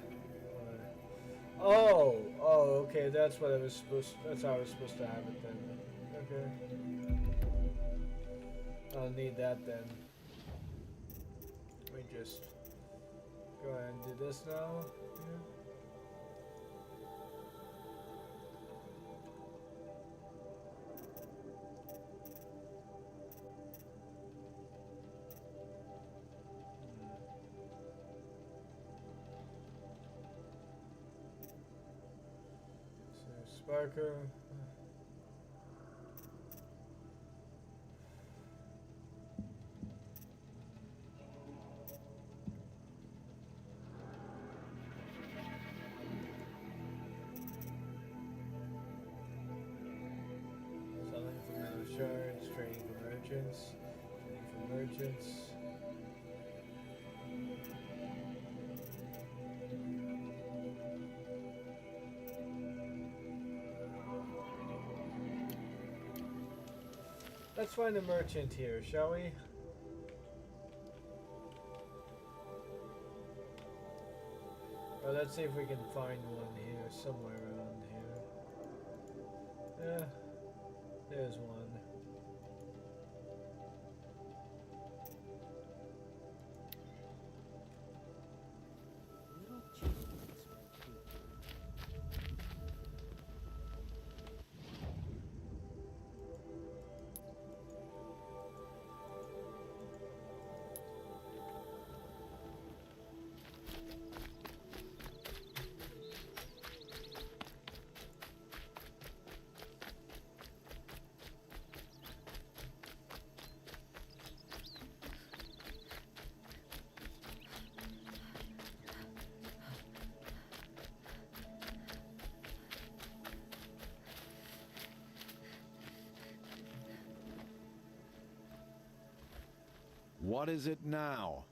oh, okay. That's what I was supposed. That's how I was supposed to have it then. Okay. I'll need that then. Let me just go ahead and do this now. Yeah. Sparker. Selling for insurance, trading for merchants, trading for merchants. Let's find a merchant here, shall we? Well, let's see if we can find one here, somewhere around here. Yeah, there's one. What is it now?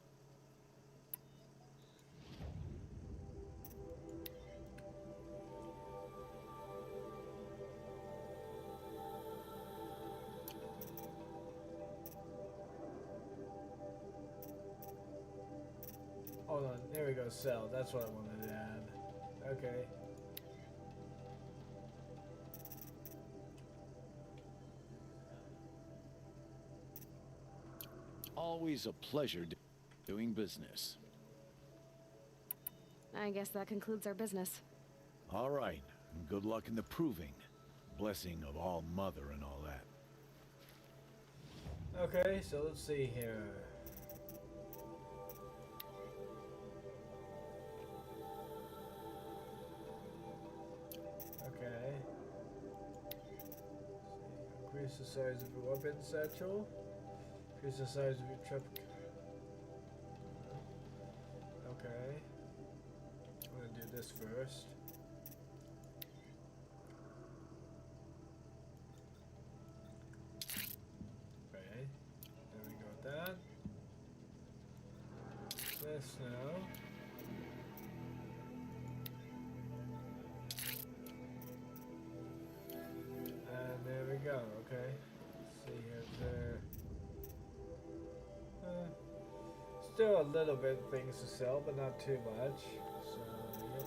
Oh, hold on. There we go. Cell. That's what I wanted to add. Okay. Always a pleasure doing business. I guess that concludes our business. All right. Good luck in the proving. Blessing of all mother and all that. Okay, so let's see here. Okay. Increase the size of your weapon satchel. Increase the size of your trap. Okay. I'm gonna do this first. Okay. There we go with that. This now. And there we go, okay. Let's see here, there. Still a little bit of things to sell, but not too much. So, yep.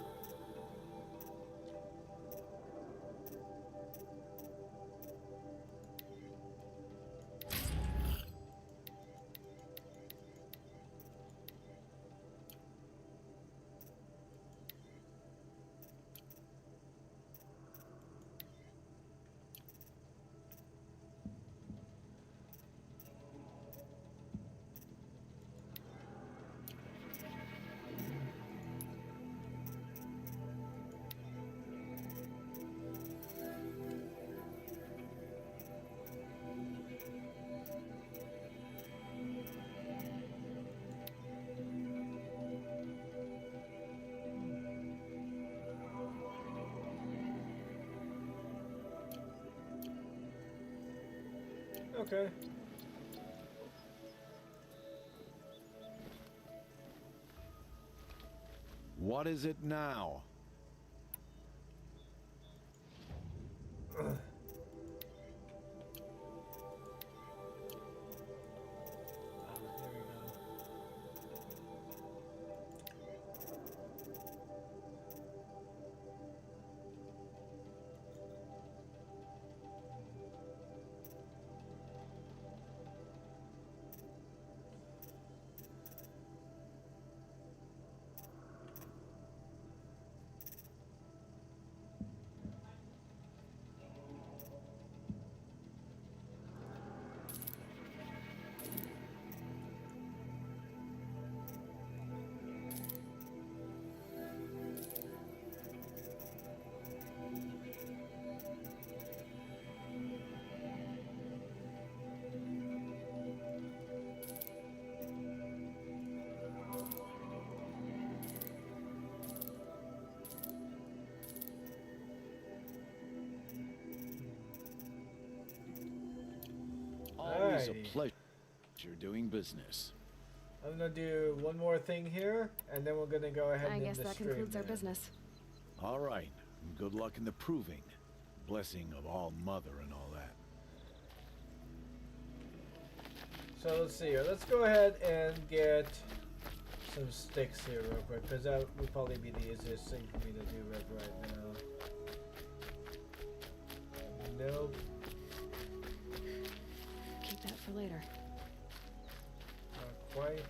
Okay. What is it now? Always a Alrighty. pleasure doing business. I'm gonna do one more thing here, and then we're gonna go ahead I and guess end the that stream concludes our there. business. All right. Good luck in the proving. Blessing of all mother and all that. So let's see here. Let's go ahead and get some sticks here real quick, because that would probably be the easiest thing for me to do right now. Nope. Keep that for later. Not quite.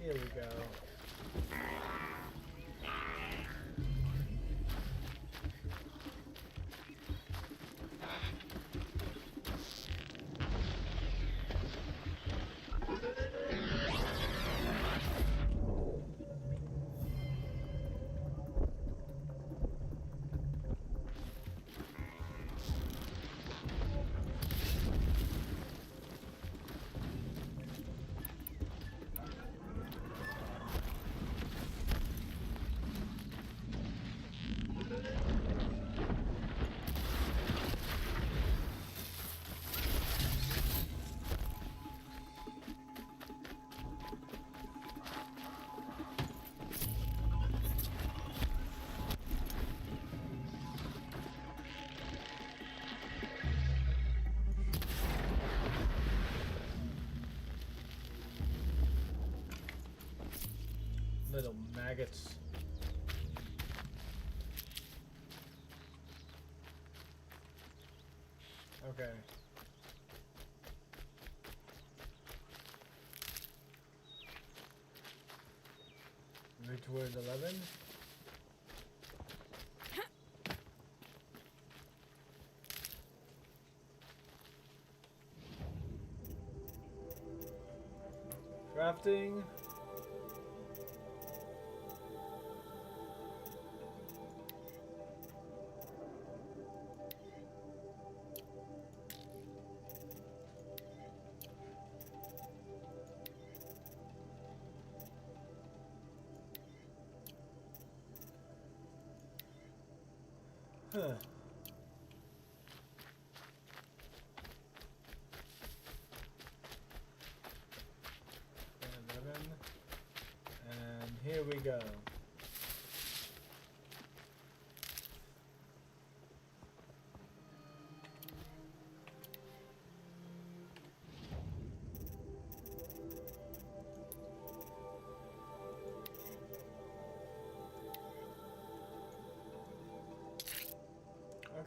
Here we go. Little maggots. Okay. Move towards 11. Crafting. Huh. 11. And here we go.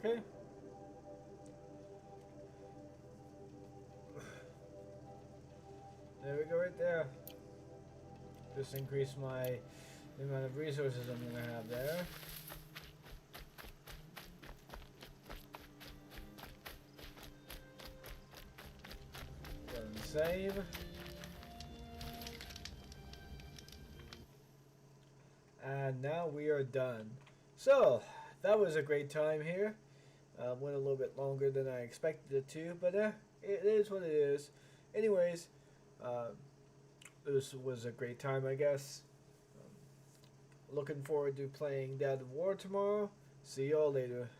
Okay. There we go right there. Just increase the amount of resources I'm gonna have there. Go and save. And now we are done. So, that was a great time here. Went a little bit longer than I expected it to, but it is what it is. Anyways, this was a great time, I guess. Looking forward to playing Dad of War tomorrow. See y'all later.